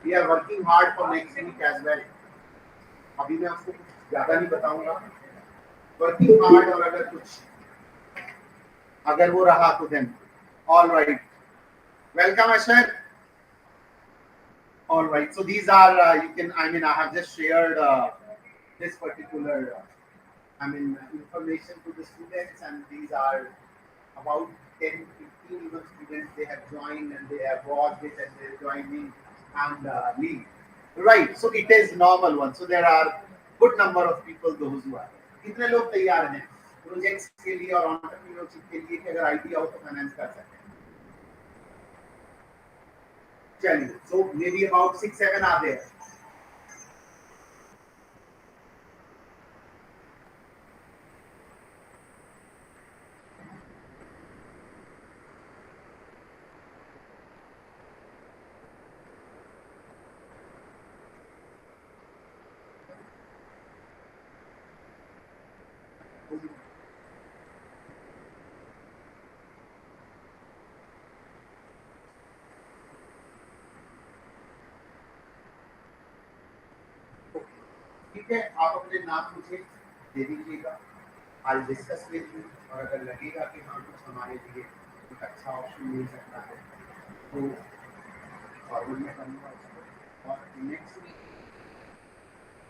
We are working hard for next week as well. अभी मैं आपको कुछ ज़्यादा नहीं बताऊंगा. Working hard और अगर वो रहा तो then all right. Welcome Ashar. All right. So these are I have just shared this particular information to the students, and these are about 10, 15 even students. They have joined and they have watched it and they are joining and leave. Right. So it is normal one. So there are good number of people those who are. कितने लोग तैयार हैं projects के लिए और entrepreneurship के लिए कि अगर आइडिया हो तो फाइनेंस कर सकते हैं? चलिए, so maybe about 6-7 are there. ठीक है, आप अपने नाम मुझे दे दीजिएगा. I'll discuss with you और अगर लगेगा कि हाँ कुछ हमारे लिए एक अच्छा ऑप्शन मिल सकता है तो फॉरवर्ड में करूँगा उसको. और नेक्स्ट वीक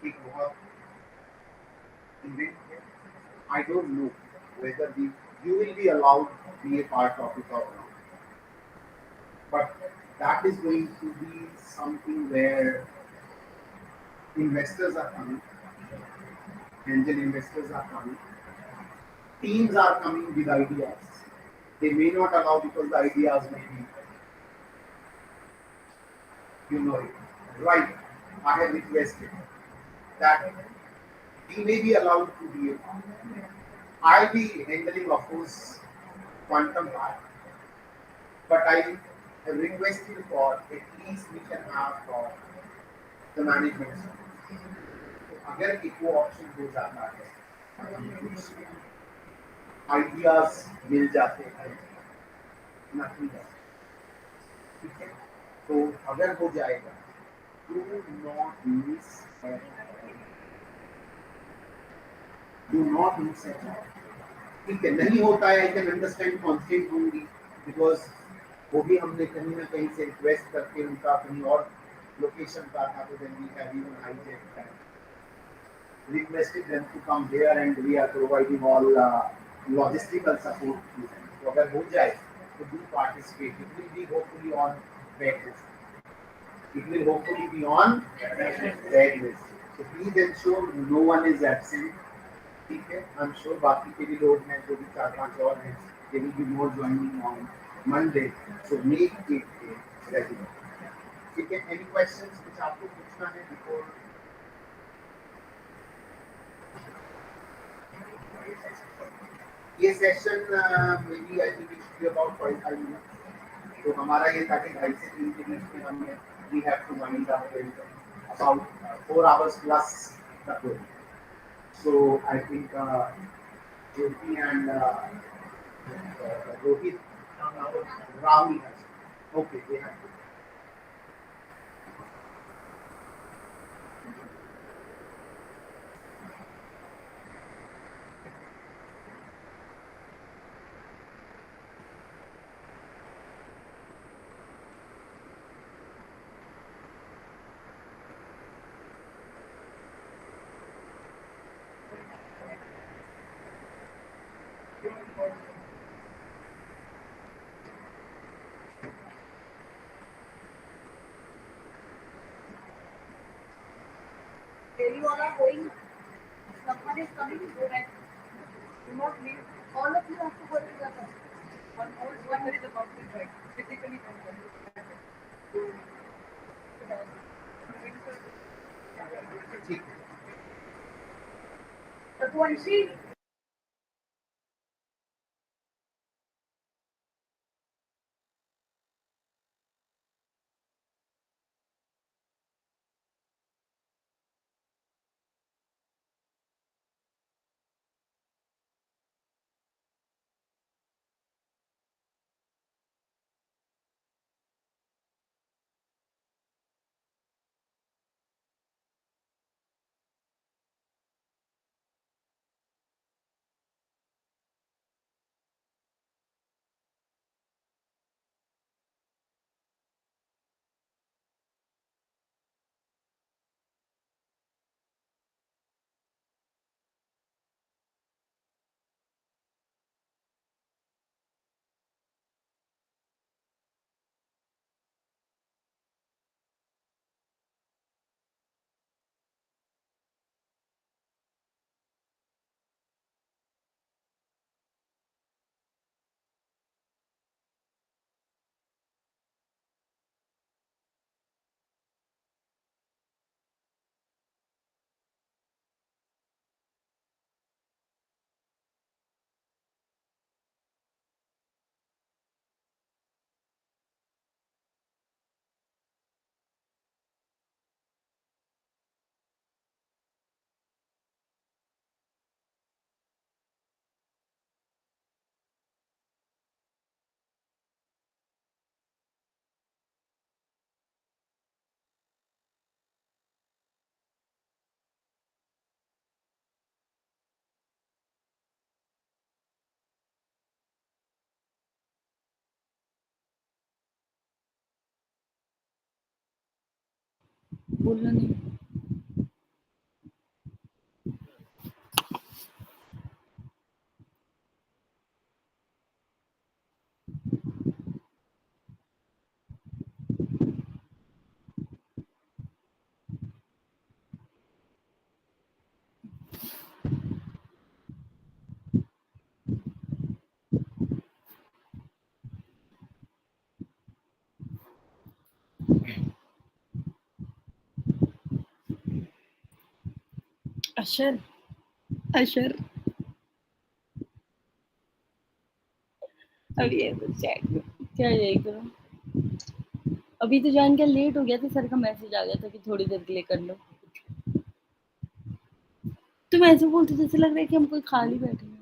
एक बहुत इवेंट है. I don't know whether you will be allowed to be a part of it or not, but that is going to be something where investors are coming, angel investors are coming, teams are coming with ideas. They may not allow because the ideas may be, right. I have requested that he may be allowed to be a part. I'll be handling, of course, quantum part, but I have requested for at least we can have for the management. अगर एक वो option हो जाता है, ideas मिल जाते हैं, ठीक है, तो अगर हो जाएगा, do not miss it. ठीक है, नहीं होता है, I can understand constraint होंगी, because वो भी हमने कहीं ना कहीं से रिक्वेस्ट करके उनका कहीं और लोकेशन का था, तो then we have even hijacked that. Requested them to come here and we are providing all logistical support to them. So अगर हो जाए तो do participate. It will be hopefully on bed list. It will hopefully be on bed list. So please ensure no one is absent. ठीक है, I'm sure बाकी के भी लोग हैं जो भी 4-5 और हैं, they will be more joining on Monday. So make it regular. ठीक है, any questions कुछ आपको पूछना है before? ये session maybe I think it should be about 45 minutes. तो हमारा ये था कि 2.5 से 3 के बीच में हमने we have to wind up with about 4 hours plus the program. So I think Jyoti and Rohit, Rahul has. Okay, they have. Daily all are going, someone is coming, go back. Do not leave. All of you have to go together. One there is a public right. Physically ठीक है. but one sheet. बोलना नहीं. अशर अशर अभी ये तो chat क्या यही करो. अभी तो जान के लेट हो गया था, सर का मैसेज आ गया था कि थोड़ी देर के लिए कर लो. तुम ऐसे बोलते जैसे लग रहा है कि हम कोई खाली बैठे हैं.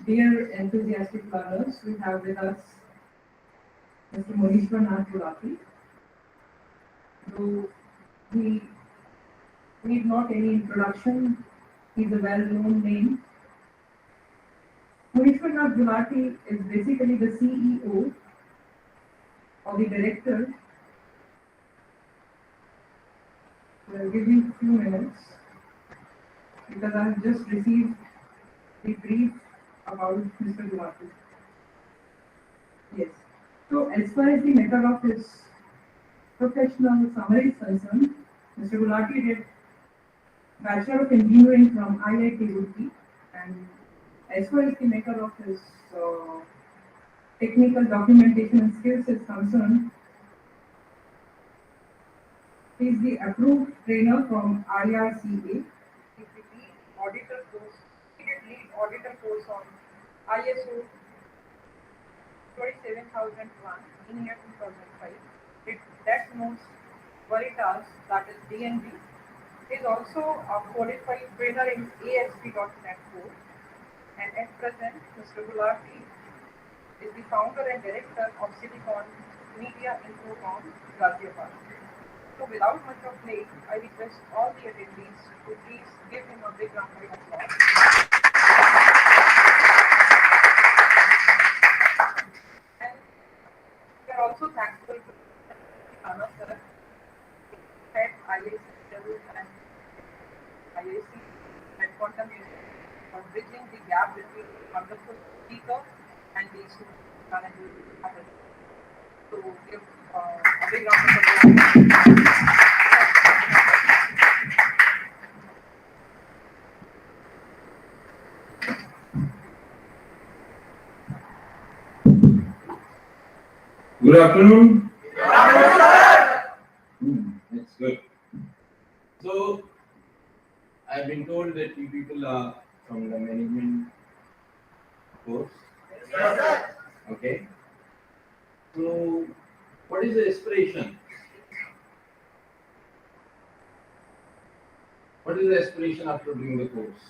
Dear enthusiastic learners, we have with us Mr. Monishwar Gulati, though he need not any introduction, he is a well-known name. Monishwar Gulati is basically the CEO or the director. Give me a few minutes because I have just received the brief about Mr. Gulati. Yes. So as far as the matter of his professional summary is concerned, Mr. Gulati did Bachelor of Engineering from IIT Roorkee, and as far as the matter of his technical documentation and skills is concerned, he is the approved trainer from IRCA. He did lead auditor course. He did lead auditor course on ISO 27001 in year 2005. Did that most Veritas, that is DNB. He is also a qualified trainer in ASP.NET Core. And at present, Mr. Gulati is the founder and director of Silicon Media Infocom, Ghaziabad. So without much of delay, I request all the attendees to please give him a big round of applause. And we are also thankful to Anna sir, head IIC and IIC and Quantum University for bridging the gap between the wonderful speaker and the student management. So give a big round of applause. Good afternoon. That's good. So, I've been told that you people are from the management course. Okay. So, what is the aspiration? What is the aspiration after doing the course?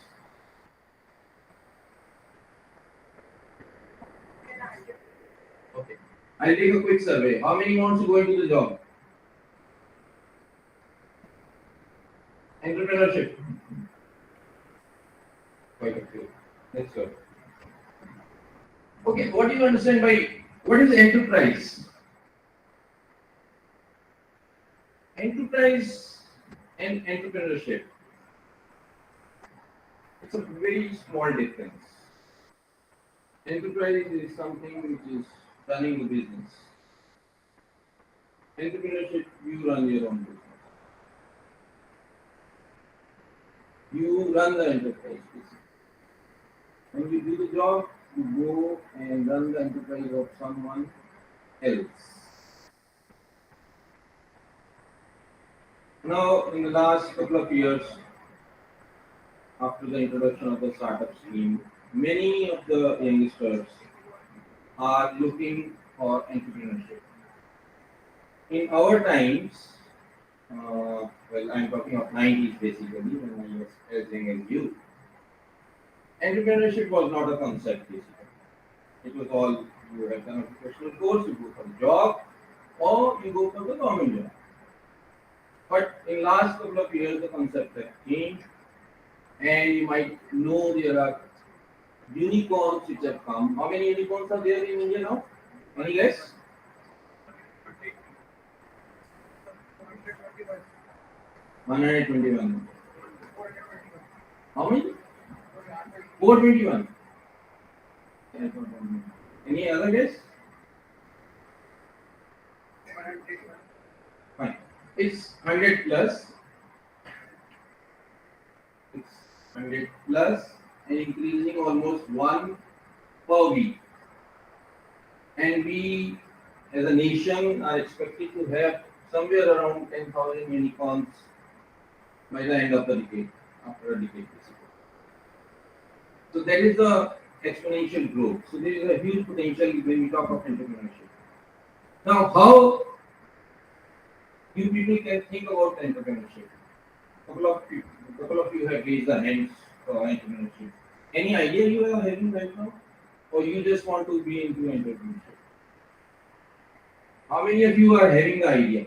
Okay. I'll take a quick survey. How many wants to go into the job? Entrepreneurship. Quite a few. Let's go. Okay, what do you understand by what is enterprise? Enterprise and entrepreneurship. It's a very small difference. Enterprise is something which is running the business. Entrepreneurship, you run your own business. You run the enterprise business. When you do the job, you go and run the enterprise of someone else. Now, in the last couple of years, after the introduction of the startup scheme, many of the youngsters are looking for entrepreneurship. In our times, well, I'm talking of 90s basically, when I was as young as you, entrepreneurship was not a concept basically. It was all, you have done a professional course, you go for a job, or you go for the government job. But in last couple of years, the concept has changed, and you might know there are unicorns which have come. How many unicorns are there in India now? Any guess? 121. How many? 421. Any other guess? Fine. It's 100 plus. It's 100 plus and increasing almost one per week. And we as a nation are expected to have somewhere around 10,000 unicorns by the end of the decade, after a decade basically. So that is the exponential growth. So there is a huge potential when we talk of entrepreneurship. Now, how you people can think about entrepreneurship? Couple of you have raised the hands for entrepreneurship. Any idea you are having right now? or you just want to be into entrepreneurship? How many of you are having the idea?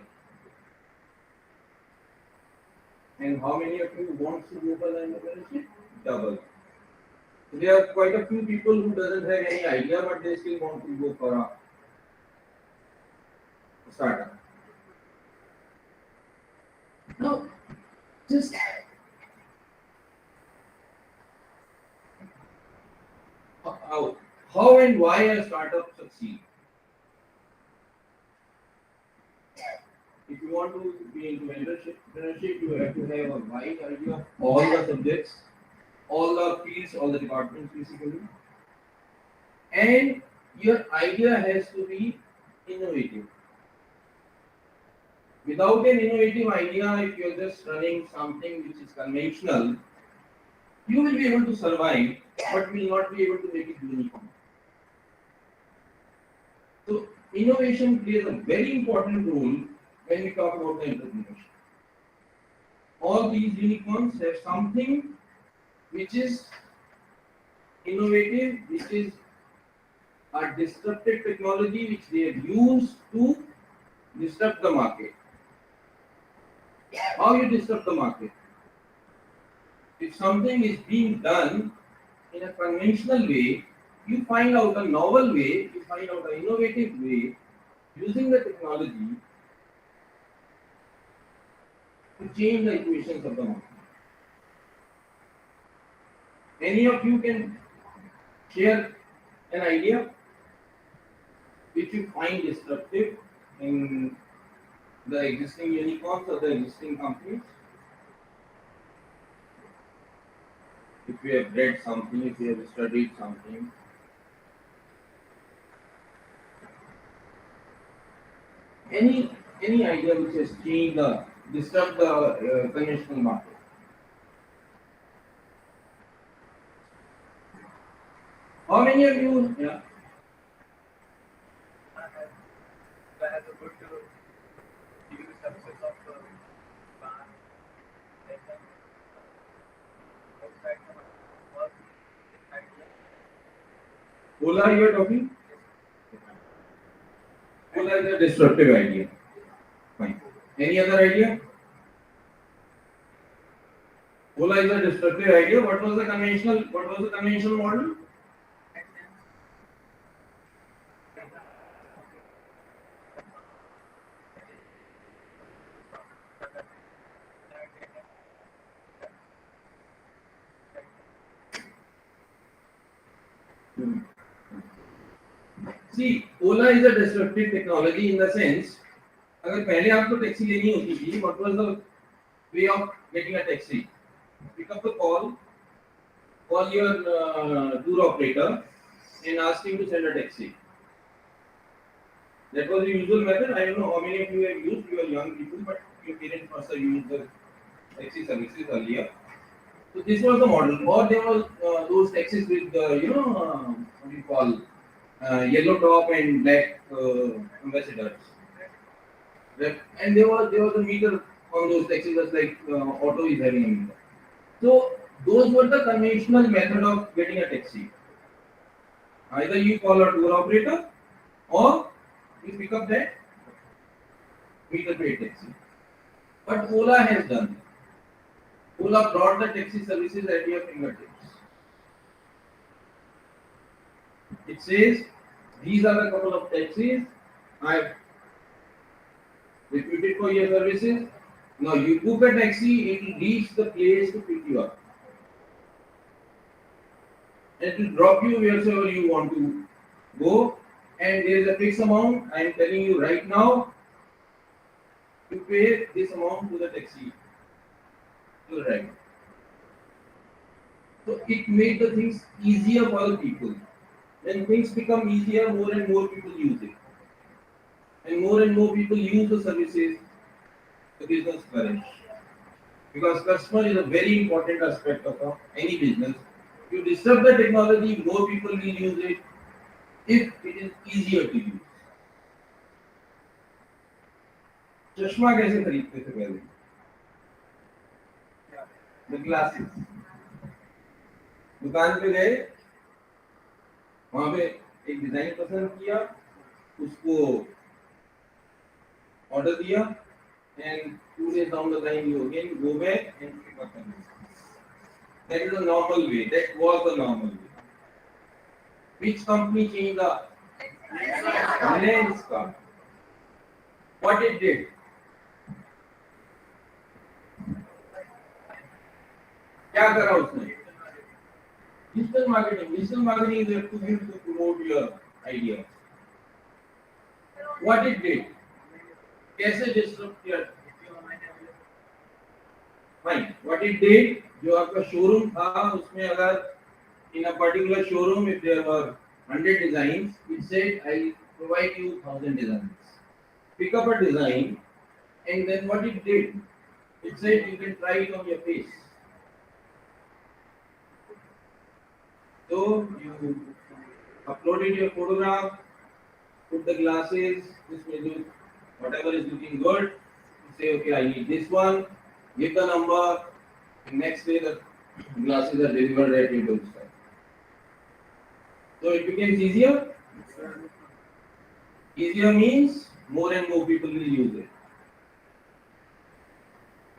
And how many of you want to go for the entrepreneurship? Double. So there are quite a few people who doesn't have any idea, but they still want to go for a startup. Now, just how and why a startup succeed? If you want to be into entrepreneurship, you have to have a wide idea of all the subjects, all the fields, all the departments basically. And your idea has to be innovative. Without an innovative idea, if you are just running something which is conventional, you will be able to survive, but will not be able to make it uniform. So innovation plays a very important role when we talk about the entrepreneurship. All these unicorns have something which is innovative, which is a disruptive technology which they have used to disrupt the market. How you disrupt the market? If something is being done in a conventional way, you find out a novel way, you find out an innovative way using the technology to change the equations of the market. Any of you can share an idea which you find disruptive in the existing unicorns or the existing companies? If you have read something, if you have studied something, any idea which has changed the disrupt the conventional market. How many of you? Yeah. That has a good giving the services of ban, Ola, you are talking? Ola is a disruptive idea. Fine. Any other idea? Ola is a disruptive idea. What was the conventional model? See, Ola is a disruptive technology in the sense, अगर पहले आपको taxi लेनी होती थी, what was the way of getting a taxi? Pick up the call your tour operator, and ask him to send a taxi. That was the usual method. I don't know how many of you have used. You are young people, but your parents must have used the taxi services earlier. So this was the model. Or there was those taxis with what do you call yellow top and black ambassadors. Right? And there was a meter on those taxis, just like auto is having a meter. So those were the conventional method of getting a taxi. Either you call a tour operator or you pick up that meter paid taxi. But Ola has done. Ola brought the taxi services at your fingertips. It says, these are the couple of taxis I've reputed for your services. Now you book a taxi, it will reach the place to pick you up. It will drop you wherever you want to go, and there is a fixed amount. I am telling you right now, you pay this amount to the taxi, to the driver. So it made the things easier for the people. When things become easier, more and more people use it. And more people use the services, the business flourish. Because customer is a very important aspect of any business. If you disturb the technology, more people will use it if it is easier to use. चश्मा कैसे खरीदते थे पहले? The glasses. दुकान पे गए वहां पे एक डिजाइन पसंद किया, उसको ऑर्डर दिया, and 2 days down the line you again go back and pick up the business. That is the normal way. That was the normal way. Which company changed the Lenskart? What it did? क्या करा उसने? Digital marketing. Digital marketing is to use to promote your idea. What it did? कैसे disrupt किया? Fine. What it did? जो आपका showroom था उसमें अगर in a particular showroom if there were 100 designs, it said I provide you 1,000 designs. Pick up a design, and then what it did? It said you can try it on your face. So you uploaded your photograph, put the glasses, this may do whatever is looking good. You say, okay, I need this one, give the number, and next day the glasses are delivered at your doorstep. So it becomes easier. Easier means more and more people will use it.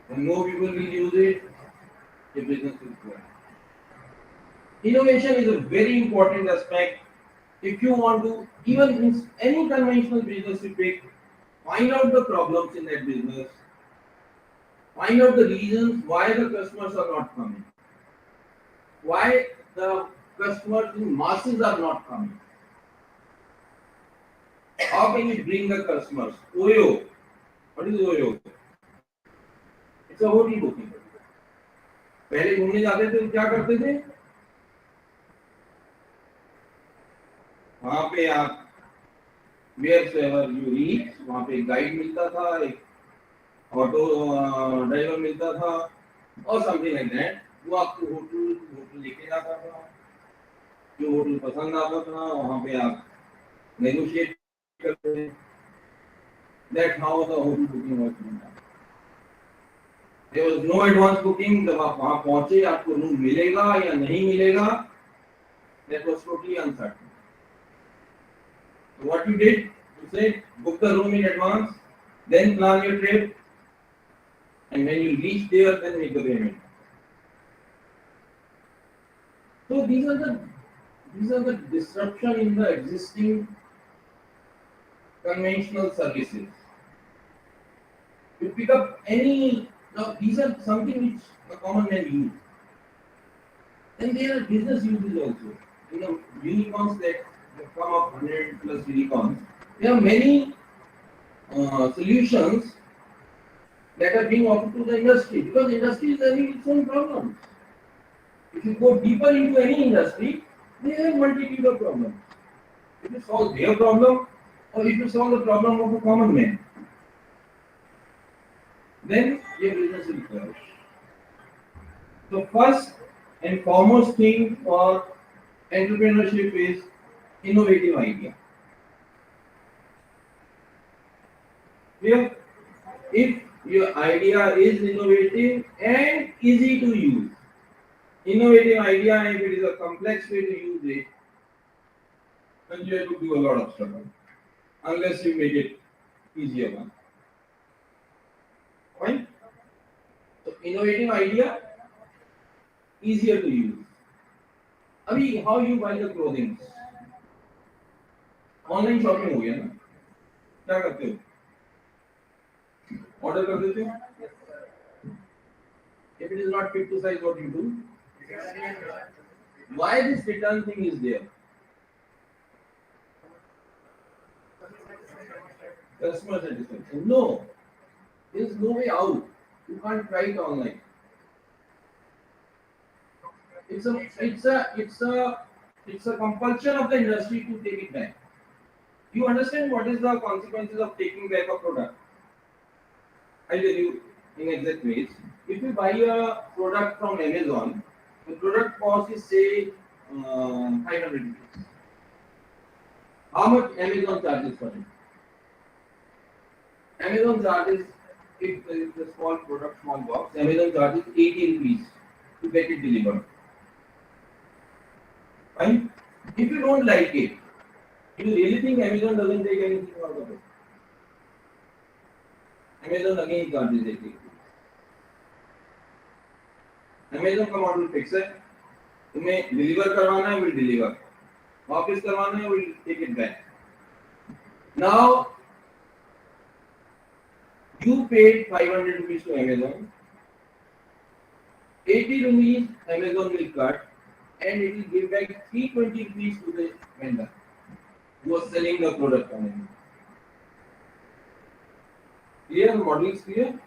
When more people will use it, the business will grow. Innovation is a very important aspect. If you want to, even in any conventional business you pick, find out the problems in that business, find out the reasons why the customers are not coming, why the customers in masses are not coming. How can you bring the customers? OYO. What is OYO? It's a hotel booking. पहले घूमने जाते थे तो क्या करते थे? वहां पे आप wherever you reach, वहां पे एक गाइड मिलता था, एक ऑटो ड्राइवर मिलता था, और समथिंग लाइक दैट. वो आपको होटल लेके जाता था. जो होटल पसंद आता था वहां पे आप नेगोशिएट करते थे. That's how the hotel booking was done. There was no advance booking. जब आप वहां पहुंचे आपको रूम मिलेगा या नहीं मिलेगा, that was totally uncertain. So what you did, you said book the room in advance, then plan your trip, and when you reach there, then make the payment. So these are the disruption in the existing conventional services. You pick up any, now these are something which the common man use. Then there are business uses also. You know, unicorns that have come up 100 plus unicorns. There are many solutions that are being offered to the industry because industry is having its own problems. If you go deeper into any industry, they have multitude of problems. If you solve their problem, or if you solve the problem of a common man, then your business will flourish. So first and foremost thing for entrepreneurship is innovative idea. Here, if your idea is innovative and easy to use, innovative idea, if it is a complex way to use it, then you have to do a lot of struggle, unless you make it easier one. Fine? So innovative idea, easier to use. अभी how you buy the clothing? Online shopping हो गया ना? क्या करते हो? Order कर देते हो? If it is not fit to size, what you do? Why this return thing is there? Customer satisfaction. No, there is no way out. You can't try it online. It's a compulsion of the industry to take it back. You understand what is the consequences of taking back a product? I'll tell you in exact ways. If you buy a product from Amazon, the product cost is say 500 rupees. How much Amazon charges for it? Amazon charges, if it's a small product, small box, Amazon charges 80 rupees to get it delivered. Fine? If you don't like it, you really think Amazon doesn't take anything out of it? Amazon again charges it. Amazon come out will fix it. तुम्हें deliver करवाना है, will deliver. वापस करवाना है, will take it back. Now you paid 500 rupees to Amazon. 80 rupees Amazon will cut, and it will give back 320 rupees to the vendor who was selling the product on Amazon. Clear? The model is clear?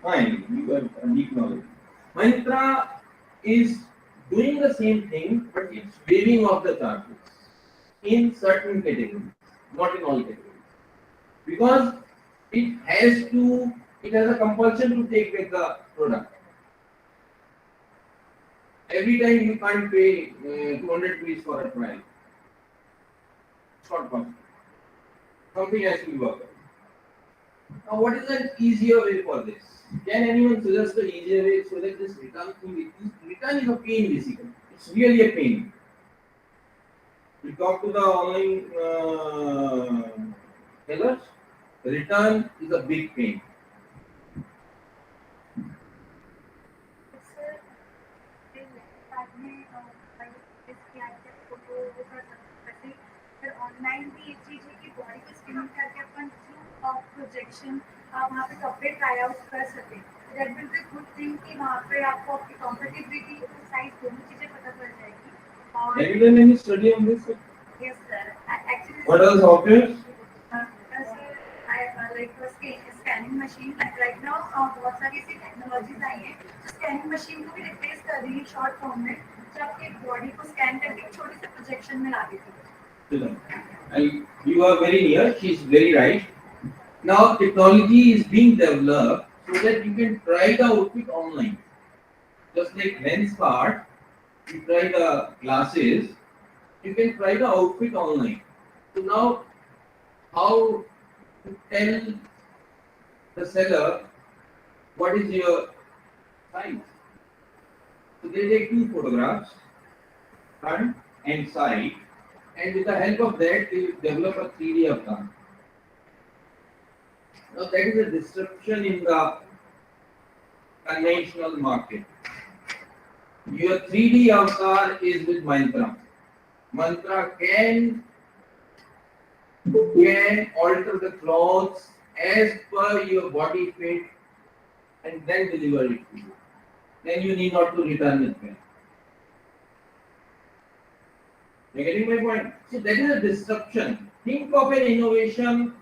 Fine, you have a deep knowledge. Myntra is doing the same thing, but it's waiving off the charges in certain categories, not in all categories. Because it has a compulsion to take back the product. Every time you can't pay 200 rupees for a trial. It's not possible. Something has to be worked out. Now, what is an easier way for this? Can anyone suggest an easier way so that this return is a pain basically? It's really a pain. We talk to the online sellers. The return is a big pain. Online भी एक चीज है कि body को skin करके अपन through projection आप वहाँ पे कपड़े ट्राई आउट कर सकें. That will be good thing कि वहाँ पे आपको आपकी कंफर्टेबिलिटी और साइज दोनों चीजें पता चल जाएगी. Have you done any study on this? Yes sir. Actually. What are the software? Scanning machine right now बहुत सारी ऐसी टेक्नोलॉजीज आई हैं जो स्कैनिंग मशीन को भी रिप्लेस कर रही है शॉर्ट फॉर्म में, जो आपके बॉडी को स्कैन करके एक छोटे से प्रोजेक्शन में ला देती है. You are very near. She is very right. Now technology is being developed so that you can try the outfit online. Just like men's part, you try the glasses, you can try the outfit online. So now, how to tell the seller what is your size? So they take 2 photographs, front and side, and with the help of that, they develop a 3D avatar. Now that is a disruption in the conventional market. Your 3D avatar is with Myntra. Myntra can alter the clothes as per your body fit and then deliver it to you. Then you need not to return it back. You are getting my point? So that is a disruption. Think of an innovation.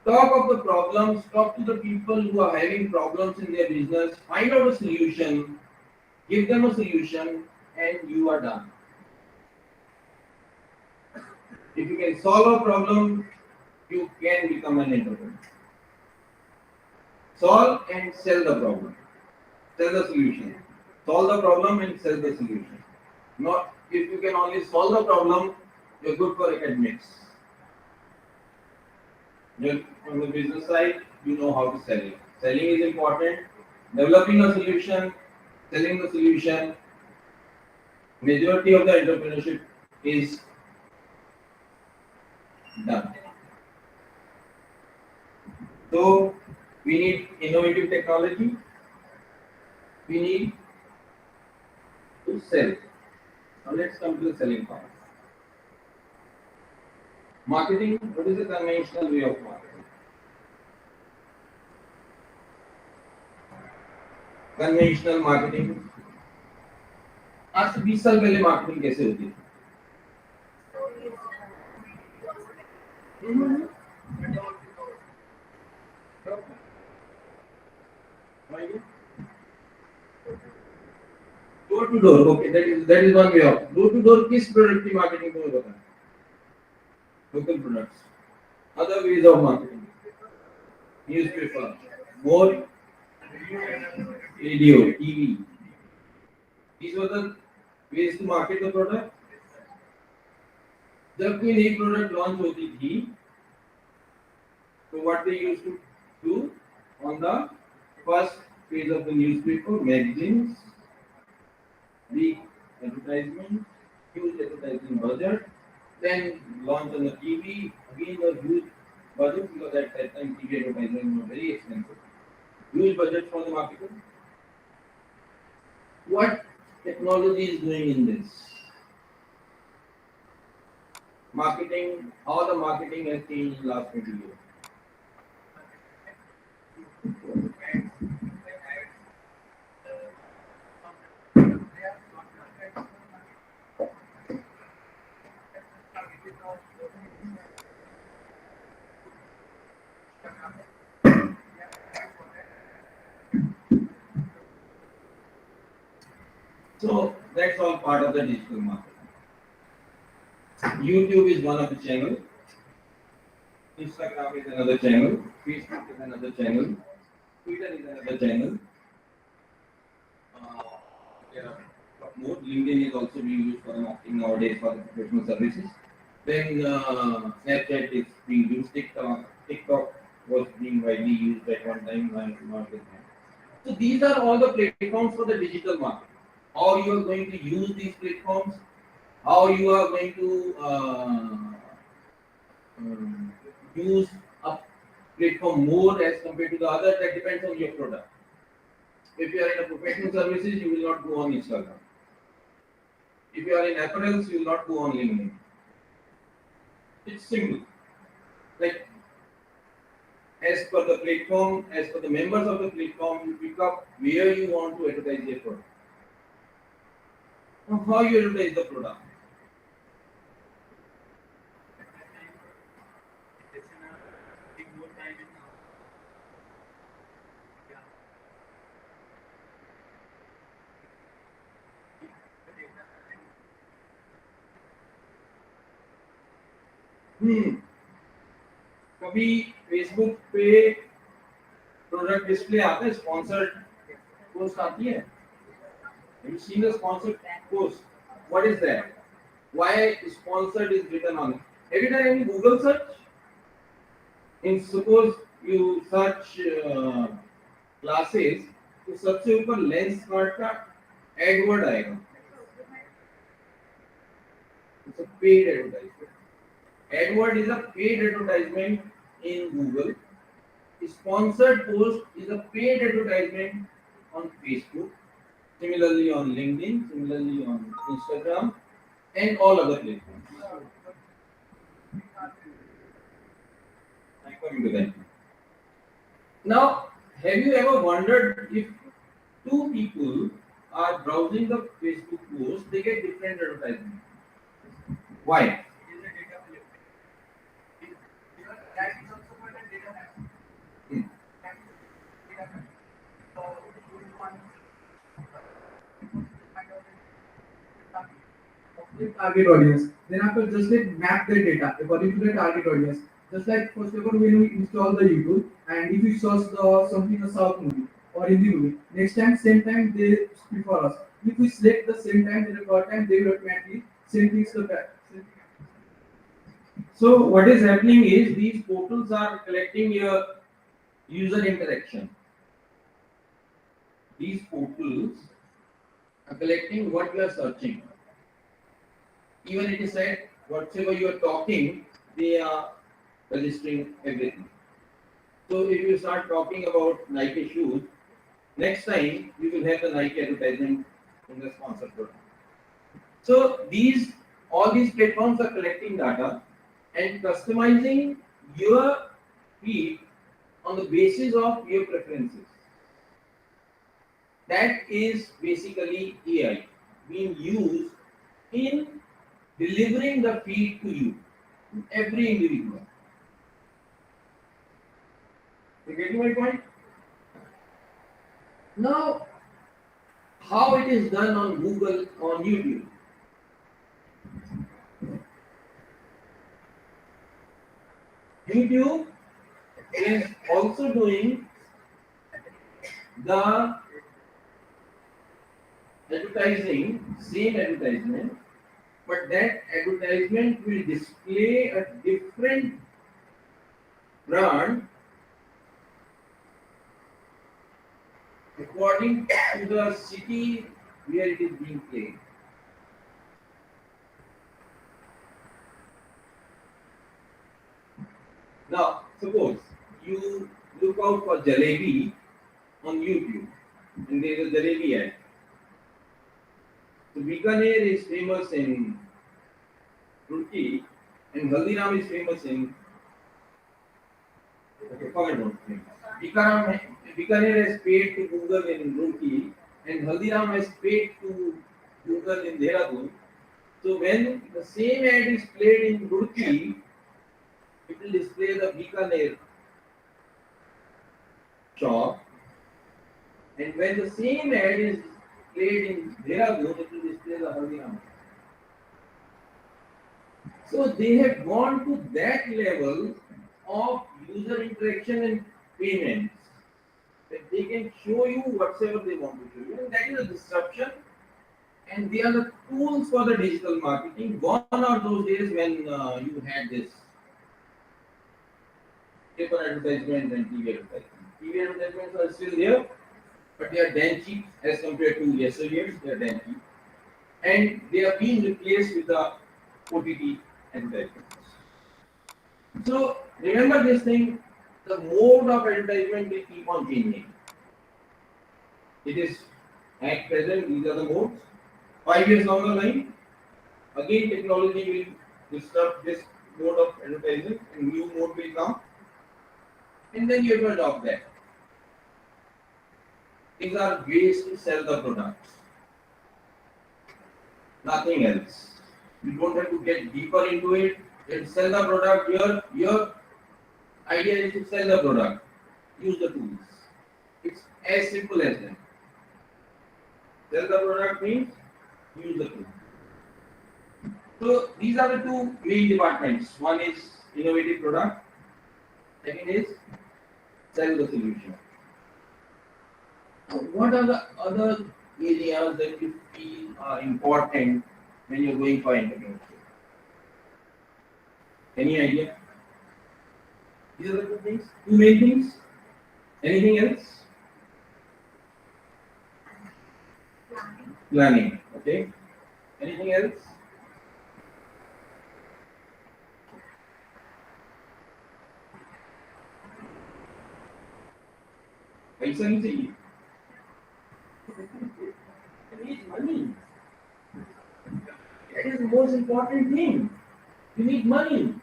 Talk of the problems. Talk to the people who are having problems in their business. Find out a solution. Give them a solution, and you are done. If you can solve a problem, you can become an entrepreneur. Solve and sell the problem. Sell the solution. Solve the problem and sell the solution. Not if you can only solve the problem, you're good for academics. Then on the business side, you know how to sell it. Selling is important. Developing a solution, selling the solution. Majority of the entrepreneurship is done. So we need innovative technology. We need to sell. Now let's come to the selling part. Marketing, what is the conventional way of marketing? Conventional marketing. आज से 20 साल पहले marketing कैसे होती है? Door to door, okay, that is one way of. Door to door किस product की marketing तुम्हें पता है? Local products. Other ways of marketing. Newspaper, more radio, TV. These were the ways to market the product. जब कोई नई product launch होती थी, so what they used to do on the first page of the newspaper, magazines, big advertisement, huge advertising budget, then launch on the TV, again a huge budget because at that time TV advertising was very expensive. Huge budget for the marketer. What technology is doing in this? Marketing, how the marketing has changed in last 20 years. So that's all part of the digital marketing. YouTube is one of the channel. Instagram is another channel. Facebook is another channel. Twitter is another channel. There are a lot more. LinkedIn is also being used for marketing nowadays for the professional services. Then Snapchat is being used. TikTok was being widely used at one time. Not this time. So these are all the platforms for the digital marketing. How you are going to use these platforms, how you are going to use a platform more as compared to the other, that depends on your product. If you are in a professional services, you will not go on Instagram. If you are in apparels, you will not go on LinkedIn. It's simple. Like as per the platform, as per the members of the platform, you pick up where you want to advertise your product. Now, how you advertise the product? कभी Facebook पे product display आता है, sponsored post आती है. Have you seen the sponsored post? What is that? Why sponsored is written on it? Have you done any Google search? In suppose you search classes, तो सबसे ऊपर lens card का Edward आएगा. It's a paid advertisement. AdWord is a paid advertisement in Google. Sponsored post is a paid advertisement on Facebook. Similarly on LinkedIn, similarly on Instagram, and all other platforms. I'm coming to that. Now, have you ever wondered if two people are browsing the Facebook post, they get different advertisements? Why? Target audience. Then after just like map the data according to the target audience. Just like first of all when we install the YouTube and if we search the something a South movie or Hindi movie, next time same time they speak for us. If we select the same time, then the third time they will automatically same things the back. So what is happening is these portals are collecting your user interaction. These portals are collecting what you are searching. Even it is said whatever you are talking, they are registering everything. So if you start talking about Nike shoes, next time you will have the Nike advertisement in the sponsored product. So all these platforms are collecting data and customizing your feed on the basis of your preferences. That is basically AI being used in delivering the feed to you, to every individual. You getting my point? Now, how it is done on Google, on YouTube? YouTube is also doing the same advertisement, but that advertisement will display a different brand according to the city where it is being played. Now, suppose you look out for jalebi on YouTube, and there is a jalebi ad. So Bikaner is famous in Turkey, and Haldiram is famous in. Okay, forget about it. Bikaner has paid to Google in Roorkee, and Haldiram has paid to Google in Dehradun. So when the same ad is played in Roorkee, it will display the Bikaner shop, and when the same ad is played in Dehradun, it will display the Haldiram. So they have gone to that level of user interaction and payments that they can show you whatever they want to show you. And that is a disruption, and they are the tools for the digital marketing. Gone are those days when you had this paper advertisements and TV advertisements. TV advertisements are still there, but they are damn cheap as compared to yesteryears. They are damn cheap, and they are being replaced with the OTT advertisements. So remember this thing: the mode of advertisement will keep on changing. It is at present, these are the modes. 5 years down the line, again technology will disrupt this mode of advertising, and new mode will come, and then you have to adopt that. These are ways to sell the products, nothing else. You don't have to get deeper into it. You have to sell the product. Your idea is to sell the product. Use the tools. It's as simple as that. Sell the product means use the tool. So these are the two main departments. One is innovative product. Second is sell the solution. So what are the other areas that you feel are important when you're going for entrepreneurship? Any idea? These are the two things, two main things. Anything else? Planning. Okay. Anything else? पैसा नहीं चाहिए. You need money. That is the most important thing. You need money.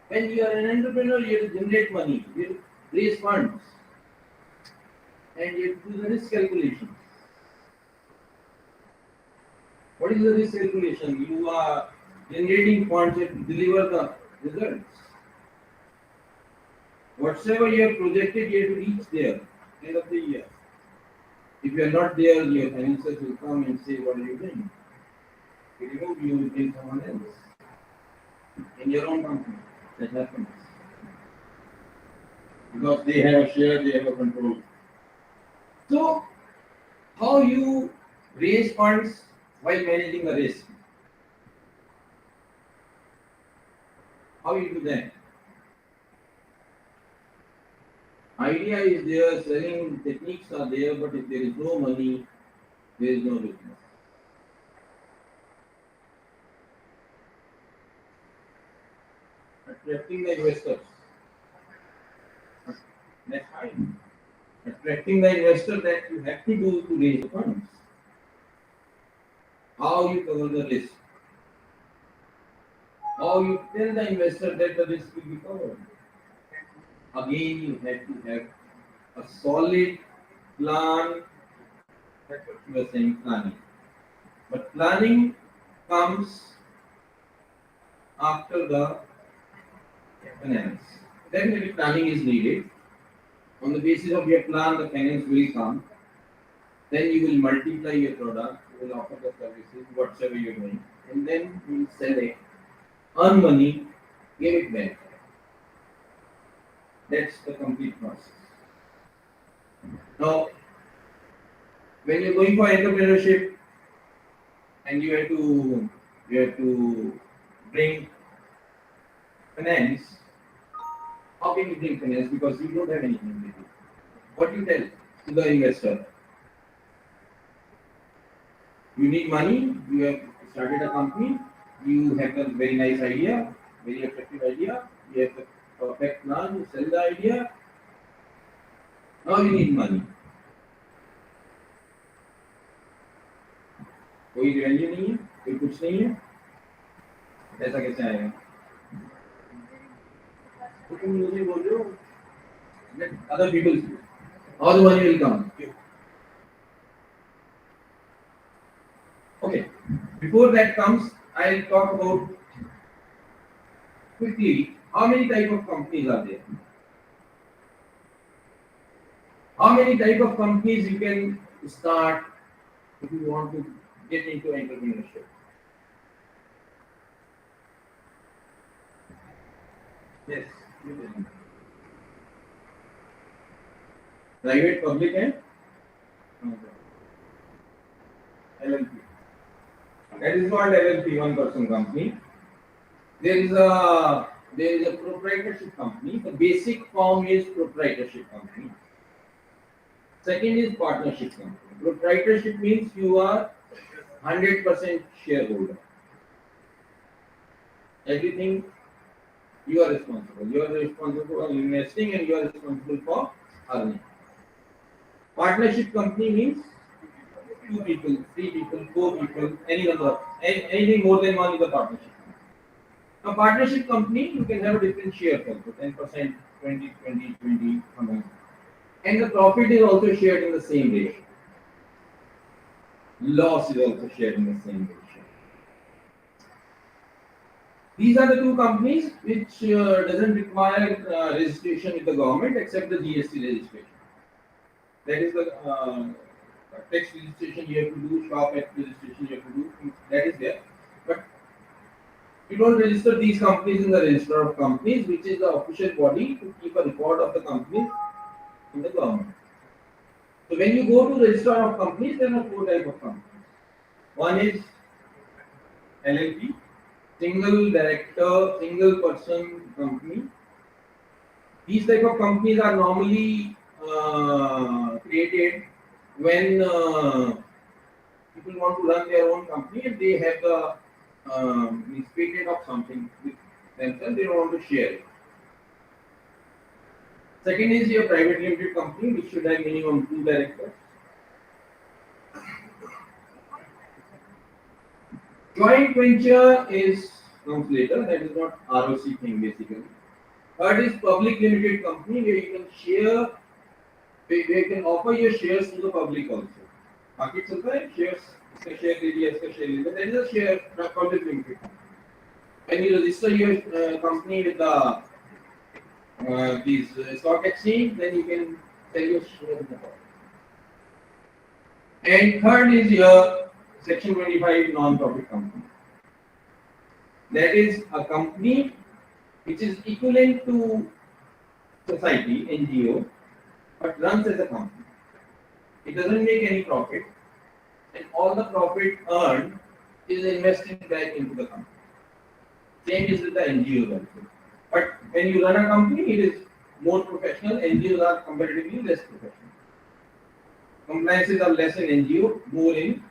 When you are an entrepreneur, you have to generate money. You have to raise funds. And you have to do the risk calculation. What is the risk calculation? You are generating funds to deliver the results. Whatever you have projected, you have to reach there end of the year. If you are not there, your financiers will come and say, what are you doing? You remove, you will bring someone else. In your own company, that happens. Because they have a share, they have a control. So, how you raise funds while managing the risk? How you do that? Idea is there, selling techniques are there, but if there is no money, there is no business. Attracting the investors. That's fine. Attracting the investor, that you have to do to raise funds. How you cover the risk? How you tell the investor that the risk will be covered? Again, you have to have a solid plan. That's what you are saying, planning. But planning comes after the finance. Definitely planning is needed. On the basis of your plan, the finance will come. Then you will multiply your product, you will offer the services, whatever you're doing, and then you will sell it, earn money, give it back. That's the complete process. Now, when you're going for entrepreneurship and you have to bring finance, how can you bring finance? Because you don't have anything with you. What do you tell to the investor? You need money, you have started a company, you have a very nice idea, very attractive idea, you have the perfect plan to sell the idea. Now you need money. कोई revenue नहीं है, कोई कुछ नहीं है, ऐसा कैसे आएगा? तो तुम मुझे बोल रहे हो, let other people speak. How the money will come? Okay. Before that comes, I'll talk about quickly how many type of companies are there. How many type of companies you can start if you want to get into entrepreneurship? Yes. you can. Private, public, and LLP. That is not LLP, one person company. There is a proprietorship company. The basic form is proprietorship company. Second is partnership company. Proprietorship means you are 100% shareholder. Everything you are responsible. You are responsible for investing and you are responsible for earning. Partnership company means 2 people, 3 people, 4 people, any number, anything more than one is a partnership. A partnership company, you can have a different share also, 10%, 20, 20, 20, something. And the profit is also shared in the same ratio. Loss is also shared in the same ratio. These are the 2 companies which doesn't require registration with the government except the GST registration. That is the tax registration you have to do, shop act registration you have to do, that is there. But you don't register these companies in the register of companies, which is the official body to keep a record of the companies in the government. So when you go to register of companies, there are 4 types of companies. One is LLP, single director, single person company. These type of companies are normally created when people want to run their own company and they have the patent of something with themselves, they don't want to share it. Second is your private limited company, which should have minimum 2 directors. Joint venture comes later, that is not ROC thing basically. Third is public limited company where you can share, where you can offer your shares to the public also. Market चलता है shares, इसका share ले लिया, इसका share ले लिया. That is a share public limited company. When you register your company with the these stock exchange, then you can sell your shares in the public. And third is your Section 25 non-profit company. That is a company which is equivalent to society, NGO, but runs as a company. It doesn't make any profit, and all the profit earned is invested back into the company. Same is with the NGOs also. But when you run a company, it is more professional. NGOs are comparatively less professional. Compliances are less in NGO, more in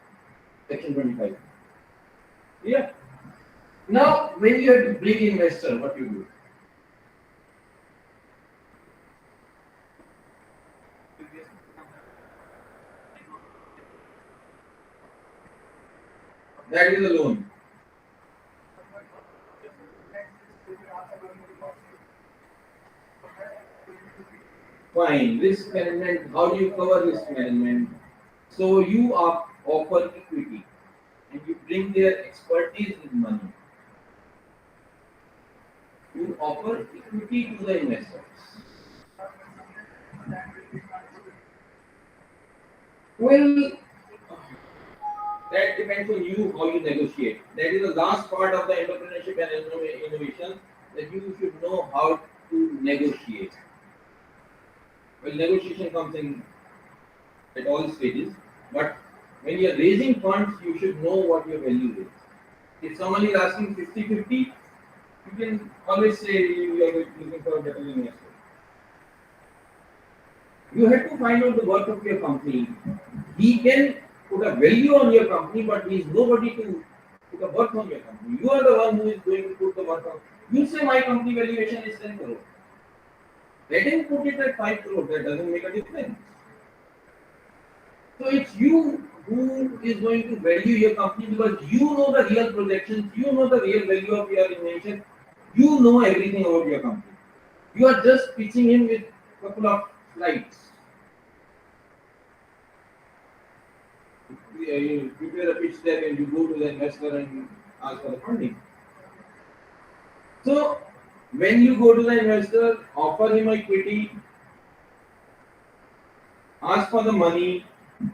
Section 25. Yeah. Now, when you have to bring investor, what you do? That is a loan. Fine. Risk management. How do you cover risk management? So you offer equity, and you bring their expertise with money. You offer equity to the investors. Well, that depends on you how you negotiate. That is the last part of the entrepreneurship and innovation, that you should know how to negotiate. Well, negotiation comes in at all stages, but when you are raising funds, you should know what your value is. If someone is asking 50-50, you can always say you are looking for a better investor. You have to find out the worth of your company. He can put a value on your company, but he is nobody to put a worth on your company. You are the one who is going to put the worth on. You say my company valuation is 10 crore. Let him put it at 5 crore. That doesn't make a difference. So it's you who is going to value your company because you know the real projections, you know the real value of your invention, you know everything about your company. You are just pitching in with a couple of slides. You prepare a pitch deck and you go to the investor and ask for the funding. So when you go to the investor, offer him equity, ask for the money,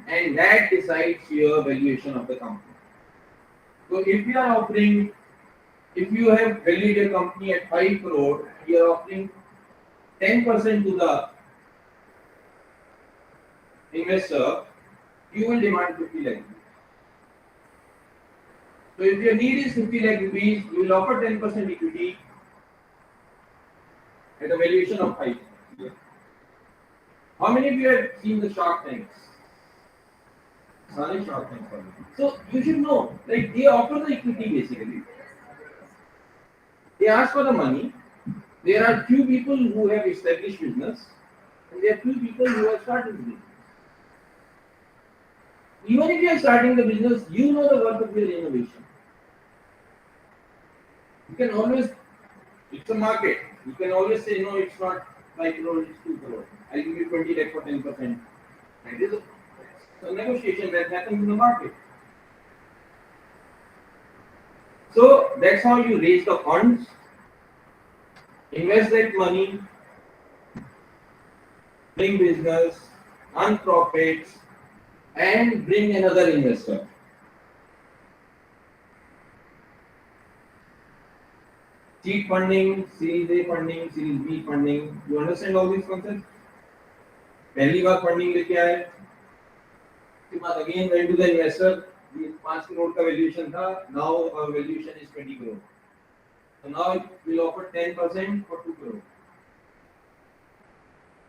and that decides your valuation of the company. So if you are offering, if you have valued your company at 5 crore, you are offering 10% to the investor, you will demand 50 lakh rupees. So if your need is 50 lakh rupees, you will offer 10% equity at a valuation of 5 lakh. How many of you have seen the Shark Tanks? Shark Tanks. So you should know, like they offer the equity basically. They ask for the money. There are few people who have established business, and there are few people who have started business. Even if you are starting the business, you know the worth of your innovation. You can always, it's a market. You can always say, no, it's not 5 crore, it's 2 crore. I'll give you 20 lakh for 10%. That is a negotiation that happens in the market. So that's how you raise the funds, invest that money, bring business, earn profits, and bring another investor. Seed funding, Series A funding, Series B funding. You understand all these concepts? पहली बार funding लेके आए, उसके बाद again went to the investor. ये 5 crore का valuation था. Now our valuation is 20 crore. So now it will offer 10% for 2 crore.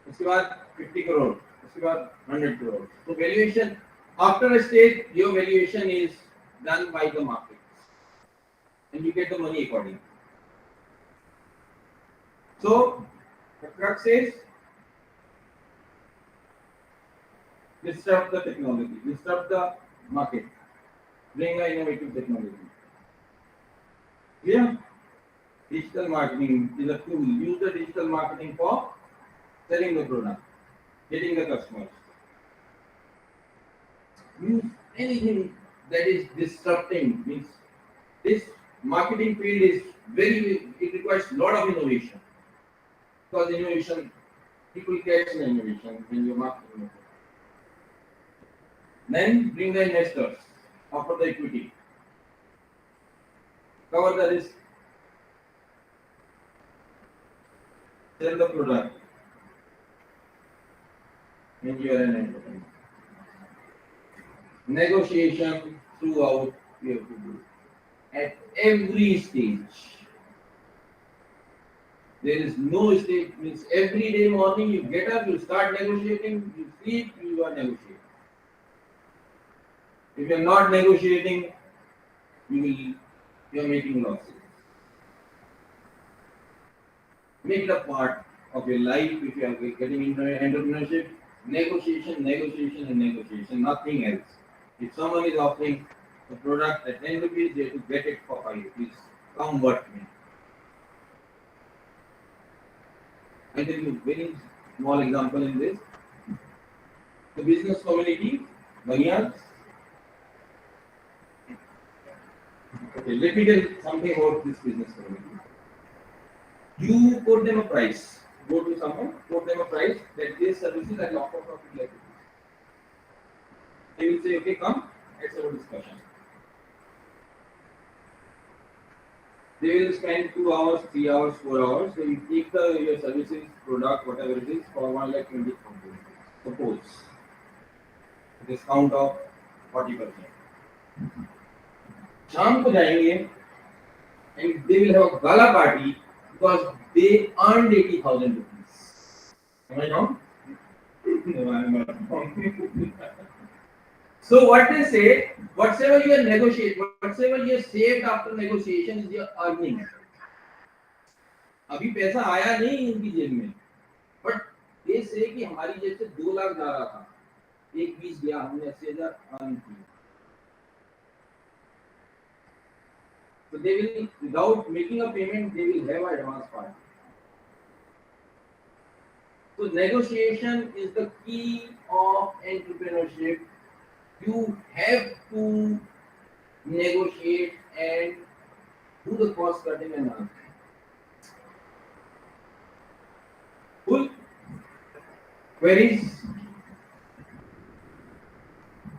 उसके बाद 50 crore. उसके बाद 100 crore. So valuation after a stage, your valuation is done by the market, and you get the money accordingly. So the crux is disrupt the technology, disrupt the market, bring an innovative technology. Yeah, digital marketing is a tool. Use the digital marketing for selling the product, getting the customers. Use anything that is disrupting. Means this marketing field is it requires a lot of innovation. Because innovation, people catch the innovation when you're marketing. Then bring the investors, offer the equity, cover the risk, sell the product, and you are an entrepreneur. Negotiation throughout you have to do at every stage. There is no stage, means every day morning you get up, you start negotiating, you sleep, you are negotiating. If you are not negotiating, you are making losses. Make it a part of your life if you are getting into entrepreneurship. Negotiation, negotiation, and negotiation, nothing else. If someone is offering a product at 10 rupees, they have to get it for 5 rupees. Come what may. I'll tell you a very small example in this. The business community, Banias. Okay, let me tell something about this business community. You quote them a price. Go to someone, quote them a price that this services I offer for 50 lakh rupees. They will say, okay, come, let's have a discussion. They will spend 2 hours, 3 hours, 4 hours. They will take your services, product, whatever it is, for 1,20,000. Suppose discount of 40%. शाम को जाएंगे and they will have a gala party because they earned 80,000 rupees. Am I wrong? No, I am not wrong. So what they say, whatever you negotiate, whatever you saved after negotiation is your earning. अभी पैसा आया नहीं इनकी जेब में, but ये से कि हमारी जेब से 2 लाख जा रहा था, 1 20 गया, हमने 80,000 अर्न की. So they will, without making a payment, they will have an advance part. So negotiation is the key of entrepreneurship. You have to negotiate and do the cost cutting and all. Cool? Queries?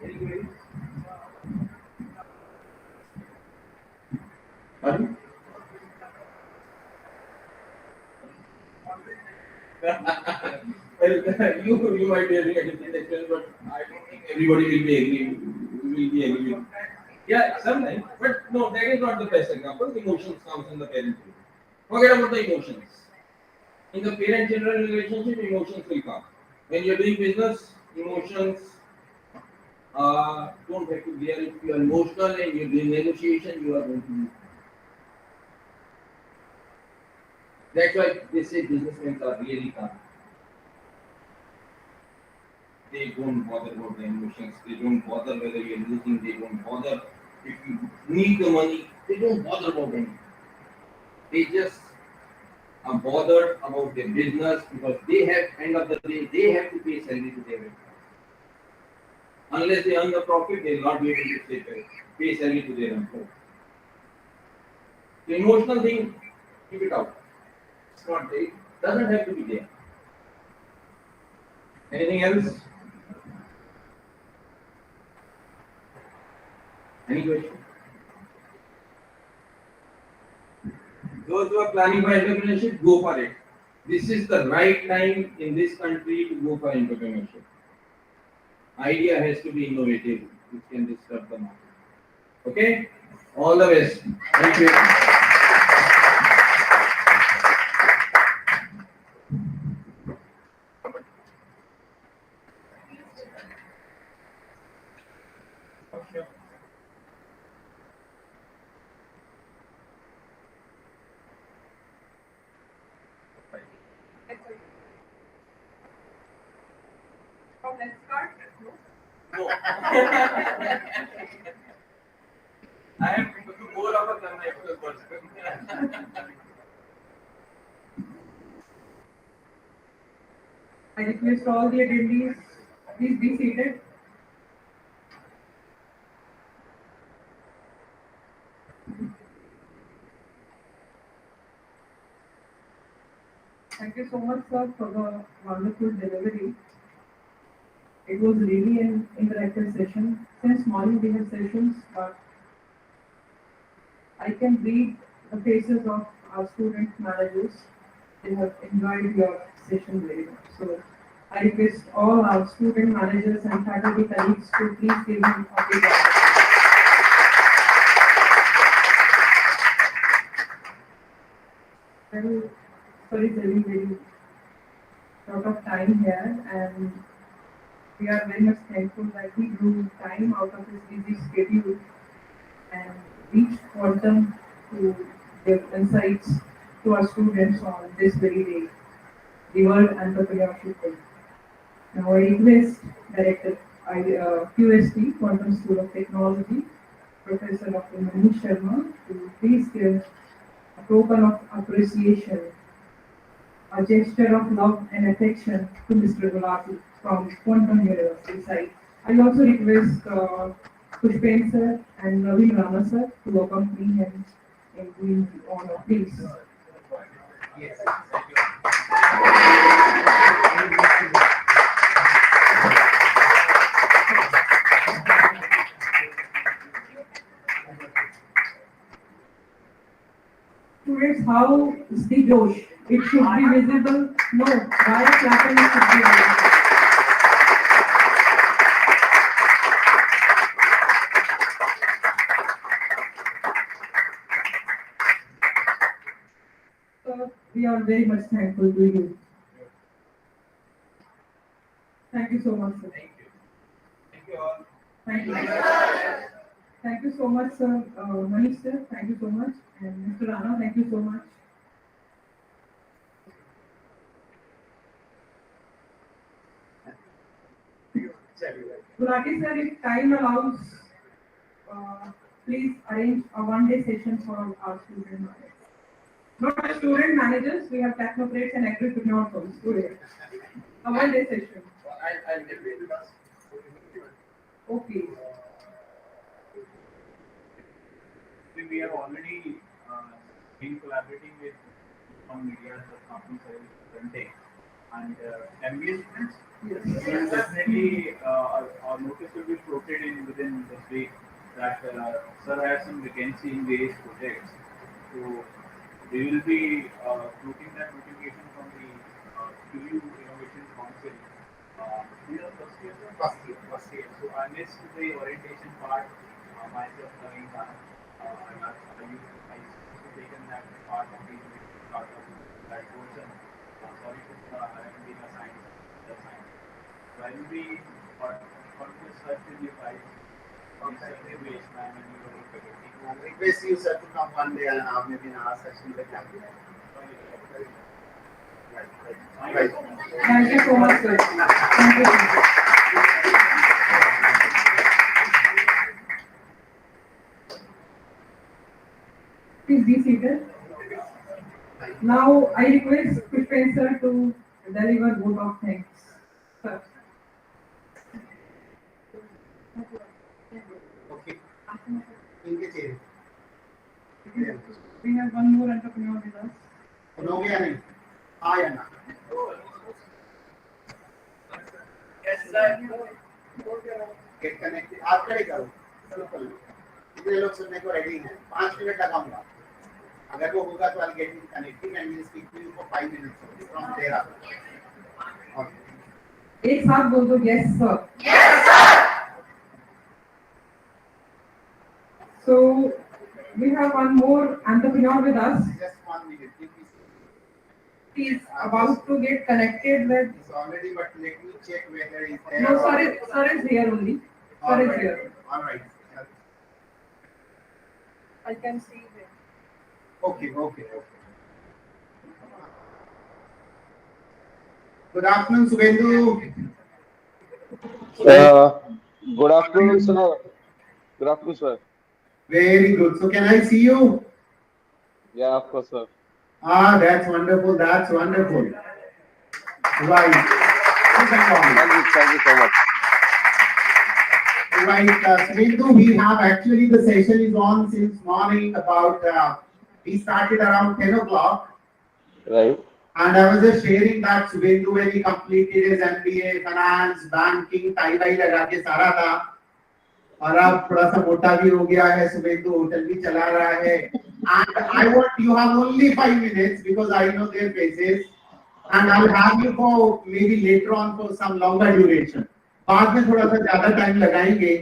Any queries? Pardon? Well, you might be having a different experience, but I don't think everybody will be agreeing. Yeah, sometimes, but no, that is not the best example. Emotions comes in the parent. Forget about the emotions. In the parent-children relationship, emotions will come. When you're doing business, emotions don't have to be there. If you are emotional and you're doing negotiation, you are going to be. That's why they say businessmen are really calm. They don't bother about the emotions. They don't bother whether you're losing. They don't bother if you need the money. They don't bother about anything. They just are bothered about their business because they have, end of the day, they have to pay salary to their employees. Unless they earn the profit, they will not be able to pay salary to their employees. The emotional thing, keep it out. It's not there. It doesn't have to be there. Anything else? Any question? Those who are planning for entrepreneurship, go for it. This is the right time in this country to go for entrepreneurship. Idea has to be innovative, which can disrupt the market. Okay? All the best. Thank you. Let's start. No. I am more of a conventional person. I request all the attendees, please be seated. Thank you so much, sir, for the wonderful delivery. It was really an interactive session. Since morning we have sessions, but I can read the faces of our student managers. They have enjoyed your session very much. So I request all our student managers and faculty colleagues to please give them a big round. Well, sorry, very, very short of time here, and we are very much thankful that he drew time out of his busy schedule and reached for them to give insights to our students on this very day, the World Entrepreneurship Day. Now I request Director QST, Quantum School of Technology, Professor Dr. Manish Sharma, to please give a token of appreciation, a gesture of love and affection to Mr. Gulati from Quantum University side. I also request Pushpen sir and Ravin Rama sir to accompany him in doing the honor, please. Yes. Students, how is the Josh? It should be visible. No, why clapping should be visible. So we are very much thankful to you. Thank you so much, sir. Thank you. Thank you all. Thank you. Thank you so much, sir. Manish sir, thank you so much. And Mr. Rana, thank you so much. Gulati sir, if time allows, please arrange a one-day session for our student managers. Not student managers, we have technocrats and entrepreneurs also today. A one-day session. I'll get ready. Okay. We have already been collaborating with some media companies presenting and MBA students. Yes. So definitely our notice will be floated in within this week that sir has some vacancy in various projects. So we will be floating that notification from the QU Innovation Council. First year, sir? First year. So I missed the orientation part myself coming down. I used to taken that part of the part of that portion. Sorry for I haven't been assigned the science. So I will be always search with you guys. Waste time and you will Request you sir to come one day and maybe in our session with them. Right. Thank you so much, sir. Thank you. Please be seated. Now I request Pushpen sir to deliver vote of thanks. Sir. Okay. इनके चाहिए We have one more entrepreneur with us. हो गया नहीं हाँ या ना get connected आप try करो सिंपल कितने लोग सुनने को रेडी हैं 5 मिनट लगाऊंगा अगर वो होगा तो I get in connected and will speak to you for 5 minutes from there after एक साथ बोल दो yes sir. Yes sir. So we have one more entrepreneur with us. Just 1 minute, please. He is about to get connected with. He's already, but let me check whether he's there. No, sir is here only. Sir is here. All right. I can see him. Okay. Good afternoon, Subhendu. Good afternoon, sir. Good afternoon, sir. Very good. So, can I see you? Yeah, of course, sir. That's wonderful. Right. Thank you so much. Right, Subhendu, we have actually the session is on since morning about, we started around 10 o'clock. Right. And I was just sharing that Subhendu when he completed his MBA, finance, banking, tie-dye लगा के सारा था. और अब थोड़ा सा मोटा भी हो गया है सुबेंदु होटल भी चला रहा है and I want you have only 5 minutes because I know their faces and I'll have you for maybe later on for some longer duration बाद में थोड़ा सा ज्यादा टाइम लगाएंगे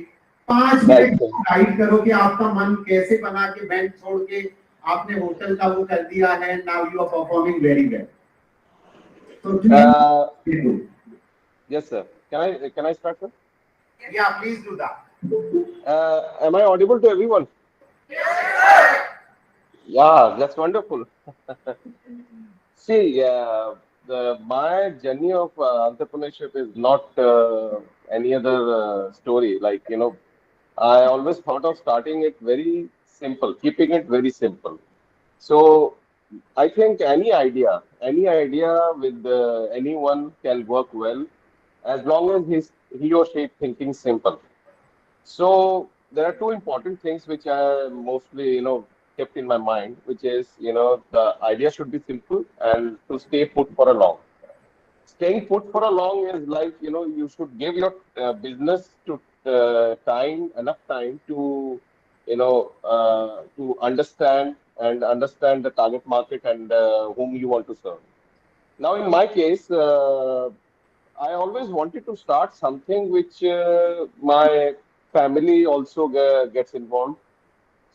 5 मिनट गाइड करो कि आपका मन कैसे बना के बैंक छोड़ के आपने होटल का वो कर दिया है now you are performing very well so yes sir can I start sir yeah please do that am I audible to everyone? Yes. Yeah, that's wonderful. See, my journey of entrepreneurship is not any other story. Like, I always thought of starting it very simple, keeping it very simple. So I think any idea with anyone can work well as long as he or she is thinking simple. So there are two important things which I mostly, kept in my mind, which is, the idea should be simple and to stay put for a long. Staying put for a long is like, you should give your business to enough time to, to understand the target market and whom you want to serve. Now, in my case, I always wanted to start something which my family also gets involved.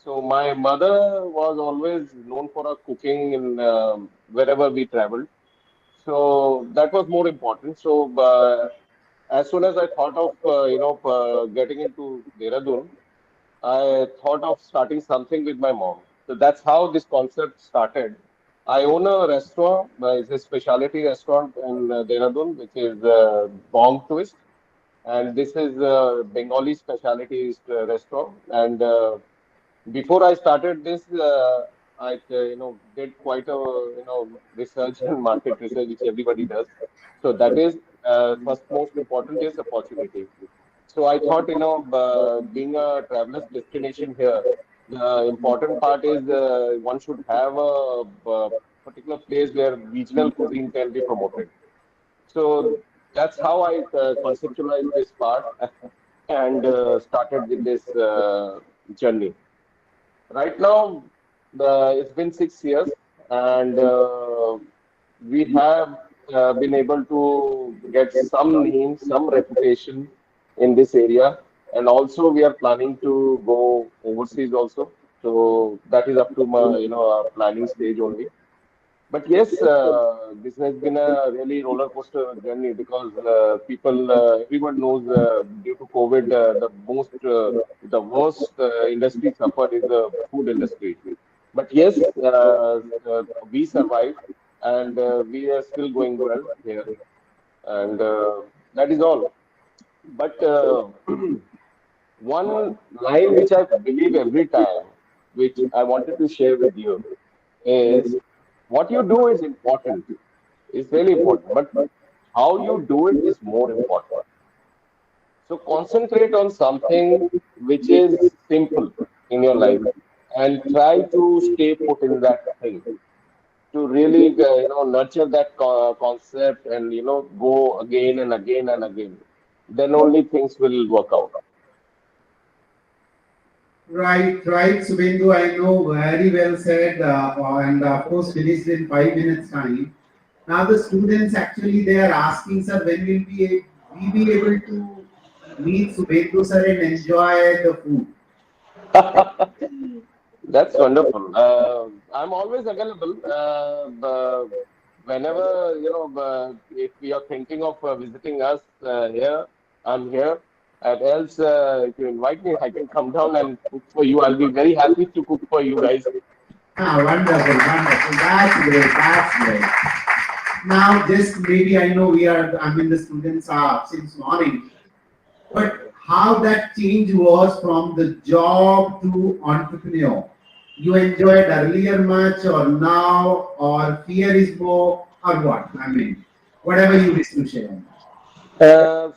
So my mother was always known for her cooking in wherever we traveled. So that was more important. So as soon as I thought of getting into Dehradun, I thought of starting something with my mom. So that's how this concept started. I own a restaurant. It's a specialty restaurant in Dehradun, which is Bong Twist, and this is a Bengali specialty restaurant. And before I started this, I did quite a research and market research, which everybody does. So that is first most important is opportunity. So I thought, being a traveler's destination here, the important part is one should have a particular place where regional cuisine can be promoted. So that's how I conceptualized this part and started with this journey. Right now, it's been 6 years, and we have been able to get some name, some reputation in this area, and also we are planning to go overseas also. So that is up to my, our planning stage only. But yes, this has been a really roller coaster journey because everyone knows due to COVID, the worst industry suffered is the food industry. But yes, we survived and we are still going well here. And that is all. But one line which I believe every time, which I wanted to share with you, is what you do is important. It's really important. But how you do it is more important. So concentrate on something which is simple in your life and try to stay put in that thing to really nurture that concept and go again and again and again. Then only things will work out. Right, Subhendu. I know very well said, and of course finished in 5 minutes time. Now the students actually they are asking, sir, when will we be able to meet Subhendu sir and enjoy the food? That's wonderful. I'm always available. Whenever, if you're thinking of visiting us here, I'm here. And else, if you invite me, I can come down and cook for you. I'll be very happy to cook for you guys. Ah, wonderful, wonderful. That's great. That's great. Now, just maybe I know I mean, the students are since morning, but how that change was from the job to entrepreneur. You enjoyed earlier much or now, or fear is more, or what? I mean, whatever you wish to share on Uh,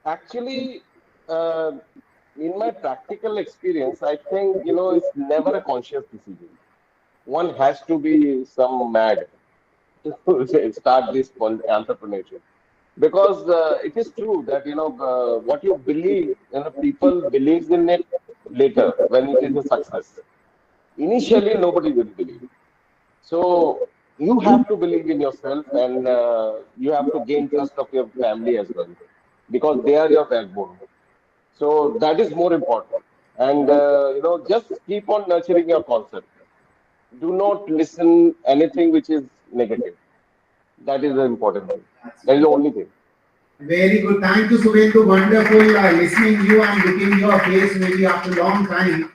Actually, uh, in my practical experience, I think, it's never a conscious decision. One has to be some mad to start this entrepreneurship. Because it is true that what you believe, people believes in it later when it is a success. Initially, nobody will believe. So you have to believe in yourself, and you have to gain trust of your family as well, because they are your backbone. So that is more important. And just keep on nurturing your concept. Do not listen anything which is negative. That is the important thing. That is the only thing. Very good. Thank you, Subhendu. Wonderful listening you and looking your face maybe after a long time.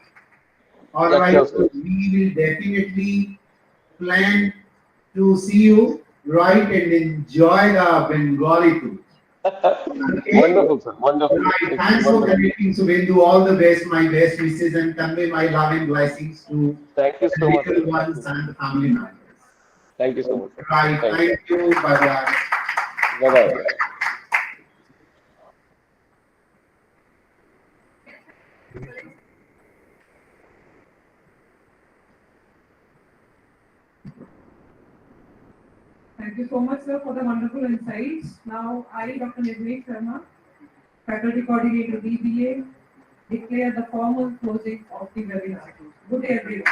All Yeah, right, sure, so sir. we will definitely plan to see you, right, and enjoy the Bengali food. Okay? Wonderful, sir. Wonderful. Right. It's Thanks for wonderful. connecting, Subhendu. All the best, my best wishes, and convey my love and blessings to Thank you the so much, sir. little Thank ones you. and the family members. Thank you so much, sir. Right. Thank you. Thank you. Bye bye. Bye bye. Thank you so much, sir, for the wonderful insights. Now, I, Dr. Nidhi Sharma, Faculty Coordinator, BBA, declare the formal closing of the webinar. Good day, everyone.